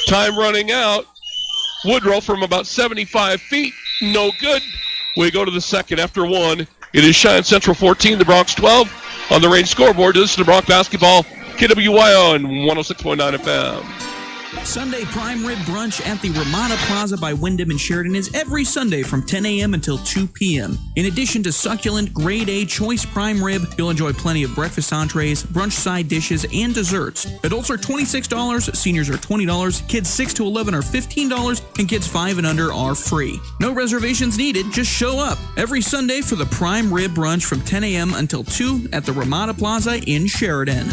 Time running out. Woodrow from about 75 feet. No good. We go to the second after 1. It is Cheyenne Central 14, the Bronx 12. On the Range scoreboard, this is the Bronx basketball. KWYO on 106.9 FM. Sunday Prime Rib Brunch at the Ramada Plaza by Wyndham in Sheridan is every Sunday from 10 a.m. until 2 p.m. In addition to succulent Grade A choice prime rib, you'll enjoy plenty of breakfast entrees, brunch side dishes, and desserts. Adults are $26, seniors are $20, kids 6 to 11 are $15, and kids 5 and under are free. No reservations needed, just show up every Sunday for the Prime Rib Brunch from 10 a.m. until 2 at the Ramada Plaza in Sheridan.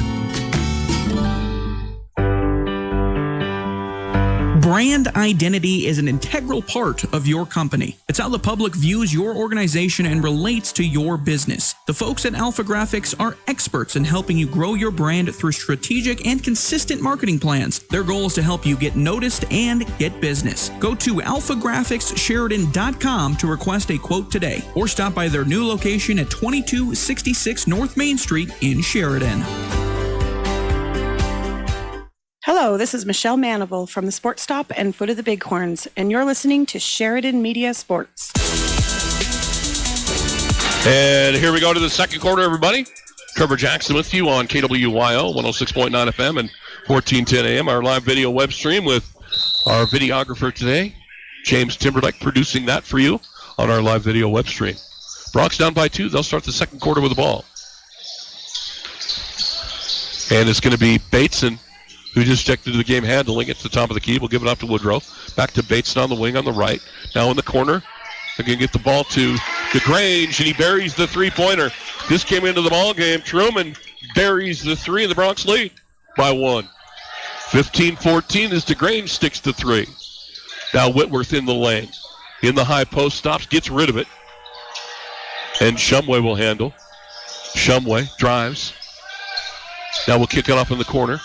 Brand identity is an integral part of your company. It's how the public views your organization and relates to your business. The folks at Alpha Graphics are experts in helping you grow your brand through strategic and consistent marketing plans. Their goal is to help you get noticed and get business. Go to alphagraphicssheridan.com to request a quote today, or stop by their new location at 2266 North Main Street in Sheridan. Hello, this is Michelle Manival from the Sports Stop and Foot of the Bighorns, and you're listening to Sheridan Media Sports. And here we go to the second quarter, everybody. Trevor Jackson with you on KWYO 106.9 FM and 1410 AM. Our live video web stream with our videographer today, James Timberlake, producing that for you on our live video web stream. Bronx down by 2. They'll start the second quarter with the ball. And it's going to be Bateson, who just checked into the game handling. It's the top of the key. We'll give it up to Woodrow. Back to Bateson on the wing on the right. Now in the corner. They're going to get the ball to DeGrange, and he buries the three-pointer. This came into the ball game. Truman buries the 3, and the Bronx lead by 1. 15-14 as DeGrange sticks to 3. Now Whitworth in the lane. In the high post, stops, gets rid of it. And Shumway will handle. Shumway drives. Now we'll kick it up in the corner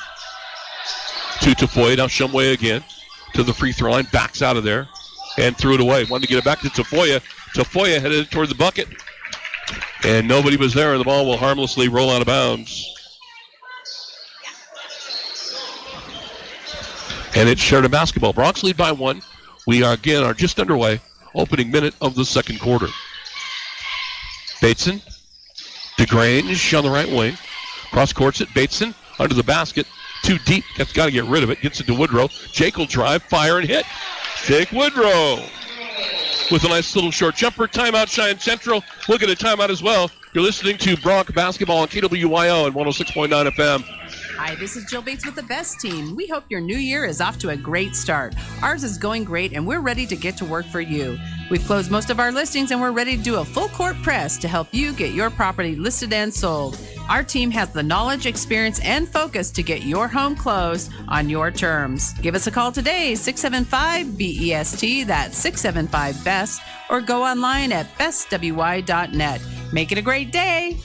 to Tafoya. Now Shumway again to the free throw line. Backs out of there and threw it away. Wanted to get it back to Tafoya. Tafoya headed toward the bucket. And nobody was there, and the ball will harmlessly roll out of bounds. And it's Sheridan basketball. Bronx lead by 1. We are just underway. Opening minute of the second quarter. Bateson. DeGrange on the right wing. Cross courts it. Bateson under the basket. Too deep. That's got to get rid of it. Gets it to Woodrow. Jake will drive, fire, and hit. Jake Woodrow with a nice little short jumper. Timeout, Cheyenne Central. Look at a timeout as well. You're listening to Bronx basketball on KWYO and 106.9 FM. Hi, this is Jill Bates with the Best Team. We hope your new year is off to a great start. Ours is going great, and we're ready to get to work for you. We've closed most of our listings, and we're ready to do a full court press to help you get your property listed and sold. Our team has the knowledge, experience, and focus to get your home closed on your terms. Give us a call today, 675-BEST, that's 675-BEST, or go online at bestwy.net. Make it a great day.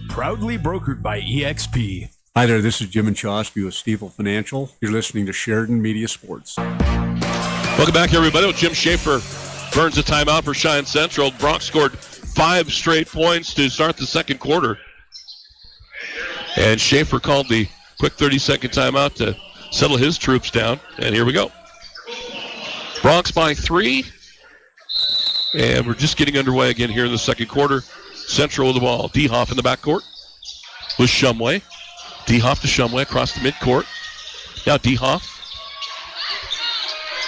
Proudly brokered by EXP. Hi there, this is Jim and Chosby with Stiefel Financial. You're listening to Sheridan Media Sports. Welcome back, everybody. With Jim Schaefer burns a timeout for Cheyenne Central. Bronx scored 5 straight points to start the second quarter. And Schaefer called the quick 30-second timeout to settle his troops down. And here we go. Bronx by 3. And we're just getting underway again here in the second quarter. Central with the ball. Dehoff in the backcourt with Shumway. Dehoff to Shumway across the midcourt. Now Dehoff.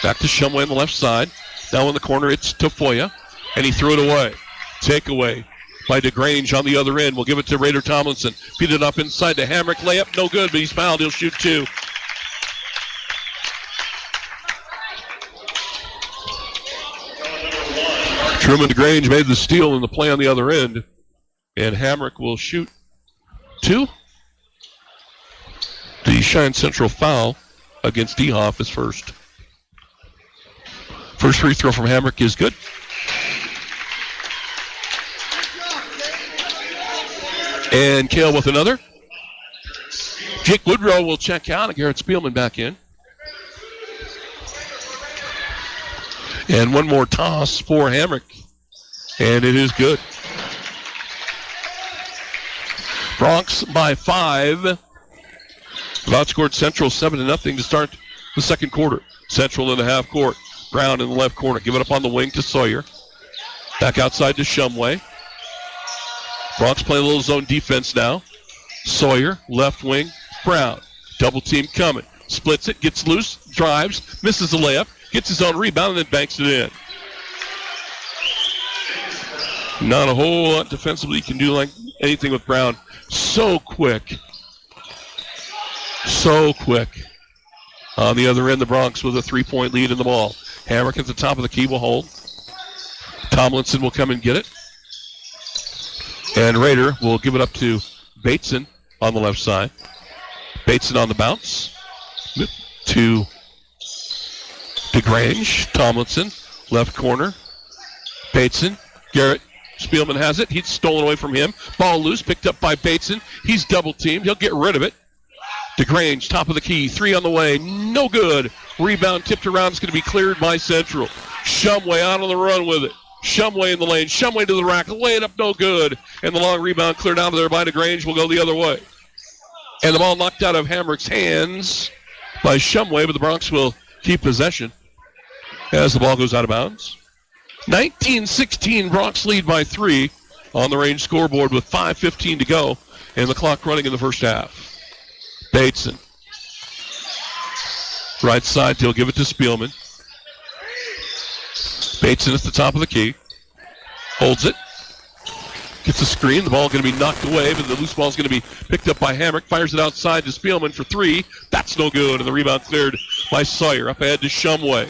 Back to Shumway on the left side. Now in the corner, it's Tafoya. And he threw it away. Takeaway by DeGrange on the other end. We'll give it to Raider Tomlinson. Feed it up inside to Hamrick. Layup, no good, but he's fouled. He'll shoot 2. Truman DeGrange made the steal in the play on the other end. And Hamrick will shoot 2. The Cheyenne Central foul against Dehoff is first. First free throw from Hamrick is good. And Kale with another. Jake Woodrow will check out and Garrett Spielman back in. And one more toss for Hamrick. And it is good. Bronx by 5. They've outscored Central 7-0 to start the second quarter. Central in the half court. Brown in the left corner. Give it up on the wing to Sawyer. Back outside to Shumway. Bronx playing a little zone defense now. Sawyer, left wing. Brown. Double team coming. Splits it, gets loose, drives, misses the layup, gets his own rebound, and then banks it in. Not a whole lot defensively you can do like anything with Brown. So quick. So quick. On the other end, the Bronx with a 3-point lead in the ball. Hamrick at the top of the key will hold. Tomlinson will come and get it. And Raider will give it up to Bateson on the left side. Bateson on the bounce to DeGrange. Tomlinson, left corner. Bateson. Garrett Spielman has it. He's stolen away from him. Ball loose, picked up by Bateson. He's double-teamed. He'll get rid of it. DeGrange, top of the key. 3 on the way. No good. Rebound tipped around. It's going to be cleared by Central. Shumway out on the run with it. Shumway in the lane. Shumway to the rack. Lay it up, no good. And the long rebound cleared out of there by DeGrange will go the other way. And the ball knocked out of Hamrick's hands by Shumway, but the Bronx will keep possession as the ball goes out of bounds. 19-16, Bronx lead by 3 on the range scoreboard with 5:15 to go and the clock running in the first half. Bateson. Right side, he'll give it to Spielman. Bateson at the top of the key. Holds it. Gets a screen. The ball going to be knocked away, but the loose ball is going to be picked up by Hamrick. Fires it outside to Spielman for 3. That's no good, and the rebound cleared by Sawyer. Up ahead to Shumway.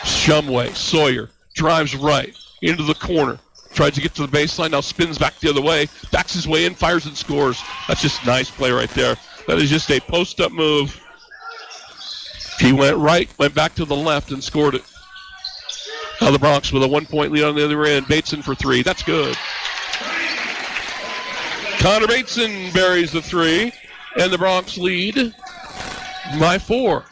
Shumway, Sawyer, drives right into the corner. Tries to get to the baseline, now spins back the other way. Backs his way in, fires and scores. That's just nice play right there. That is just a post-up move. He went right, went back to the left, and scored it. Now the Bronx with a 1-point lead on the other end. Bateson for 3. That's good. Connor Bateson buries the 3, and the Bronx lead by 4.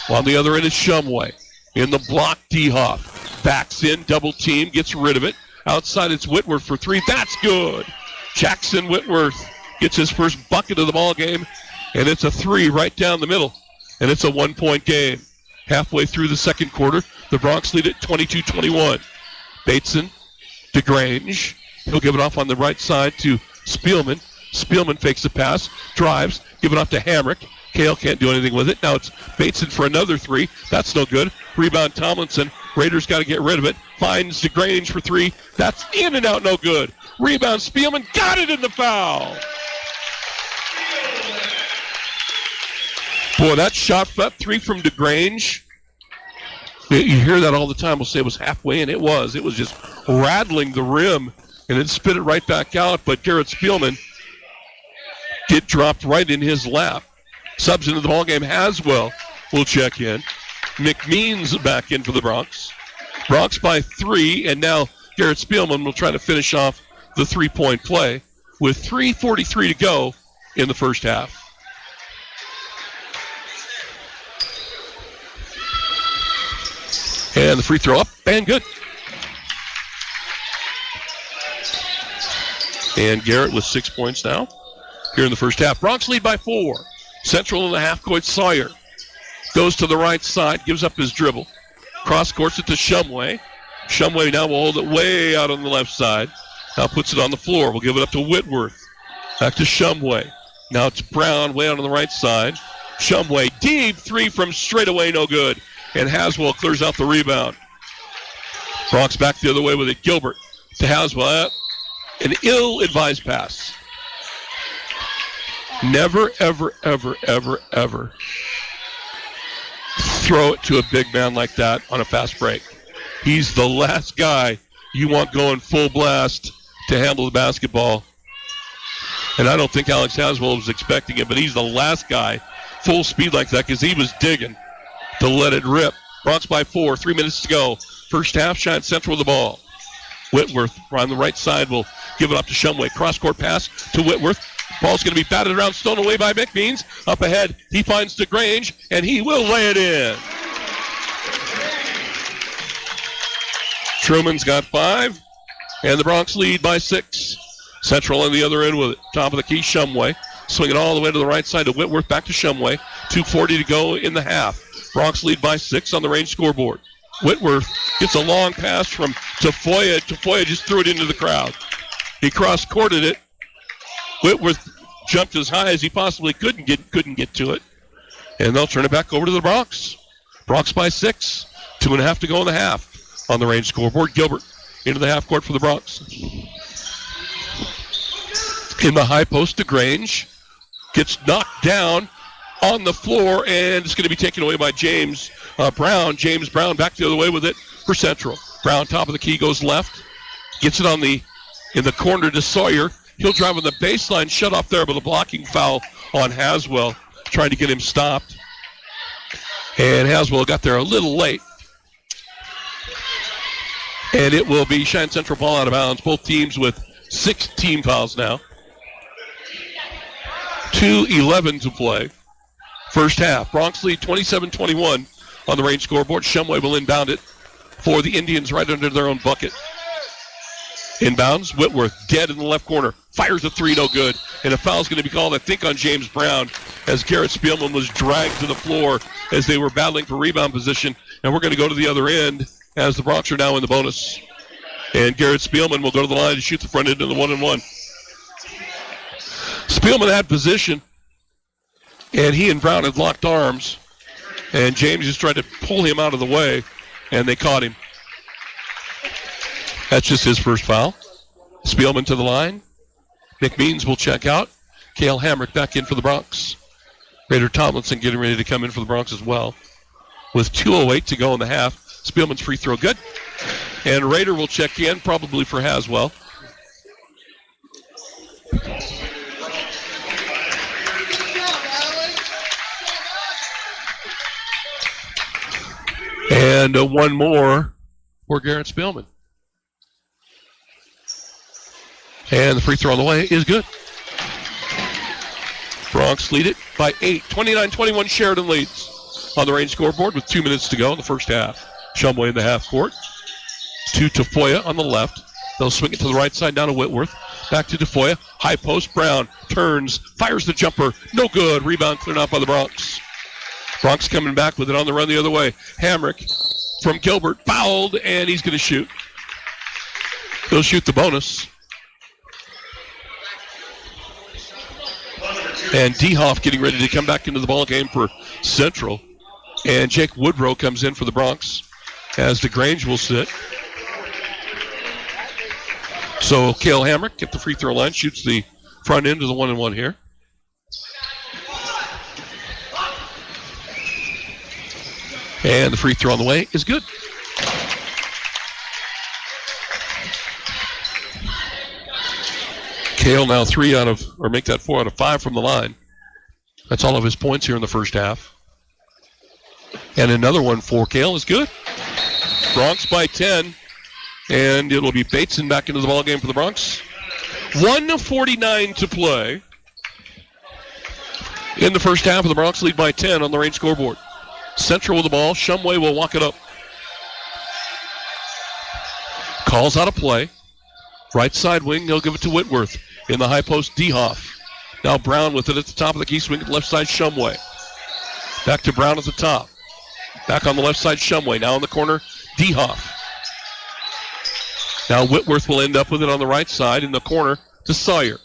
On the other end is Shumway. In the block, Dehoff. Backs in, double team, gets rid of it. Outside it's Whitworth for 3. That's good. Jackson Whitworth gets his first bucket of the ball game, and it's a 3 right down the middle. And it's a 1-point game. Halfway through the second quarter, the Bronx lead at 22-21. Bateson, DeGrange. He'll give it off on the right side to Spielman. Spielman fakes the pass, drives, give it off to Hamrick. Kale can't do anything with it. Now it's Bateson for another 3. That's no good. Rebound Tomlinson. Raiders got to get rid of it. Finds DeGrange for 3. That's in and out, no good. Rebound Spielman. Got it in the foul. Boy, that shot, that 3 from DeGrange. You hear that all the time. We'll say it was halfway in. It was. It was just rattling the rim and then spit it right back out. But Garrett Spielman get dropped right in his lap. Subs into the ballgame. Haswell will check in. McMeans back in for the Bronx. Bronx by 3, and now Garrett Spielman will try to finish off the three-point play with 3:43 to go in the first half. And the free throw up and good. And Garrett with 6 points now here in the first half. Bronx lead by 4. Central in the half court. Sawyer goes to the right side, gives up his dribble. Cross courts it to Shumway. Shumway now will hold it way out on the left side. Now puts it on the floor. We'll give it up to Whitworth. Back to Shumway. Now it's Brown way out on the right side. Shumway, deep three from straight away, no good. And Haswell clears out the rebound. Bronx back the other way with it. Gilbert to Haswell. An ill-advised pass. Never, ever, ever, ever, ever throw it to a big man like that on a fast break. He's the last guy you want going full blast to handle the basketball. And I don't think Alex Haswell was expecting it, but he's the last guy full speed like that because he was digging to let it rip. Bronx by 4, 3 minutes to go. First half, Cheyenne Central with the ball. Whitworth on the right side will give it up to Shumway. Cross-court pass to Whitworth. Ball's going to be batted around, stolen away by McMeans. Up ahead, he finds DeGrange, and he will lay it in. Truman's got 5, and the Bronx lead by 6. Central on the other end with it. Top of the key, Shumway. Swinging all the way to the right side to Whitworth, back to Shumway. 2:40 to go in the half. Bronx lead by 6 on the range scoreboard. Whitworth gets a long pass from Tafoya. Tafoya just threw it into the crowd. He cross-courted it. Whitworth jumped as high as he possibly couldn't get to it. And they'll turn it back over to the Bronx. Bronx by 6. 2.5 to go in the half. On the range scoreboard, Gilbert into the half court for the Bronx. In the high post, DeGrange gets knocked down on the floor, and it's going to be taken away by James Brown. James Brown back the other way with it for Central. Brown, top of the key, goes left. Gets it in the corner to Sawyer. He'll drive on the baseline, shut off there, but a blocking foul on Haswell, trying to get him stopped. And Haswell got there a little late. And it will be Cheyenne Central ball out of bounds. Both teams with 6 team fouls now. 2:11 to play. First half. Bronx lead 27-21 on the range scoreboard. Shumway will inbound it for the Indians right under their own bucket. Inbounds. Whitworth dead in the left corner. Fires a 3, no good. And a foul's going to be called, I think, on James Brown as Garrett Spielman was dragged to the floor as they were battling for rebound position. And we're going to go to the other end as the Bronx are now in the bonus. And Garrett Spielman will go to the line to shoot the front end of the 1-and-1. Spielman had position, and he and Brown had locked arms. And James just tried to pull him out of the way, and they caught him. That's just his first foul. Spielman to the line. McMeans will check out. Cale Hamrick back in for the Bronx. Raider Tomlinson getting ready to come in for the Bronx as well. With 2:08 to go in the half. Spielman's free throw good. And Raider will check in, probably for Haswell. And one more for Garrett Spielman. And the free throw on the way is good. Bronx lead it by 8. 29-21 Sheridan leads on the range scoreboard with 2 minutes to go in the first half. Shumway in the half court. To Tafoya on the left. They'll swing it to the right side down to Whitworth. Back to Tafoya. High post. Brown turns. Fires the jumper. No good. Rebound cleared out by the Bronx. Bronx coming back with it on the run the other way. Hamrick from Gilbert. Fouled, and he's going to shoot. He'll shoot the bonus. And Dehoff getting ready to come back into the ball game for Central. And Jake Woodrow comes in for the Bronx as DeGrange will sit. So Cale Hamrick at the free throw line, shoots the front end of the 1-and-1 here. And the free throw on the way is good. Cale now 4 out of 5 from the line. That's all of his points here in the first half. And another one for Cale is good. Bronx by 10. And it'll be Bateson back into the ballgame for the Bronx. 1:49 to play. In the first half of the Bronx lead by 10 on the range scoreboard. Central with the ball. Shumway will walk it up. Calls out a play. Right side wing, they'll give it to Whitworth. In the high post, Dehoff. Now Brown with it at the top of the key swing at the left side, Shumway. Back to Brown at the top. Back on the left side, Shumway. Now in the corner, Dehoff. Now Whitworth will end up with it on the right side in the corner to Sawyer.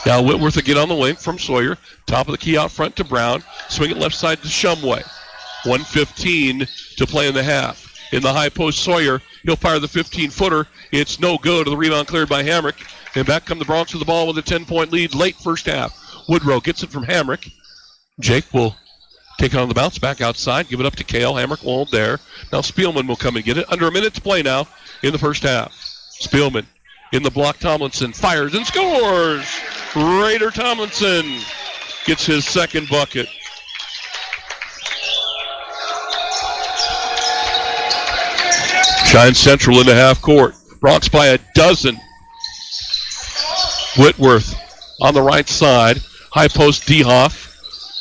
Now Whitworth will get on the wing from Sawyer. Top of the key out front to Brown. Swing it left side to Shumway. 1:15 to play in the half. In the high post, Sawyer. He'll fire the 15-footer. It's no good. The rebound cleared by Hamrick. And back come the Bronx with the ball with a 10-point lead late first half. Woodrow gets it from Hamrick. Jake will take it on the bounce back outside. Give it up to Kale. Hamrick will hold there. Now Spielman will come and get it. Under a minute to play now in the first half. Spielman in the block. Tomlinson fires and scores. Raider Tomlinson gets his second bucket. Cheyenne Central into half court. Bronx by a dozen. Whitworth on the right side. High post Dehoff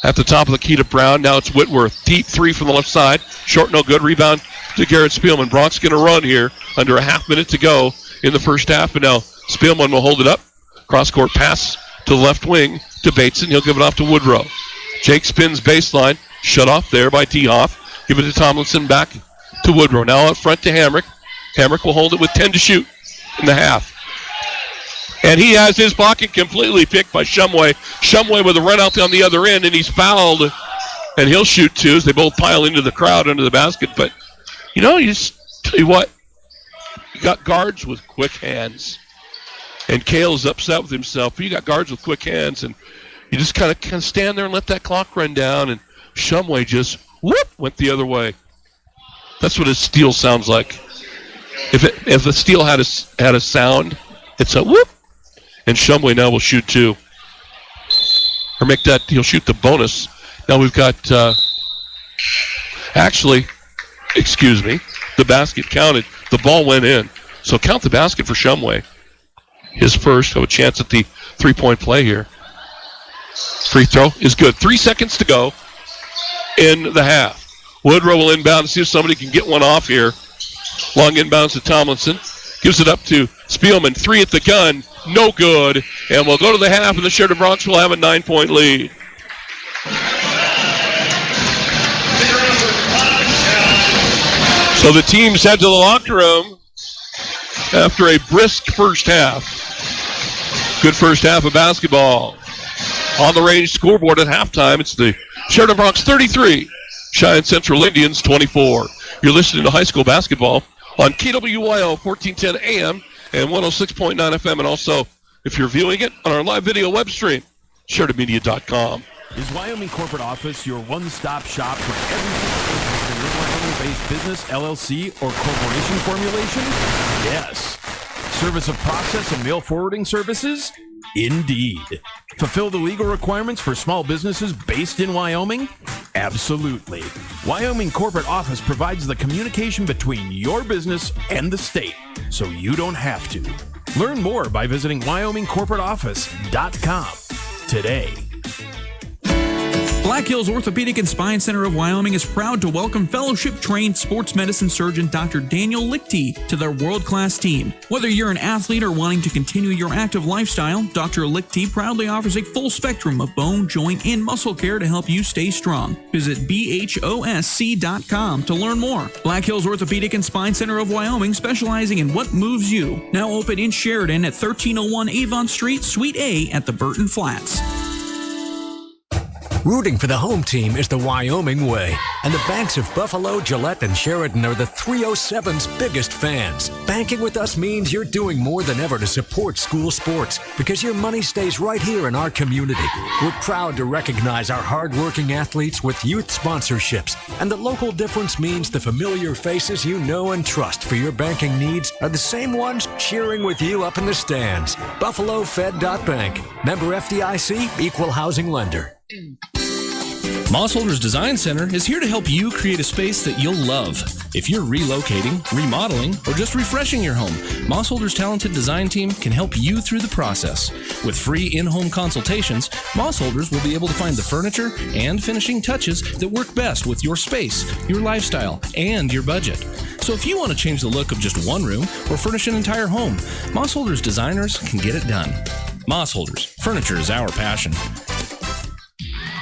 at the top of the key to Brown. Now it's Whitworth. Deep three from the left side. Short, no good. Rebound to Garrett Spielman. Bronx going to run here. Under a half minute to go in the first half. And now Spielman will hold it up. Cross-court pass to the left wing to Bateson. He'll give it off to Woodrow. Jake spins baseline. Shut off there by Dehoff. Give it to Tomlinson back to Woodrow. Now up front to Hamrick. Hamrick will hold it with 10 to shoot in the half. And he has his pocket completely picked by Shumway. Shumway with a run out on the other end, and he's fouled. And he'll shoot two as they both pile into the crowd under the basket. But, you know, you just tell you what, you got guards with quick hands. And Kale's upset with himself. But you got guards with quick hands, and you just kind of stand there and let that clock run down. And Shumway just, whoop, went the other way. That's what his steal sounds like. If the steal had a sound, it's a whoop. And Shumway now will shoot two. Or make that, he'll shoot the bonus. Now we've got, excuse me, the basket counted. The ball went in. So count the basket for Shumway. His first, have a chance at the three-point play here. Free throw is good. 3 seconds to go in the half. Woodrow will inbound to see if somebody can get one off here. Long inbounds to Tomlinson. Gives it up to Spielman. Three at the gun. No good. And we'll go to the half, and the Sheridan Bronx will have a 9-point lead. So the teams head to the locker room after a brisk first half. Good first half of basketball. On the range scoreboard at halftime, it's the Sheridan Bronx 33, Cheyenne Central Indians 24. You're listening to high school basketball on KWYO 1410 AM and 106.9 FM, and also, if you're viewing it, on our live video web stream, SheridanMedia.com. Is Wyoming Corporate Office your one-stop shop for everything in Wyoming-based business, LLC, or corporation formulation? Yes. Service of process and mail forwarding services? Indeed. Fulfill the legal requirements for small businesses based in Wyoming? Absolutely. Wyoming Corporate Office provides the communication between your business and the state, so you don't have to. Learn more by visiting WyomingCorporateOffice.com today. Black Hills Orthopedic and Spine Center of Wyoming is proud to welcome fellowship-trained sports medicine surgeon Dr. Daniel Lichty to their world-class team. Whether you're an athlete or wanting to continue your active lifestyle, Dr. Lichty proudly offers a full spectrum of bone, joint, and muscle care to help you stay strong. Visit BHOSC.com to learn more. Black Hills Orthopedic and Spine Center of Wyoming, specializing in what moves you. Now open in Sheridan at 1301 Avon Street, Suite A at the Burton Flats. Rooting for the home team is the Wyoming way, and the banks of Buffalo, Gillette, and Sheridan are the 307's biggest fans. Banking with us means you're doing more than ever to support school sports because your money stays right here in our community. We're proud to recognize our hardworking athletes with youth sponsorships, and the local difference means the familiar faces you know and trust for your banking needs are the same ones cheering with you up in the stands. BuffaloFed.Bank. Member FDIC, Equal Housing Lender. Mossholders Design Center is here to help you create a space that you'll love. If you're relocating, remodeling, or just refreshing your home, Mossholder's talented design team can help you through the process. With free in-home consultations, Mossholders will be able to find the furniture and finishing touches that work best with your space, your lifestyle, and your budget. So if you want to change the look of just one room or furnish an entire home, Mossholders designers can get it done. Mossholders, furniture is our passion.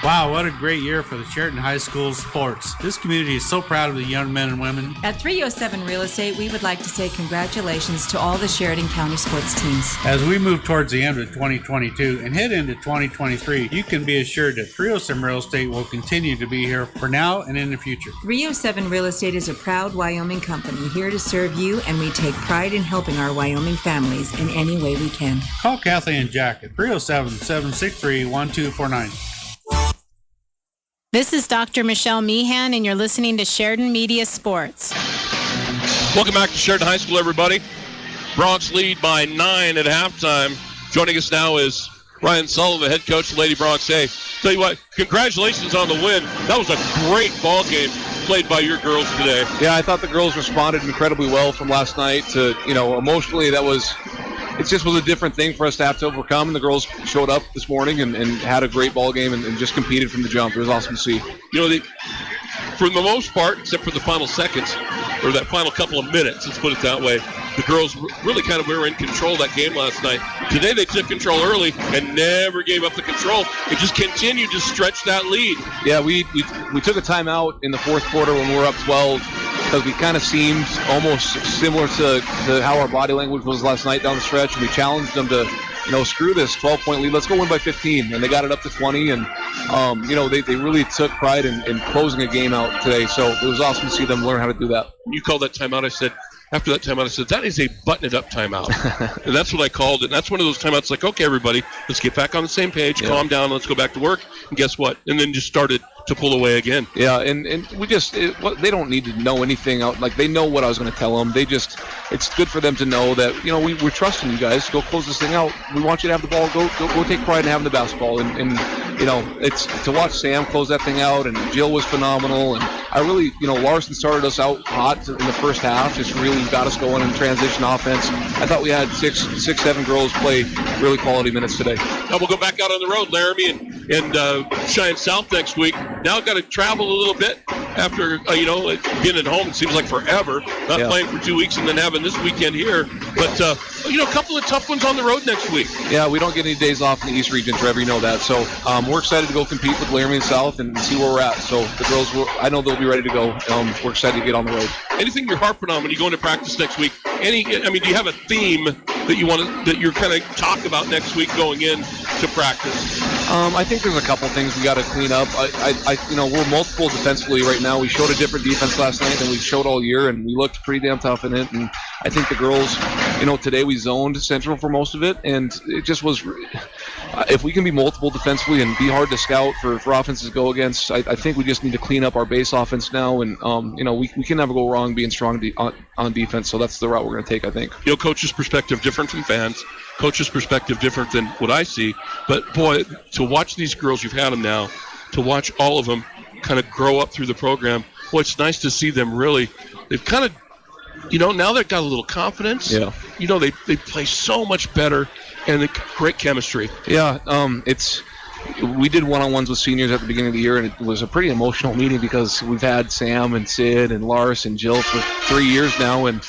Wow, what a great year for the Sheridan High School sports. This community is so proud of the young men and women. At 307 Real Estate, we would like to say congratulations to all the Sheridan County sports teams. As we move towards the end of 2022 and head into 2023, you can be assured that 307 Real Estate will continue to be here for now and in the future. 307 Real Estate is a proud Wyoming company here to serve you, and we take pride in helping our Wyoming families in any way we can. Call Kathy and Jack at 307-763-1249. This is Dr. Michelle Meehan, and you're listening to Sheridan Media Sports. Welcome back to Sheridan High School, everybody. Bronx lead by 9 at halftime. Joining us now is Ryan Sullivan, head coach of Lady Bronx A. Tell you what, congratulations on the win. That was a great ball game played by your girls today. Yeah, I thought the girls responded incredibly well from last night. To emotionally, it just was a different thing for us to have to overcome. And the girls showed up this morning and had a great ball game and just competed from the jump. It was awesome to see. For the most part, except for the final seconds, or that final couple of minutes, let's put it that way, the girls really were in control of that game last night. Today they took control early and never gave up the control. It just continued to stretch that lead. Yeah, we took a timeout in the fourth quarter when we were up 12 because we kind of seemed almost similar to how our body language was last night down the stretch. And we challenged them to, screw this 12-point lead. Let's go win by 15. And they got it up to 20. And, they really took pride in closing a game out today. So it was awesome to see them learn how to do that. You called that timeout. After that timeout, I said, that is a button-it-up timeout. And that's what I called it. And that's one of those timeouts like, okay, everybody, let's get back on the same page, calm down, let's go back to work. And guess what? And then just started to pull away again. Yeah, and we they don't need to know anything out. Like, they know what I was going to tell them. It's good for them to know that, we're trusting you guys. Go close this thing out. We want you to have the ball. Go take pride in having the basketball. And it's to watch Sam close that thing out, and Jill was phenomenal. And I really, Larson started us out hot in the first half, just really got us going in transition offense. I thought we had six, 7 girls play really quality minutes today. Now we'll go back out on the road, Laramie and Cheyenne South next week. Now got to travel a little bit after, being at home. It seems like forever, not playing for 2 weeks and then having this weekend here. But, a couple of tough ones on the road next week. Yeah, we don't get any days off in the East region, Trevor, you know that. So we're excited to go compete with Laramie and South and see where we're at. So the girls, I know they'll be ready to go. We're excited to get on the road. Anything you're harping on when you go into practice next week? Do you have a theme that you're kind of talk about next week going in to practice? I think there's a couple things we got to clean up. We're multiple defensively right now. We showed a different defense last night than we showed all year, and we looked pretty damn tough in it. And I think the girls, today we zoned Central for most of it, and it just was. If we can be multiple defensively and be hard to scout for offenses to go against, I think we just need to clean up our base offense now, and we can never go wrong being strong on defense. So that's the route we're going to take, I think. Coach's perspective different from fans. Coach's perspective different than what I see. But boy, to watch these girls, you've had them now, to watch all of them kind of grow up through the program. Boy, it's nice to see them really. They've kind of, now they've got a little confidence. Yeah. They play so much better, and great chemistry. Yeah, we did one-on-ones with seniors at the beginning of the year, and it was a pretty emotional meeting because we've had Sam and Sid and Lars and Jill for 3 years now, and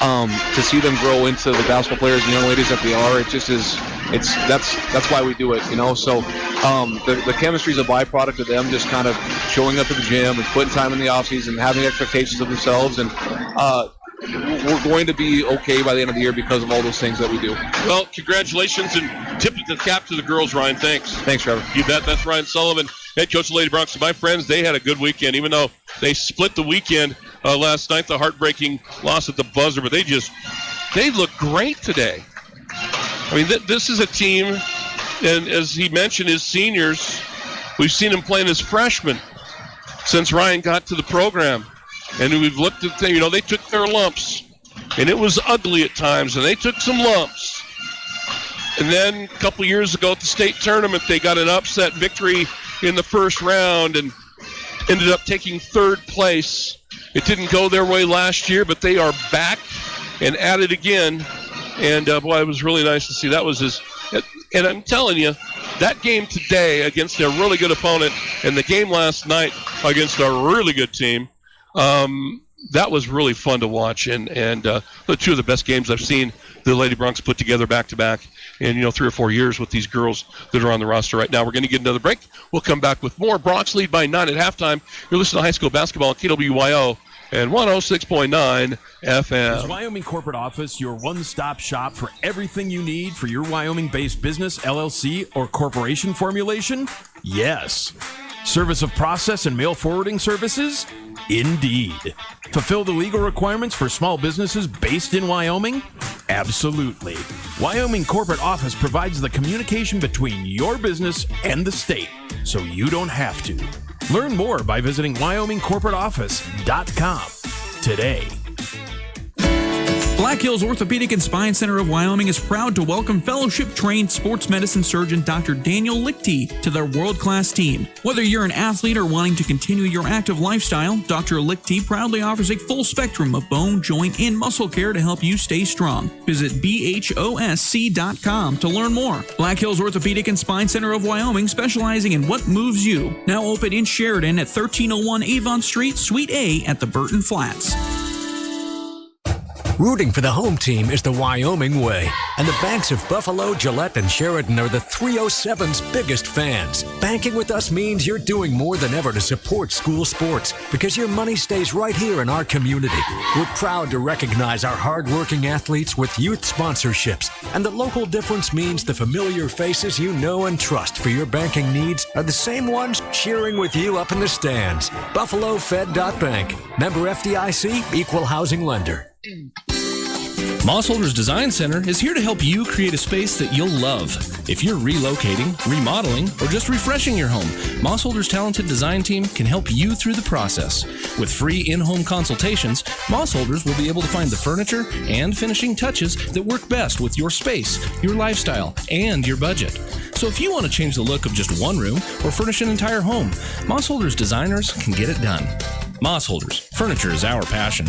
to see them grow into the basketball players and young ladies that they are, it just is. That's why we do it, So the chemistry is a byproduct of them just kind of showing up at the gym and putting time in the offseason and having expectations of themselves, and we're going to be okay by the end of the year because of all those things that we do. Well, congratulations and tip the cap to the girls, Ryan. Thanks. Thanks, Trevor. You bet. That's Ryan Sullivan, head coach of Lady Bronx. My friends, they had a good weekend, even though they split the weekend last night, the heartbreaking loss at the buzzer, but they look great today. This is a team, and as he mentioned, his seniors, we've seen him playing as freshmen since Ryan got to the program. And we've looked at things, they took their lumps, and it was ugly at times, and they took some lumps. And then a couple years ago at the state tournament, they got an upset victory in the first round and ended up taking third place It didn't go their way last year, but they are back and at it again. And, boy, it was really nice to see. That was and I'm telling you, that game today against a really good opponent and the game last night against a really good team, that was really fun to watch. And the two of the best games I've seen the Lady Broncs put together back-to-back in 3 or 4 years with these girls that are on the roster right now. We're going to get another break. We'll come back with more. Broncs lead by 9 at halftime. You're listening to high school basketball on KWYO and 106.9 FM. Is Wyoming Corporate Office your one-stop shop for everything you need for your Wyoming-based business, LLC, or corporation formulation? Yes. Service of process and mail forwarding services? Indeed. Fulfill the legal requirements for small businesses based in Wyoming? Absolutely. Wyoming Corporate Office provides the communication between your business and the state, so you don't have to. Learn more by visiting WyomingCorporateOffice.com today. Black Hills Orthopedic and Spine Center of Wyoming is proud to welcome fellowship-trained sports medicine surgeon Dr. Daniel Lichty to their world-class team. Whether you're an athlete or wanting to continue your active lifestyle, Dr. Lichty proudly offers a full spectrum of bone, joint, and muscle care to help you stay strong. Visit BHOSC.com to learn more. Black Hills Orthopedic and Spine Center of Wyoming, specializing in what moves you. Now open in Sheridan at 1301 Avon Street, Suite A at the Burton Flats. Rooting for the home team is the Wyoming way, and the banks of Buffalo, Gillette, and Sheridan are the 307's biggest fans. Banking with us means you're doing more than ever to support school sports because your money stays right here in our community. We're proud to recognize our hardworking athletes with youth sponsorships, and the local difference means the familiar faces you know and trust for your banking needs are the same ones cheering with you up in the stands. BuffaloFed.Bank. Member FDIC, Equal Housing Lender. Mossholders Design Center is here to help you create a space that you'll love. If you're relocating, remodeling, or just refreshing your home, Mossholders' talented design team can help you through the process. With free in-home consultations, Mossholders will be able to find the furniture and finishing touches that work best with your space, your lifestyle, and your budget. So if you want to change the look of just one room or furnish an entire home, Mossholders designers can get it done. Mossholders, furniture is our passion.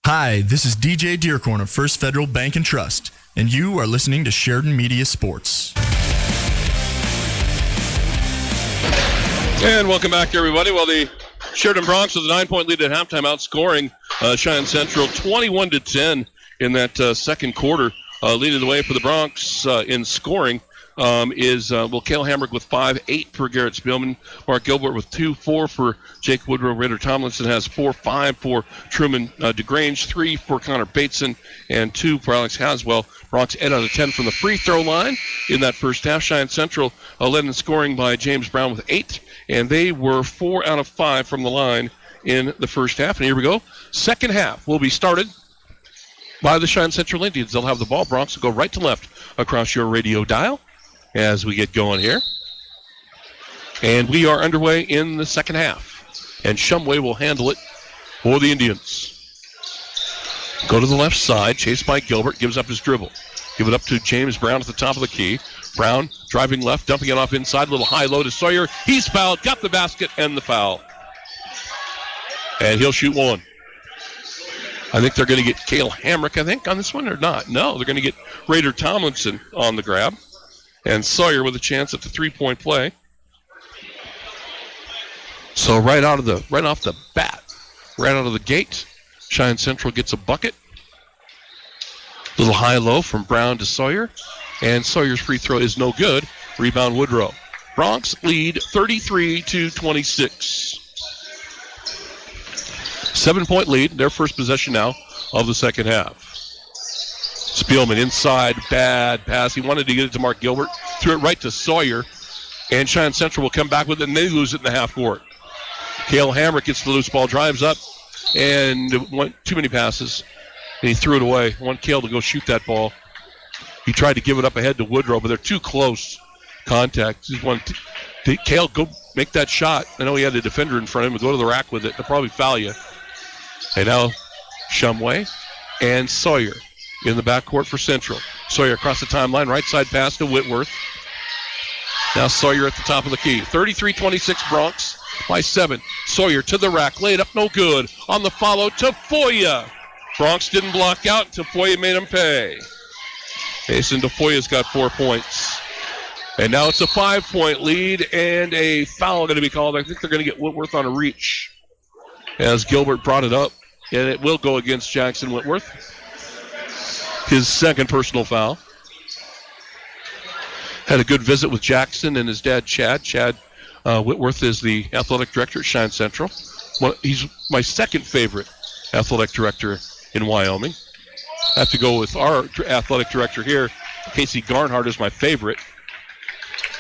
Hi, this is DJ Dearcorn of First Federal Bank and Trust, and you are listening to Sheridan Media Sports. And welcome back, everybody. Well, the Sheridan Broncs with a 9-point lead at halftime, outscoring Cheyenne Central 21-10 in that second quarter. Leading the way for the Broncs in scoring is Kale Hamrick with 5, 8 for Garrett Spielman. Mark Gilbert with 2, 4 for Jake Woodrow. Ritter Tomlinson has 4, 5 for Truman DeGrange, 3 for Connor Bateson, and 2 for Alex Haswell. Broncs 8 out of 10 from the free throw line in that first half. Cheyenne Central led in scoring by James Brown with 8, and they were 4 out of 5 from the line in the first half. And here we go. Second half will be started by the Cheyenne Central Indians. They'll have the ball. Broncs will go right to left across your radio dial as we get going here. And we are underway in the second half. And Shumway will handle it for the Indians. Go to the left side, chased by Gilbert, gives up his dribble. Give it up to James Brown at the top of the key. Brown driving left, dumping it off inside, little high low to Sawyer. He's fouled, got the basket and the foul. And he'll shoot one. I think they're going to get Cale Hamrick, on this one, or not. No, they're going to get Raider Tomlinson on the grab. And Sawyer with a chance at the three-point play. So right off the bat, right out of the gate, Cheyenne Central gets a bucket. Little high-low from Brown to Sawyer. And Sawyer's free throw is no good. Rebound Woodrow. Broncs lead 33-26. 7-point lead, their first possession now of the second half. Spielman inside, bad pass. He wanted to get it to Mark Gilbert, threw it right to Sawyer, and Cheyenne Central will come back with it, and they lose it in the half court. Cale Hamrick gets the loose ball, drives up, and went too many passes, and he threw it away. Want Cale to go shoot that ball. He tried to give it up ahead to Woodrow, but they're too close contact. He wanted Cale, go make that shot. I know he had a defender in front of him, go to the rack with it. They'll probably foul you. And now Shumway and Sawyer in the backcourt for Central. Sawyer across the timeline, right side pass to Whitworth. Now Sawyer at the top of the key. 33-26 Broncs. by 7. Sawyer to the rack, laid up, no good. On the follow to Foya. Bronx didn't block out until Foya made him pay. Mason Tafoya's got 4 points. And now it's a 5-point lead and a foul going to be called. I think they're going to get Whitworth on a reach as Gilbert brought it up. And it will go against Jackson Whitworth. His second personal foul. Had a good visit with Jackson and his dad, Chad. Chad Whitworth is the athletic director at Cheyenne Central. Well, he's my second favorite athletic director in Wyoming. I have to go with our athletic director here. Casey Garnhart is my favorite.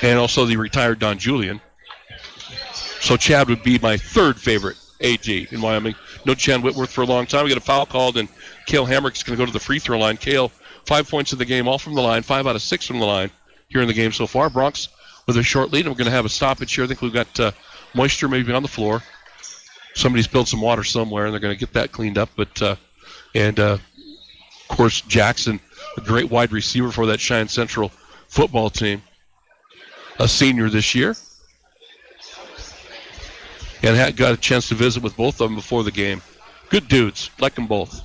And also the retired Don Julian. So Chad would be my third favorite AD in Wyoming. No Chad Whitworth for a long time. We got a foul called, and Cale Hamrick's going to go to the free throw line. Cale, 5 points in the game, all from the line, 5 out of 6 from the line here in the game so far. Bronx with a short lead, and we're going to have a stoppage here. I think we've got moisture maybe on the floor. Somebody spilled some water somewhere, and they're going to get that cleaned up. But of course, Jackson, a great wide receiver for that Cheyenne Central football team, a senior this year, and had got a chance to visit with both of them before the game. Good dudes, like them both.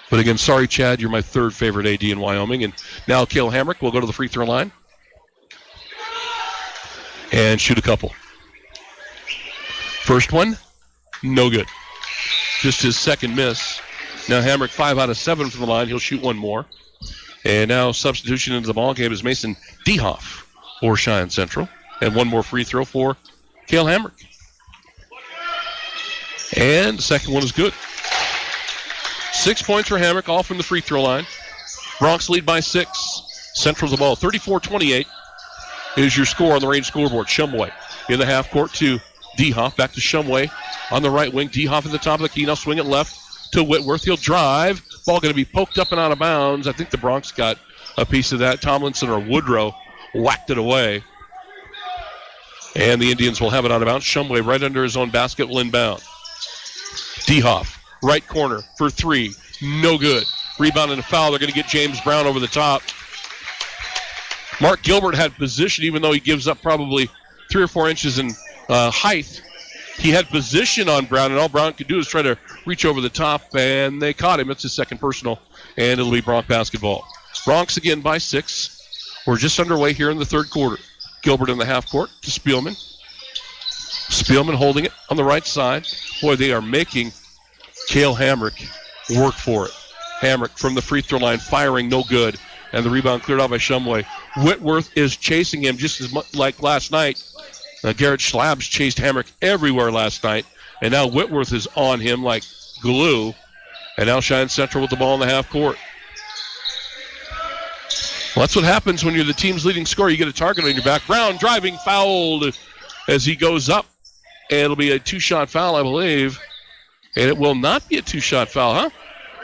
But again, sorry, Chad, you're my third favorite AD in Wyoming. And now Cale Hamrick will go to the free throw line and shoot a couple. First one, no good. Just his second miss. Now Hamrick 5 out of 7 from the line. He'll shoot one more. And now substitution into the ball game is Mason Dehoff for Cheyenne Central. And one more free throw for Cale Hamrick. And the second one is good. 6 points for Hamrick, all from the free throw line. Bronx lead by 6. Central's the ball. 34-28 is your score on the range scoreboard. Shumway in the half court to Dehoff. Back to Shumway on the right wing. Dehoff at the top of the key. Now swing it left to Whitworth. He'll drive. Ball going to be poked up and out of bounds. I think the Bronx got a piece of that. Tomlinson or Woodrow whacked it away. And the Indians will have it out of bounds. Shumway right under his own basket will inbound. Dehoff, right corner for 3. No good. Rebound and a foul. They're going to get James Brown over the top. Mark Gilbert had position, even though he gives up probably 3 or 4 inches in height. He had position on Brown, and all Brown could do is try to reach over the top, and they caught him. It's his second personal, and it'll be Bronx basketball. Bronx again by 6. We're just underway here in the third quarter. Gilbert in the half court to Spielman. Spielman holding it on the right side. Boy, they are making Cale Hamrick work for it. Hamrick from the free throw line, firing, no good. And the rebound cleared out by Shumway. Whitworth is chasing him just as much like last night. Garrett Schlabs chased Hamrick everywhere last night. And now Whitworth is on him like glue. And now Cheyenne Central with the ball in the half court. Well, that's what happens when you're the team's leading scorer. You get a target on your back. Brown driving, fouled as he goes up. And it'll be a 2-shot foul, I believe. And it will not be a 2-shot foul, huh?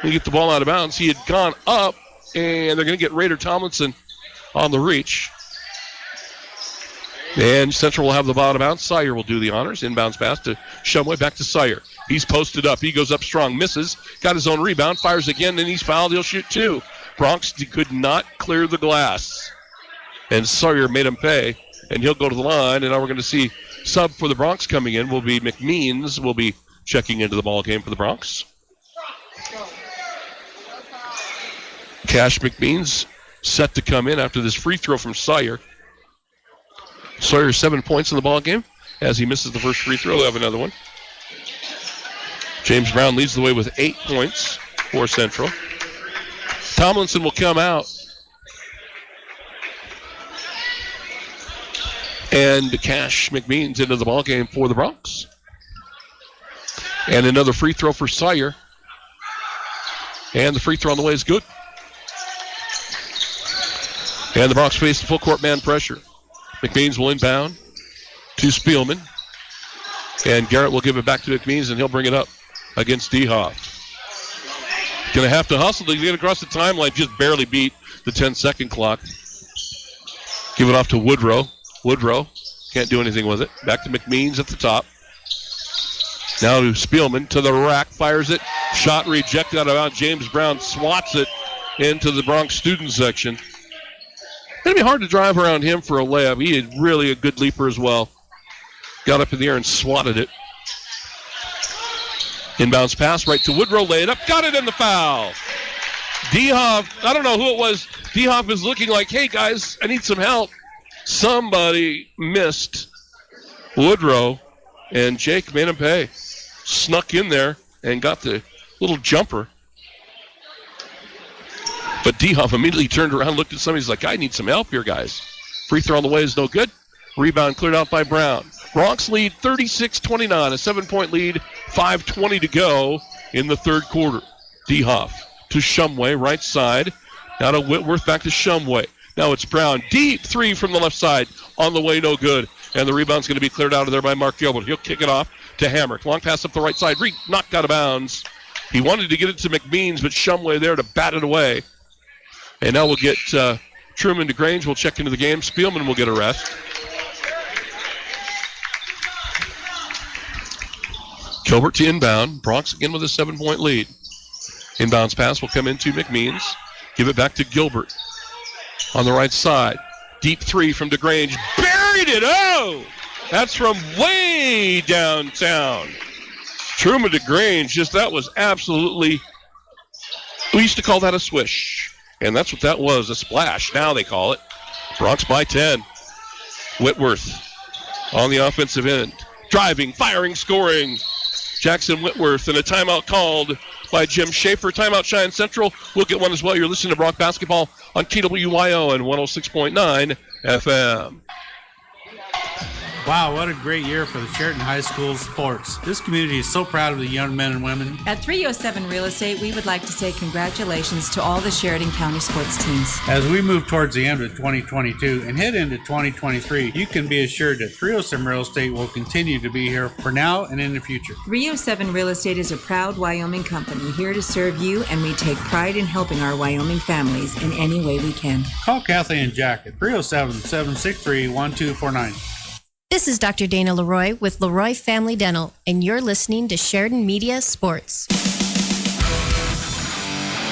He get the ball out of bounds. He had gone up, and they're going to get Raider Tomlinson on the reach. And Central will have the ball out of bounds. Sire will do the honors. Inbounds pass to Shumway, back to Sire. He's posted up. He goes up strong, misses, got his own rebound, fires again, and he's fouled. He'll shoot 2. Bronx could not clear the glass. And Sawyer made him pay, and he'll go to the line. And now we're going to see sub for the Bronx coming in will be McMeans will be checking into the ball game for the Bronx. Cash McMeans set to come in after this free throw from Sawyer. Sawyer 7 points in the ball game as he misses the first free throw. They'll have another one. James Brown leads the way with 8 points for Central. Tomlinson will come out. And Cash McMeans into the ball game for the Bronx. And another free throw for Sawyer. And the free throw on the way is good. And the Bronx face the full court man pressure. McMeans will inbound to Spielman. And Garrett will give it back to McMeans, and he'll bring it up against Dehoff. Going to have to hustle to get across the timeline. Just barely beat the 10-second clock. Give it off to Woodrow. Woodrow can't do anything with it. Back to McMeans at the top. Now to Spielman to the rack. Fires it. Shot rejected out of bounds. James Brown swats it into the Bronx student section. It'd be hard to drive around him for a layup. He is really a good leaper as well. got up in the air and swatted it. Inbounds pass right to Woodrow, lay it up, got it in the foul. D-Hoff, I don't know who it was. D-Hoff is looking like, hey guys, I need some help. Somebody missed Woodrow, and Jake made him pay. Snuck in there and got the little jumper. But D-Hoff immediately turned around, looked at somebody, he's like, I need some help here, guys. Free throw on the way is no good. Rebound cleared out by Brown. Bronx lead 36-29, a 7-point lead, 5:20 to go in the third quarter. D-Hoff to Shumway, right side. Now to Whitworth, back to Shumway. Now it's Brown. Deep three from the left side. On the way, no good. And the rebound's going to be cleared out of there by Mark Gilbert. He'll kick it off to Hamrick. Long pass up the right side. Knocked out of bounds. He wanted to get it to McMeans, but Shumway there to bat it away. And now we'll get Truman DeGrange. We'll check into the game. Spielman will get a rest. Gilbert to inbound. Bronx again with a 7-point lead. Inbounds pass will come into McMeans. Give it back to Gilbert. On the right side. Deep three from DeGrange. Buried it! Oh! That's from way downtown. Truman DeGrange, that was absolutely... We used to call that a swish. And that's what that was, a splash. Now they call it. Bronx by 10. Whitworth on the offensive end. Driving, firing, scoring. Jackson Whitworth, and a timeout called by Jim Schaefer. Timeout Cheyenne Central. We'll get one as well. You're listening to Bronx Basketball on KWYO and 106.9 FM. Wow, what a great year for the Sheridan High School sports. This community is so proud of the young men and women. At 307 Real Estate, we would like to say congratulations to all the Sheridan County sports teams. As we move towards the end of 2022 and head into 2023, you can be assured that 307 Real Estate will continue to be here for now and in the future. 307 Real Estate is a proud Wyoming company here to serve you, and we take pride in helping our Wyoming families in any way we can. Call Kathleen and Jack at 307-763-1249. This is Dr. Dana Leroy with Leroy Family Dental, and you're listening to Sheridan Media Sports.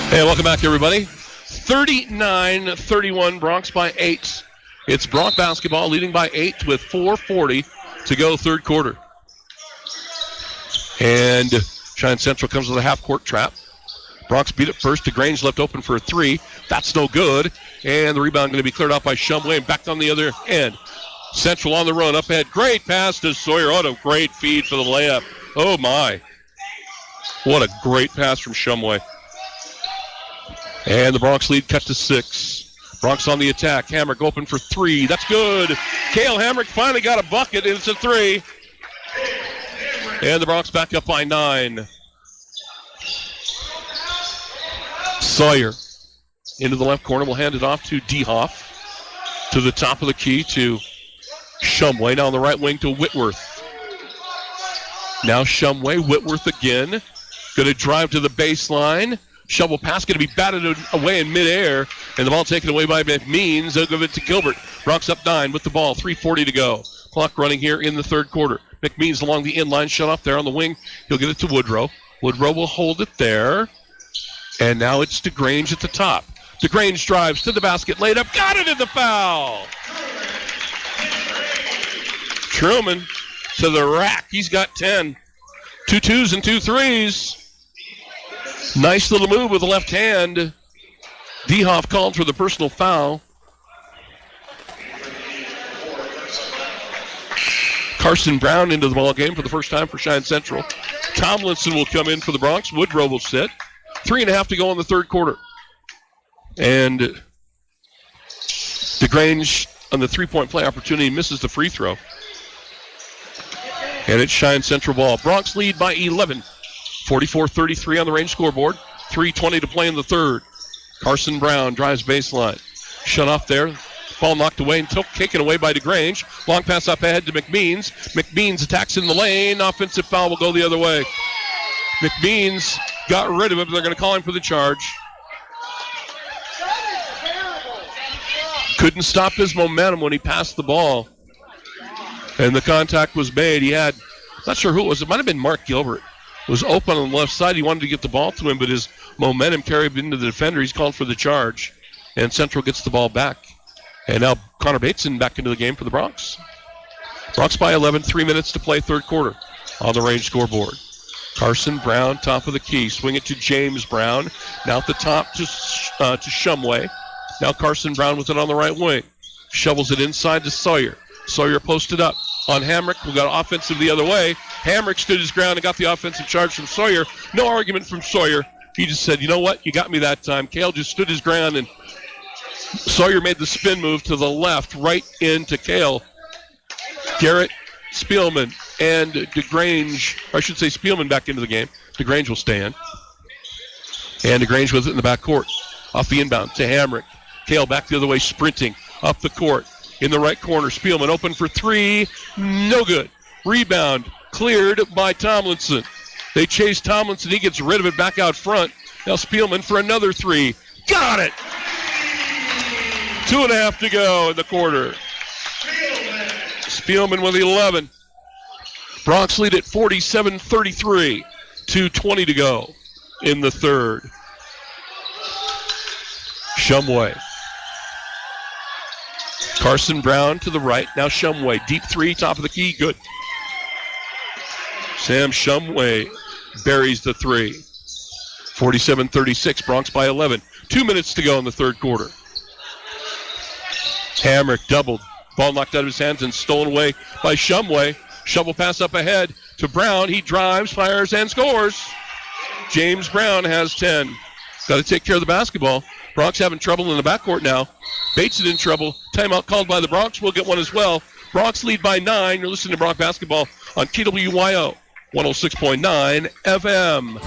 Hey, welcome back, everybody. 39-31, Bronx by 8. It's Bronx basketball leading by 8 with 4:40 to go third quarter. And Cheyenne Central comes with a half-court trap. Bronx beat it first. DeGrange left open for a three. That's no good. And the rebound going to be cleared out by Shumway, and back on the other end. Central on the run, up ahead. Great pass to Sawyer. What a great feed for the layup. Oh, my. What a great pass from Shumway. And the Bronx lead cut to 6. Bronx on the attack. Hamrick open for 3. That's good. Cale Hamrick finally got a bucket, and it's a 3. And the Bronx back up by 9. Sawyer into the left corner. We'll hand it off to D-Hoff. To the top of the key to Shumway. Now on the right wing to Whitworth. Now Shumway. Whitworth again. Going to drive to the baseline. Shovel pass going to be batted away in midair. And the ball taken away by McMeans. They'll give it to Gilbert. Bronx up 9 with the ball. 3:40 to go. Clock running here in the third quarter. McMeans along the inline. Shut off there on the wing. He'll get it to Woodrow. Woodrow will hold it there. And now it's DeGrange at the top. DeGrange drives to the basket. Laid up. Got it in the foul. Truman to the rack. He's got 10. 2 2s and 2 3s. Nice little move with the left hand. D-Hoff called for the personal foul. Carson Brown into the ball game for the first time for Cheyenne Central. Tomlinson will come in for the Bronx. Woodrow will sit. 3.5 to go in the third quarter. And DeGrange on the three-point play opportunity misses the free throw. And it's Cheyenne Central ball. Bronx lead by 11. 44-33 on the range scoreboard. 3:20 to play in the third. Carson Brown drives baseline. Shut off there. Ball knocked away and taken away by DeGrange. Long pass up ahead to McMeans. McMeans attacks in the lane. Offensive foul will go the other way. McMeans got rid of it, but they're going to call him for the charge. Couldn't stop his momentum when he passed the ball. And the contact was made. He had, not sure who it was. It might have been Mark Gilbert. It was open on the left side. He wanted to get the ball to him, but his momentum carried into the defender. He's called for the charge. And Central gets the ball back. And now Connor Bateson back into the game for the Bronx. Bronx by 11, 3 minutes to play, third quarter. On the range scoreboard. Carson Brown, top of the key. Swing it to James Brown. Now at the top to Shumway. Now Carson Brown with it on the right wing. Shovels it inside to Sawyer. Sawyer posted up on Hamrick. We got offensive the other way. Hamrick stood his ground and got the offensive charge from Sawyer. No argument from Sawyer. He just said, you know what? You got me that time. Cale just stood his ground, and Sawyer made the spin move to the left, right into Cale. Garrett, Spielman, and DeGrange, or I should say Spielman back into the game. DeGrange will stand. And DeGrange with it in the backcourt. Off the inbound to Hamrick. Cale back the other way, sprinting up the court. In the right corner, Spielman open for three. No good. Rebound cleared by Tomlinson. They chase Tomlinson. He gets rid of it back out front. Now Spielman for another three. Got it! 2.5 to go in the quarter. Spielman with 11. Bronx lead at 47-33. 2:20 to go in the third. Shumway. Carson Brown to the right. Now Shumway. Deep three, top of the key. Good. Sam Shumway buries the three. 47-36. Bronx by 11. 2 minutes to go in the third quarter. Hamrick doubled. Ball knocked out of his hands and stolen away by Shumway. Shovel pass up ahead to Brown. He drives, fires, and scores. James Brown has 10. Got to take care of the basketball. Bronx having trouble in the backcourt now. Bates is in trouble. Timeout called by the Bronx. We'll get one as well. Bronx lead by 9. You're listening to Bronx basketball on KWYO 106.9 FM.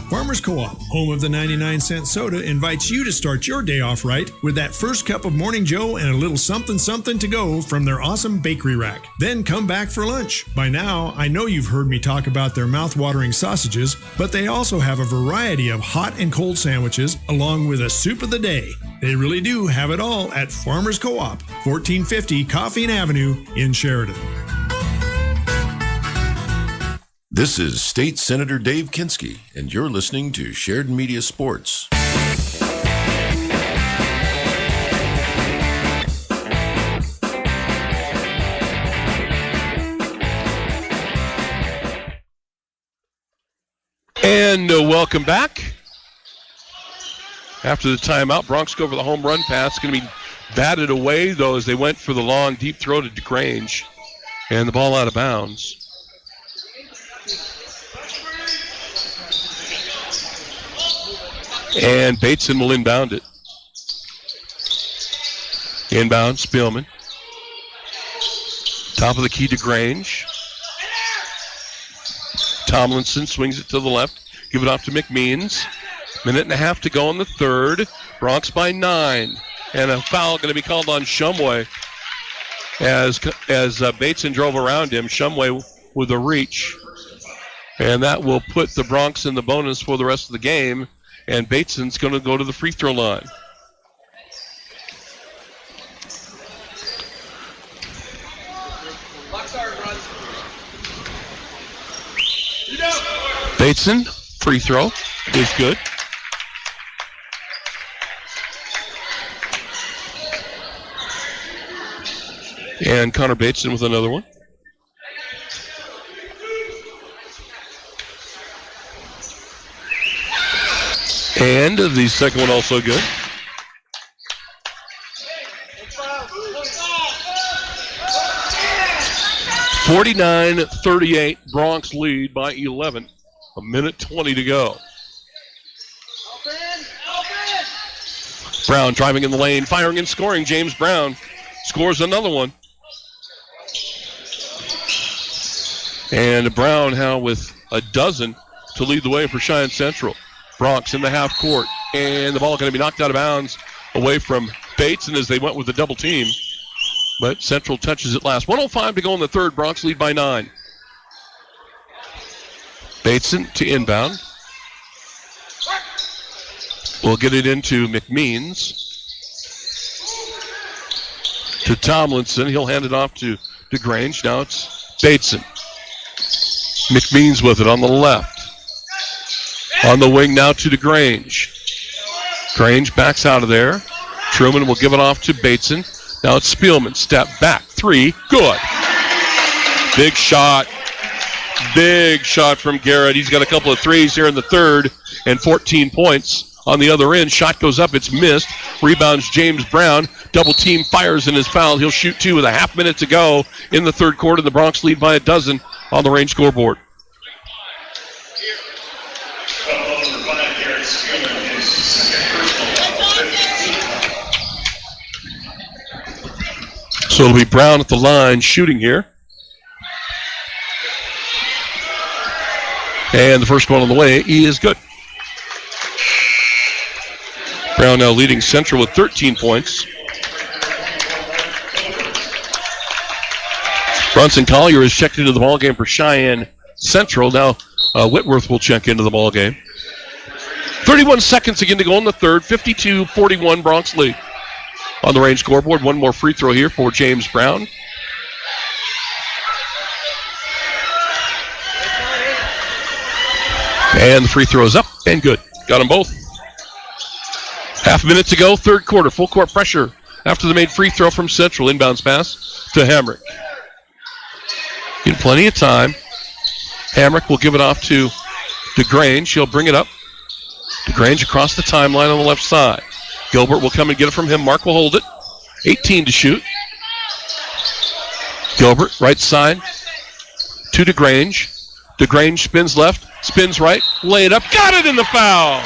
Farmers Co-op, home of the 99-cent soda, invites you to start your day off right with that first cup of Morning Joe and a little something to go from their awesome bakery rack. Then come back for lunch. By now, I know you've heard me talk about their mouth-watering sausages, but they also have a variety of hot and cold sandwiches along with a soup of the day. They really do have it all at Farmers Co-op, 1450 Coffeen Avenue in Sheridan. This is State Senator Dave Kinski, and you're listening to Sheridan Media Sports. And welcome back. After the timeout, Bronx go for the home run pass. Going to be batted away, though, as they went for the long, deep throw to DeGrange. And the ball out of bounds. And Bateson will inbound it. Inbound, Spielman. Top of the key to Grange. Tomlinson swings it to the left. Give it off to McMeans. 1.5 minutes to go in the third. Bronx by 9. And a foul going to be called on Shumway. As Bateson drove around him, Shumway with a reach. And that will put the Bronx in the bonus for the rest of the game. And Bateson's going to go to the free throw line. Bateson, free throw is good. And Connor Bateson with another one. And the second one also good. (49-38) Bronx lead by 11. 1:20 to go. Brown driving in the lane, firing and scoring. James Brown scores another one. And Brown now with a dozen to lead the way for Cheyenne Central. Bronx in the half court, and the ball going to be knocked out of bounds away from Bateson as they went with the double team. But Central touches it last. 1:05 to go in the third. Bronx lead by 9. Bateson to inbound. We'll get it into McMeans. To Tomlinson. He'll hand it off to DeGrange. Now it's Bateson. McMeans with it on the left. On the wing now to DeGrange. Grange backs out of there. Truman will give it off to Bateson. Now it's Spielman. Step back. 3. Good. Big shot. Big shot from Garrett. He's got a couple of threes here in the third and 14 points on the other end. Shot goes up. It's missed. Rebounds James Brown. Double team fires in his foul. He'll shoot 2 with a half minute to go in the third quarter. The Bronx lead by a dozen on the range scoreboard. So it'll be Brown at the line shooting here. And the first one on the way is good. Brown now leading Central with 13 points. Bronson Collier has checked into the ballgame for Cheyenne Central. Now Whitworth will check into the ballgame. 31 seconds again to go in the third. 52-41 Bronx lead. On the range scoreboard, one more free throw here for James Brown. And the free throw is up and good. Got them both. Half a minute to go, third quarter. Full court pressure after the made free throw from Central. Inbounds pass to Hamrick. In plenty of time. Hamrick will give it off to DeGrange. He'll bring it up. DeGrange across the timeline on the left side. Gilbert will come and get it from him. Mark will hold it. 18 to shoot. Gilbert, right side to DeGrange. DeGrange spins left, spins right, lay it up, got it in the foul.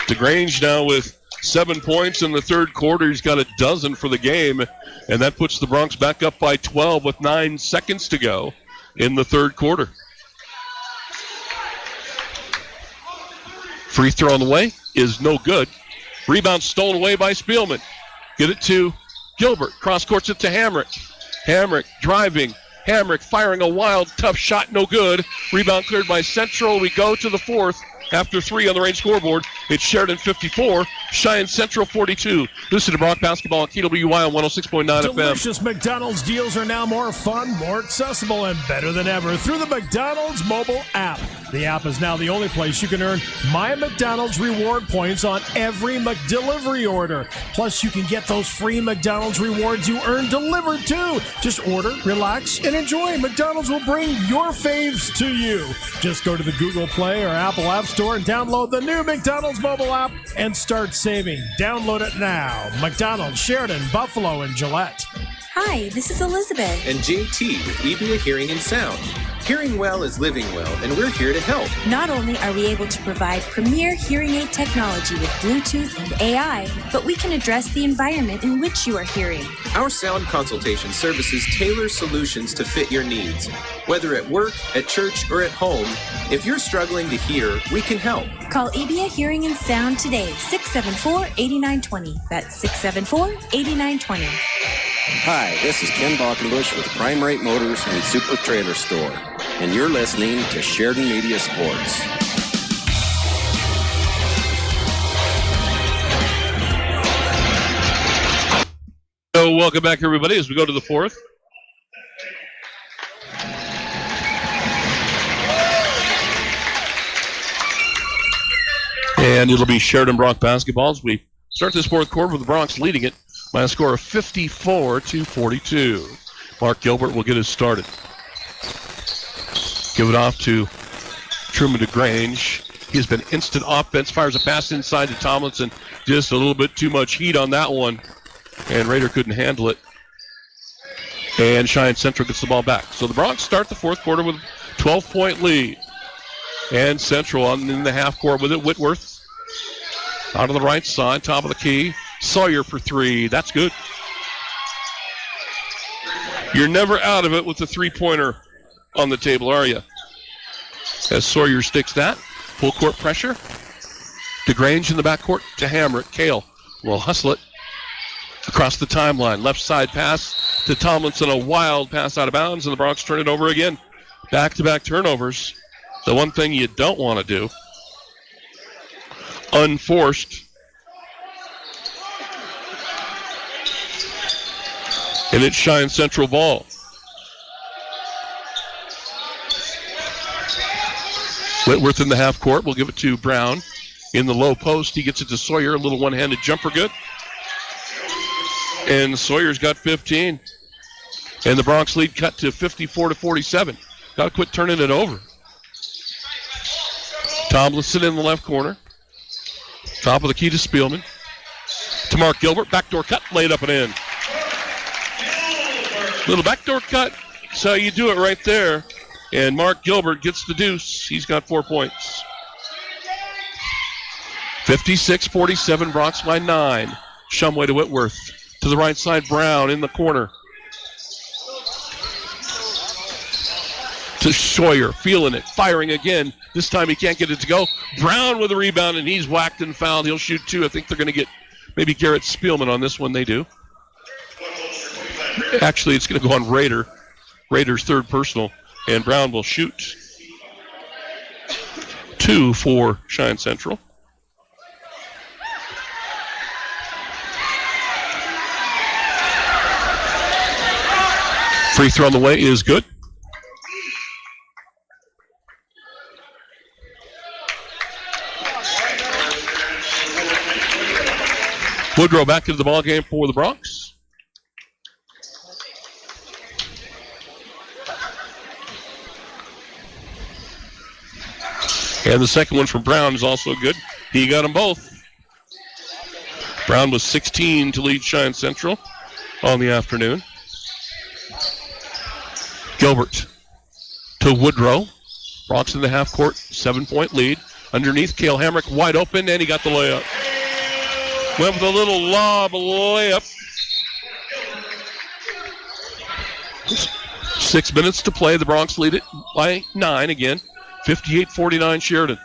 DeGrange now with 7 points in the third quarter. He's got a dozen for the game, and that puts the Bronx back up by 12 with 9 seconds to go in the third quarter. Free throw on the way is no good. Rebound stolen away by Spielman. Get it to Gilbert. Cross courts it to Hamrick. Hamrick driving. Hamrick firing a wild, tough shot. No good. Rebound cleared by Central. We go to the fourth. After 3 on the range scoreboard, it's Sheridan 54, Cheyenne Central 42. Listen to Bronx basketball on KWY on 106.9 FM. Delicious McDonald's deals are now more fun, more accessible, and better than ever through the McDonald's mobile app. The app is now the only place you can earn My McDonald's reward points on every McDelivery order. Plus, you can get those free McDonald's rewards you earn delivered too. Just order, relax, and enjoy. McDonald's will bring your faves to you. Just go to the Google Play or Apple App Store and download the new McDonald's mobile app and start saving. Download it now. McDonald's, Sheridan, Buffalo, and Gillette. Hi, this is Elizabeth. And JT with EBA Hearing and Sound. Hearing well is living well, and we're here to help. Not only are we able to provide premier hearing aid technology with Bluetooth and AI, but we can address the environment in which you are hearing. Our sound consultation services tailor solutions to fit your needs. Whether at work, at church, or at home, if you're struggling to hear, we can help. Call EBA Hearing and Sound today, 674-8920. That's 674-8920. Hi, this is Ken Balkenbush with Prime Rate Motors and Super Trailer Store, and you're listening to Sheridan Media Sports. So welcome back, everybody, as we go to the fourth. And it'll be Sheridan Bronx basketball as we start this fourth quarter with the Bronx leading it by a score of 54-42. Mark Gilbert will get us started. Give it off to Truman DeGrange. He's been instant offense, fires a pass inside to Tomlinson. Just a little bit too much heat on that one, and Rader couldn't handle it. And Cheyenne Central gets the ball back. So the Bronx start the fourth quarter with a 12-point lead. And Central in the half court with it. Whitworth out on the right side, top of the key. Sawyer for 3. That's good. You're never out of it with the three-pointer on the table, are you? As Sawyer sticks that. Full court pressure. DeGrange in the backcourt to Hamrick. Kale will hustle it across the timeline. Left side pass to Tomlinson. A wild pass out of bounds, and the Bronx turn it over again. Back-to-back turnovers. The one thing you don't want to do. Unforced. And it's Cheyenne Central ball. Whitworth in the half court. We'll give it to Brown. in the low post. He gets it to Sawyer, a little one-handed jumper good. And Sawyer's got 15. And the Bronx lead cut to 54-47. Got to quit turning it over. Tomlinson in the left corner. Top of the key to Spielman. To Mark Gilbert. Backdoor cut, laid up and in. Little backdoor cut. That's how you do it right there. And Mark Gilbert gets the deuce. He's got 4 points. 56-47, Bronx by 9. Shumway to Whitworth. To the right side, Brown in the corner. To Sawyer, feeling it, firing again. This time he can't get it to go. Brown with a rebound, and he's whacked and fouled. He'll shoot 2. I think they're going to get maybe Garrett Spielman on this one. They do. Actually, it's going to go on Rader. Rader's third personal, and Brown will shoot 2 for Cheyenne Central. Free throw on the way is good. Woodrow back into the ballgame for the Bronx. And the second one from Brown is also good. He got them both. Brown was 16 to lead Cheyenne Central on the afternoon. Gilbert to Woodrow. Bronx in the half court, 7-point lead. Underneath, Cale Hamrick wide open, and he got the layup. Went with a little lob layup. 6 minutes to play. The Bronx lead it by 9 again. 58-49 Sheridan.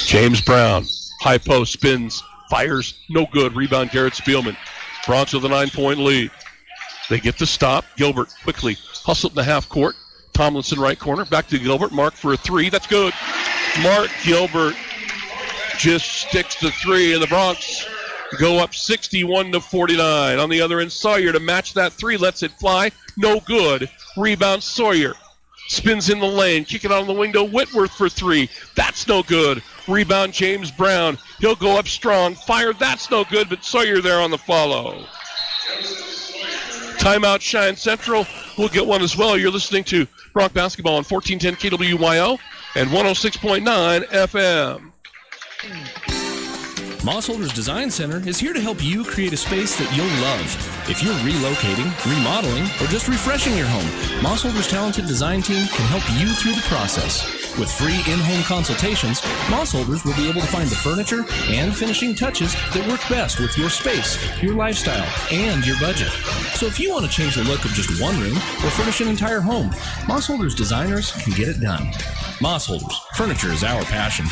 James Brown, high post, spins, fires, no good. Rebound, Garrett Spielman. Bronx with a 9-point lead. They get the stop. Gilbert quickly hustled in the half court. Tomlinson right corner. Back to Gilbert. Mark for a 3. That's good. Mark Gilbert just sticks the 3, and the Bronx go up 61-49. On the other end, Sawyer to match that 3. Lets it fly. No good. Rebound, Sawyer. Spins in the lane. Kick it out of the window. Whitworth for 3. That's no good. Rebound, James Brown. He'll go up strong. Fire. That's no good, but Sawyer there on the follow. Timeout, Cheyenne Central. We'll get one as well. You're listening to Bronx Basketball on 1410 KWYO and 106.9 FM. Mossholders Design Center is here to help you create a space that you'll love. If you're relocating, remodeling, or just refreshing your home, Mossholders' talented design team can help you through the process. With free in-home consultations, Mossholders will be able to find the furniture and finishing touches that work best with your space, your lifestyle, and your budget. So if you want to change the look of just one room or furnish an entire home, Mossholders designers can get it done. Mossholders, furniture is our passion.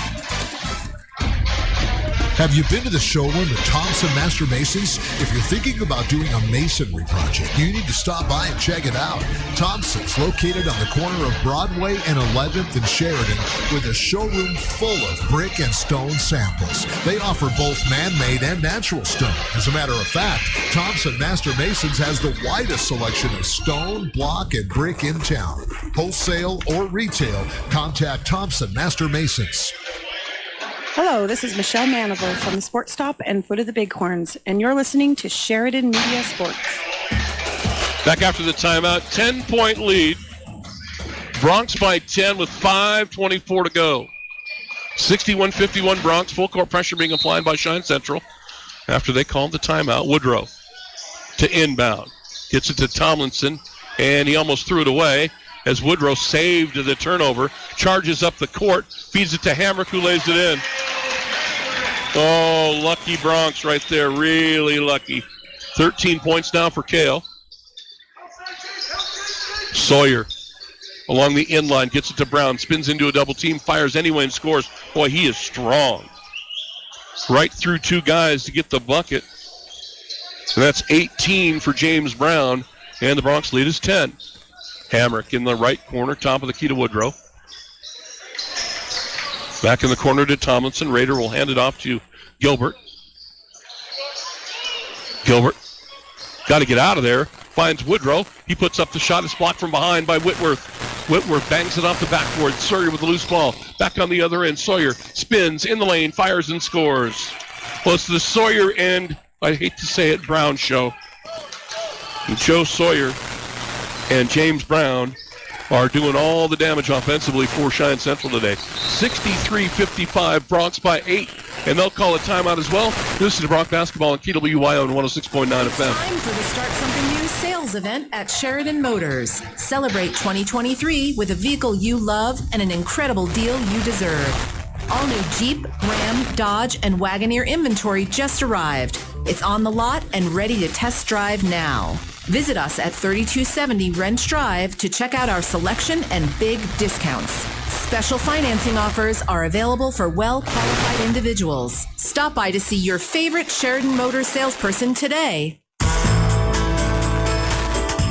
Have you been to the showroom at Thompson Master Masons? If you're thinking about doing a masonry project, you need to stop by and check it out. Thompson's located on the corner of Broadway and 11th in Sheridan with a showroom full of brick and stone samples. They offer both man-made and natural stone. As a matter of fact, Thompson Master Masons has the widest selection of stone, block, and brick in town. Wholesale or retail, contact Thompson Master Masons. Hello, this is Michelle Manival from the Sports Stop and Foot of the Bighorns, and you're listening to Sheridan Media Sports. Back after the timeout, 10-point lead. Bronx by 10 with 5:24 to go. 61-51 Bronx, full court pressure being applied by Cheyenne Central after they called the timeout. Woodrow to inbound. Gets it to Tomlinson, and he almost threw it away as Woodrow saved the turnover. Charges up the court, feeds it to Hamrick, who lays it in. Oh, lucky Bronx right there. Really lucky. 13 points now for Cale. Sawyer along the inline, gets it to Brown, spins into a double team, fires anyway and scores. Boy, he is strong. Right through 2 guys to get the bucket. And that's 18 for James Brown, and the Bronx lead is 10. Hamrick in the right corner, top of the key to Woodrow. Back in the corner to Tomlinson. Rader will hand it off to Gilbert. Gilbert got to get out of there. finds Woodrow. He puts up the shot. It's blocked from behind by Whitworth. Whitworth bangs it off the backboard. Sawyer with the loose ball. Back on the other end. Sawyer spins in the lane, fires and scores. Well, it's the Sawyer and, I hate to say it, Brown show. Joe Sawyer and James Brown are doing all the damage offensively for Cheyenne Central today. 63-55, Bronx by 8, and they'll call a timeout as well. This is Bronx basketball on KWYO and 106.9 FM. Time for the Start Something New sales event at Sheridan Motors. Celebrate 2023 with a vehicle you love and an incredible deal you deserve. All new Jeep, Ram, Dodge, and Wagoneer inventory just arrived. It's on the lot and ready to test drive now. Visit us at 3270 Wrench Drive to check out our selection and big discounts. Special financing offers are available for well-qualified individuals. Stop by to see your favorite Sheridan Motors salesperson today.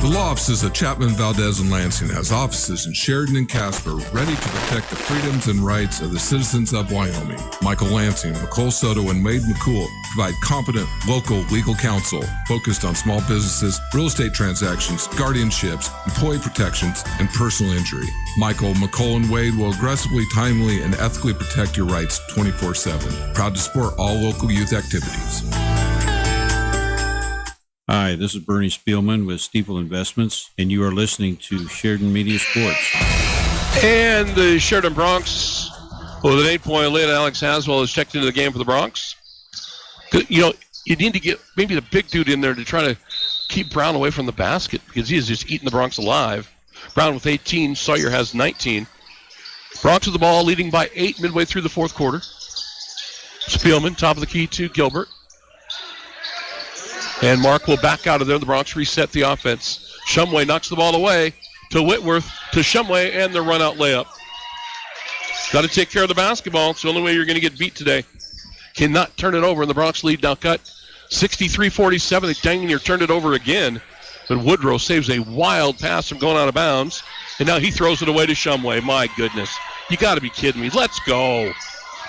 The law offices of Chapman, Valdez, and Lansing has offices in Sheridan and Casper ready to protect the freedoms and rights of the citizens of Wyoming. Michael Lansing, McCole Soto, and Wade McCool provide competent local legal counsel focused on small businesses, real estate transactions, guardianships, employee protections, and personal injury. Michael, McCole, and Wade will aggressively, timely, and ethically protect your rights 24/7. Proud to support all local youth activities. Hi, this is Bernie Spielman with Steeple Investments, and you are listening to Sheridan Media Sports. And the Sheridan Bronx with an 8-point lead. Alex Haswell has checked into the game for the Bronx. You know, you need to get maybe the big dude in there to try to keep Brown away from the basket because he is just eating the Bronx alive. Brown with 18, Sawyer has 19. Bronx with the ball, leading by 8 midway through the fourth quarter. Spielman, top of the key to Gilbert. And Mark will back out of there. The Bronx reset the offense. Shumway knocks the ball away to Whitworth, to Shumway, and the run-out layup. Got to take care of the basketball. It's the only way you're going to get beat today. Cannot turn it over, and the Bronx lead now cut 63-47. They dang near turned it over again. But Woodrow saves a wild pass from going out of bounds. And now he throws it away to Shumway. My goodness. You got to be kidding me. Let's go.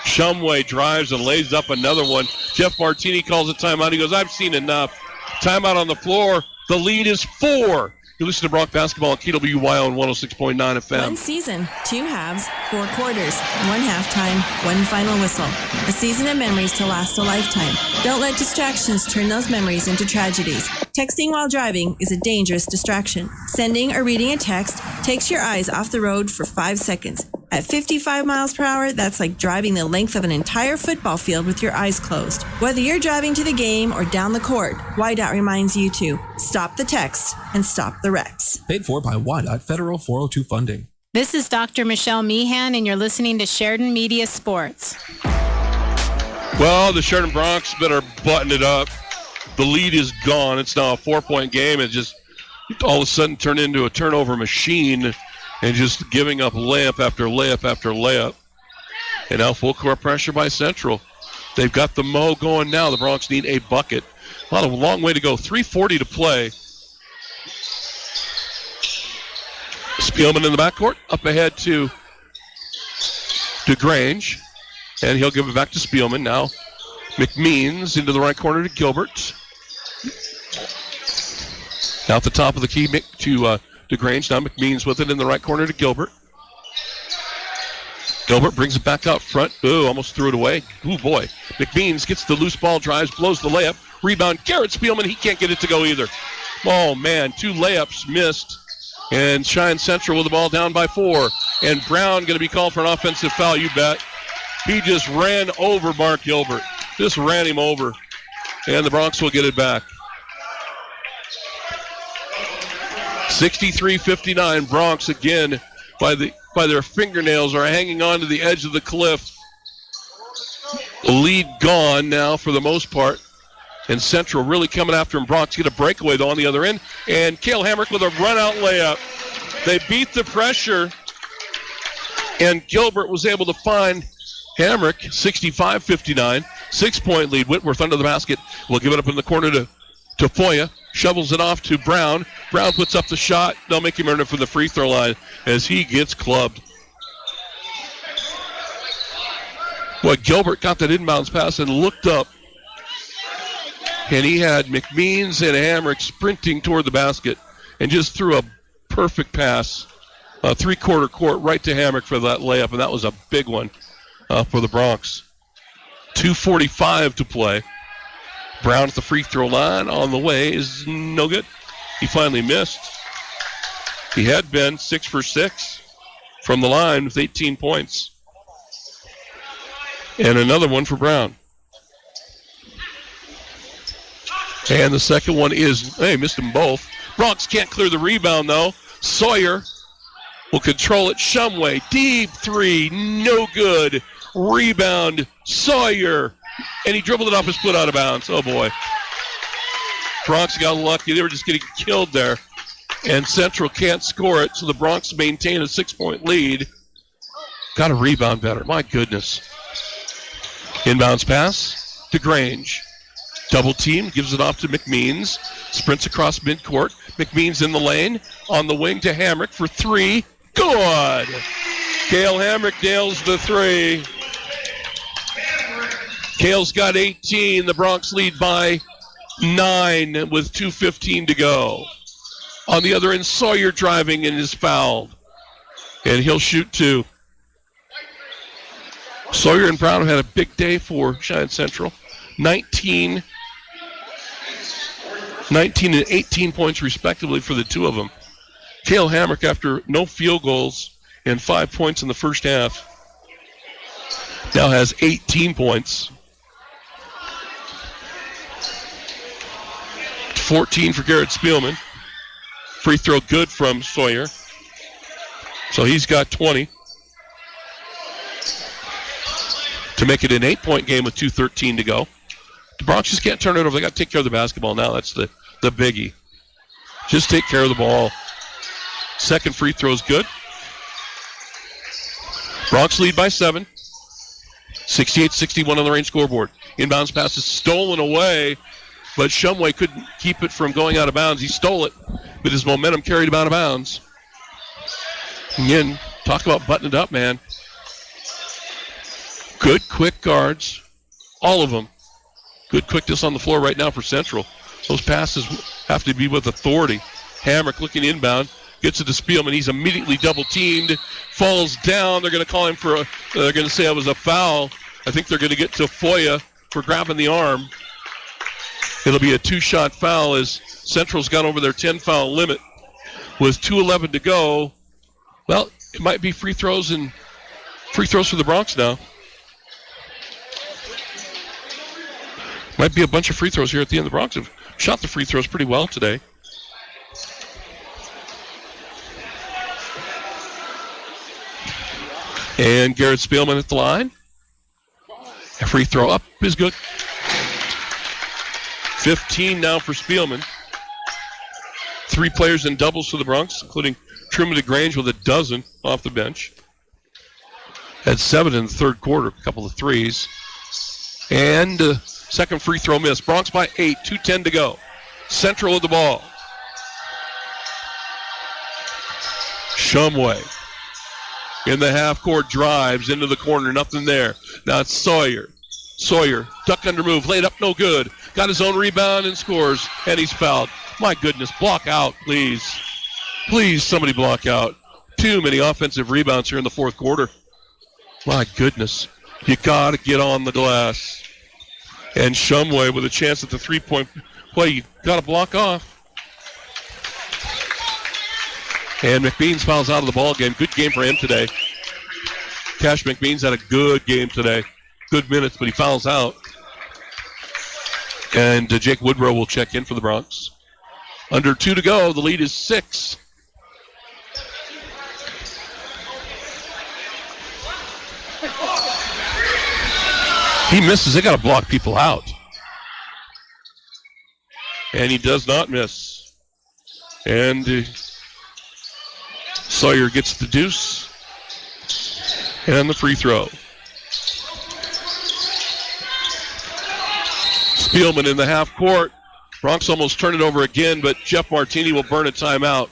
Shumway drives and lays up another one. Jeff Martini calls a timeout. He goes, I've seen enough. Timeout on the floor. The lead is 4. You listen to Bronx basketball on KWYO on 106.9 FM. One season, 2 halves, 4 quarters, 1 halftime, 1 final whistle. A season of memories to last a lifetime. Don't let distractions turn those memories into tragedies. Texting while driving is a dangerous distraction. Sending or reading a text takes your eyes off the road for 5 seconds. At 55 miles per hour, that's like driving the length of an entire football field with your eyes closed. Whether you're driving to the game or down the court, WYDOT reminds you to stop the text and stop the wrecks. Paid for by WYDOT Federal 402 funding. This is Dr. Michelle Meehan, and you're listening to Sheridan Media Sports. Well, the Sheridan Bronx better button it up. The lead is gone. It's now a 4-point game. It just all of a sudden turned into a turnover machine and just giving up layup after layup after layup. And now full court pressure by Central. They've got the Mo going now. The Bronx need a bucket. A long way to go. 3:40 to play. Spielman in the backcourt. Up ahead to DeGrange. And he'll give it back to Spielman. Now McMeans into the right corner to Gilbert. Now at the top of the key to DeGrange. Now McMeans with it in the right corner to Gilbert. Gilbert brings it back out front. Ooh, almost threw it away. Ooh, boy. McMeans gets the loose ball, drives, blows the layup. Rebound, Garrett Spielman. He can't get it to go either. Oh, man, 2 layups missed. And Cheyenne Central with the ball down by 4. And Brown going to be called for an offensive foul, you bet. He just ran over Mark Gilbert. Just ran him over. And the Bronx will get it back. 63-59. Bronx again by their fingernails are hanging on to the edge of the cliff. The lead gone now for the most part. And Central really coming after him. Bronx get a breakaway though on the other end. And Cale Hamrick with a run-out layup. They beat the pressure. And Gilbert was able to find Hamrick, 65-59. 6-point lead. Whitworth under the basket. Will give it up in the corner to Foya. Shovels it off to Brown. Brown puts up the shot. They'll make him earn it from the free throw line as he gets clubbed. Boy, Gilbert got that inbounds pass and looked up. And he had McMeans and Hamrick sprinting toward the basket and just threw a perfect pass, three-quarter court right to Hamrick for that layup, and that was a big one for the Bronx. 2:45 to play. Brown at the free throw line on the way is no good. He finally missed. He had been 6 for 6 from the line with 18 points. And another one for Brown. And the second one is, missed them both. Bronx can't clear the rebound, though. Sawyer will control it. Shumway, deep three, no good. Rebound, Sawyer. And he dribbled it off his foot out of bounds. Oh, boy. Bronx got lucky. They were just getting killed there. And Central can't score it, so the Bronx maintain a 6-point lead. Got to rebound better. My goodness. Inbounds pass to Grange. Double team, gives it off to McMeans. Sprints across midcourt. McMeans in the lane. On the wing to Hamrick for three. Good! Cale Hamrick nails the three. Cale's got 18. The Bronx lead by 9 with 2:15 to go. On the other end, Sawyer driving and is fouled. And he'll shoot 2. Sawyer and Brown have had a big day for Cheyenne Central. 19 and 18 points respectively for the two of them. Cale Hamrick, after no field goals and 5 points in the first half, now has 18 points. 14 for Garrett Spielman. Free throw good from Sawyer. So he's got 20. To make it an 8-point game with 2:13 to go. The Bronx just can't turn it over. They got to take care of the basketball now. That's the biggie. Just take care of the ball. Second free throw is good. Bronx lead by 7. 68-61 on the range scoreboard. Inbounds pass is stolen away, but Shumway couldn't keep it from going out of bounds. He stole it, but his momentum carried him out of bounds. Again, talk about buttoning it up, man. Good, quick guards. All of them. Good quickness on the floor right now for Central. Those passes have to be with authority. Hamrick looking inbound. Gets it to Spielman. He's immediately double-teamed. Falls down. They're going to call him for they're going to say it was a foul. I think they're going to get to Foya for grabbing the arm. It'll be a 2-shot foul as Central's gone over their 10-foul limit with 2:11 to go. Well, it might be free throws for the Bronx now. Might be a bunch of free throws here at the end. The Bronx have shot the free throws pretty well today. And Garrett Spielman at the line. A free throw up is good. 15 now for Spielman. 3 players in doubles for the Bronx, including Truman DeGrange with a dozen off the bench. Had 7 in the third quarter, a couple of threes. And second free throw miss. Bronx by 8, 2:10 to go. Central of the ball. Shumway in the half court, drives into the corner, nothing there. Now it's Sawyer. Sawyer, duck under move, laid up, no good. Got his own rebound and scores, and he's fouled. My goodness, block out, please. Please, somebody block out. Too many offensive rebounds here in the fourth quarter. My goodness, you got to get on the glass. And Shumway with a chance at the 3-point play, you got to block off. And McMeans fouls out of the ball game. Good game for him today. Cash McMeans had a good game today. Good minutes, but he fouls out. And Jake Woodrow will check in for the Bronx. Under 2 to go. The lead is 6. He misses. They got to block people out. And he does not miss. And Sawyer gets the deuce. And the free throw. Spielman in the half court. Bronx almost turned it over again, but Jeff Martini will burn a timeout.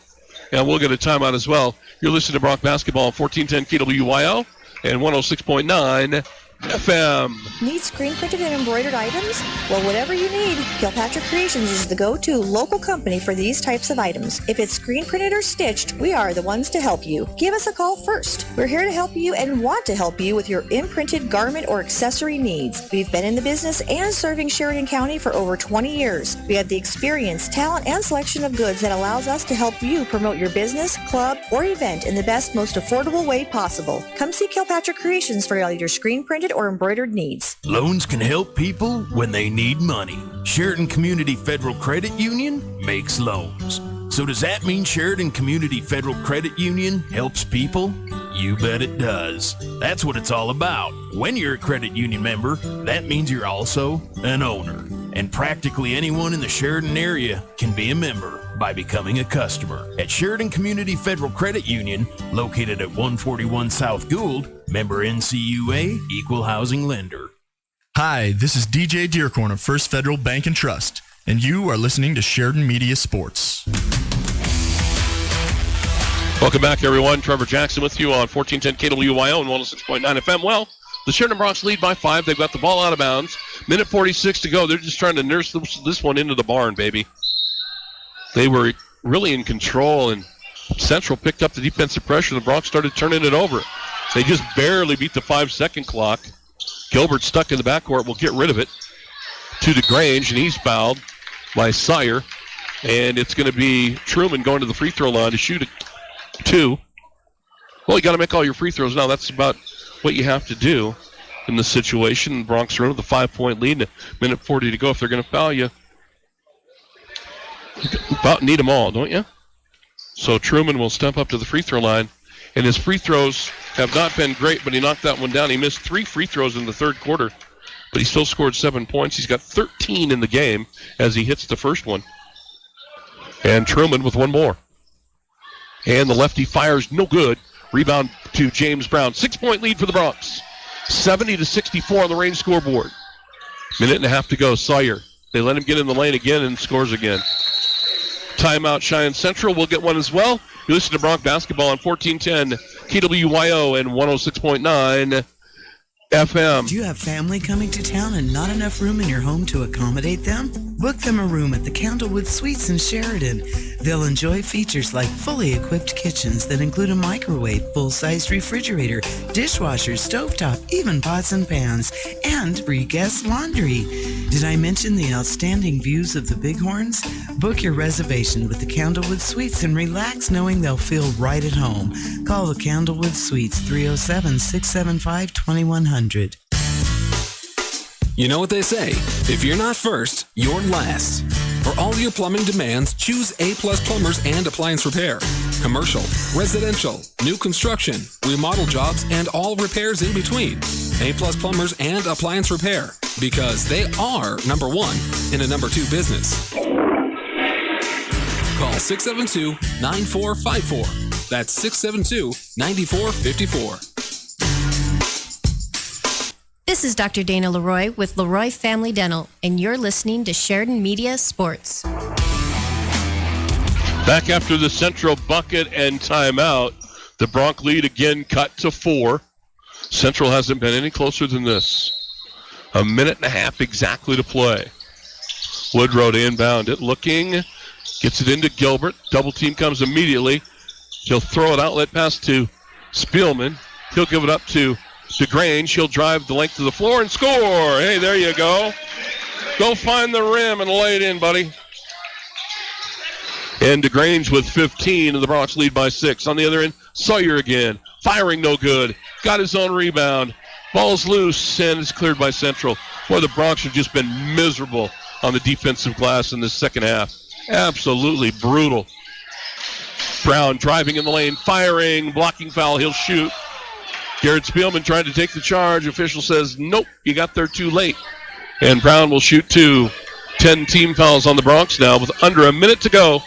And we'll get a timeout as well. You're listening to Bronx Basketball on 1410 KWYO and 106.9 FM. Need screen printed and embroidered items? Well, whatever you need, Kilpatrick Creations is the go-to local company for these types of items. If it's screen printed or stitched, we are the ones to help you. Give us a call first. We're here to help you and want to help you with your imprinted garment or accessory needs. We've been in the business and serving Sheridan County for over 20 years. We have the experience, talent, and selection of goods that allows us to help you promote your business, club, or event in the best, most affordable way possible. Come see Kilpatrick Creations for all your screen printed or embroidered needs. Loans can help people when they need money. Sheridan Community Federal Credit Union makes loans. So does that mean Sheridan Community Federal Credit Union helps people? You bet it does. That's what it's all about. When you're a credit union member, that means you're also an owner. And practically anyone in the Sheridan area can be a member by becoming a customer. At Sheridan Community Federal Credit Union, located at 141 South Gould, member NCUA, equal housing lender. Hi, this is DJ Dearcorn of First Federal Bank and Trust, and you are listening to Sheridan Media Sports. Welcome back, everyone. Trevor Jackson with you on 1410 KWYO and 106.9 FM. Well, the Sheridan Broncs lead by 5. They've got the ball out of bounds. Minute 46 to go. They're just trying to nurse this one into the barn, baby. They were really in control, and Central picked up the defensive pressure. The Broncs started turning it over. They just barely beat the 5-second clock. Gilbert stuck in the backcourt. Will get rid of it to DeGrange, and he's fouled by Sire. And it's going to be Truman going to the free throw line to shoot a 2. Well, you got to make all your free throws now. That's about what you have to do in this situation. The Broncs are under the 5-point lead, and a minute 40 to go. If they're going to foul you, about need them all, don't you? So Truman will step up to the free throw line, and his free throws have not been great, but he knocked that one down. He missed 3 free throws in the third quarter, but he still scored 7 points. He's got 13 in the game as he hits the first one. And Truman with one more. And the lefty fires no good. Rebound to James Brown. 6-point lead for the Broncs. 70-64 on the Range scoreboard. Minute and a half to go. Sawyer. They let him get in the lane again and scores again. Timeout, Cheyenne Central. We'll get one as well. You listen to Bronc basketball on 1410 KWYO and 106.9 FM. Do you have family coming to town and not enough room in your home to accommodate them? Book them a room at the Candlewood Suites in Sheridan. They'll enjoy features like fully equipped kitchens that include a microwave, full-sized refrigerator, dishwasher, stovetop, even pots and pans, and free guest laundry. Did I mention the outstanding views of the Bighorns? Book your reservation with the Candlewood Suites and relax knowing they'll feel right at home. Call the Candlewood Suites 307-675-2100. You know what they say, if you're not first, you're last. For all your plumbing demands, choose A-Plus Plumbers and Appliance Repair. Commercial, residential, new construction, remodel jobs, and all repairs in between. A-Plus Plumbers and Appliance Repair, because they are number one in a number 2 business. Call 672-9454. That's 672-9454. This is Dr. Dana Leroy with Leroy Family Dental, and you're listening to Sheridan Media Sports. Back after the Central bucket and timeout, the Bronc lead again cut to 4. Central hasn't been any closer than this. A minute and a half exactly to play. Woodrow to inbound it, looking, gets it into Gilbert. Double team comes immediately. He'll throw it outlet pass to Spielman. He'll give it up to DeGrange. He'll drive the length of the floor and score. Hey, there you go. Go find the rim and lay it in, buddy. And DeGrange with 15, and the Broncs lead by 6. On the other end, Sawyer again. Firing no good. Got his own rebound. Ball's loose, and it's cleared by Central. Boy, the Broncs have just been miserable on the defensive glass in this second half. Absolutely brutal. Brown driving in the lane, firing, blocking foul. He'll shoot. Garrett Spielman trying to take the charge. Official says, nope, you got there too late. And Brown will shoot 2. 10 team fouls on the Broncs now with under a minute to go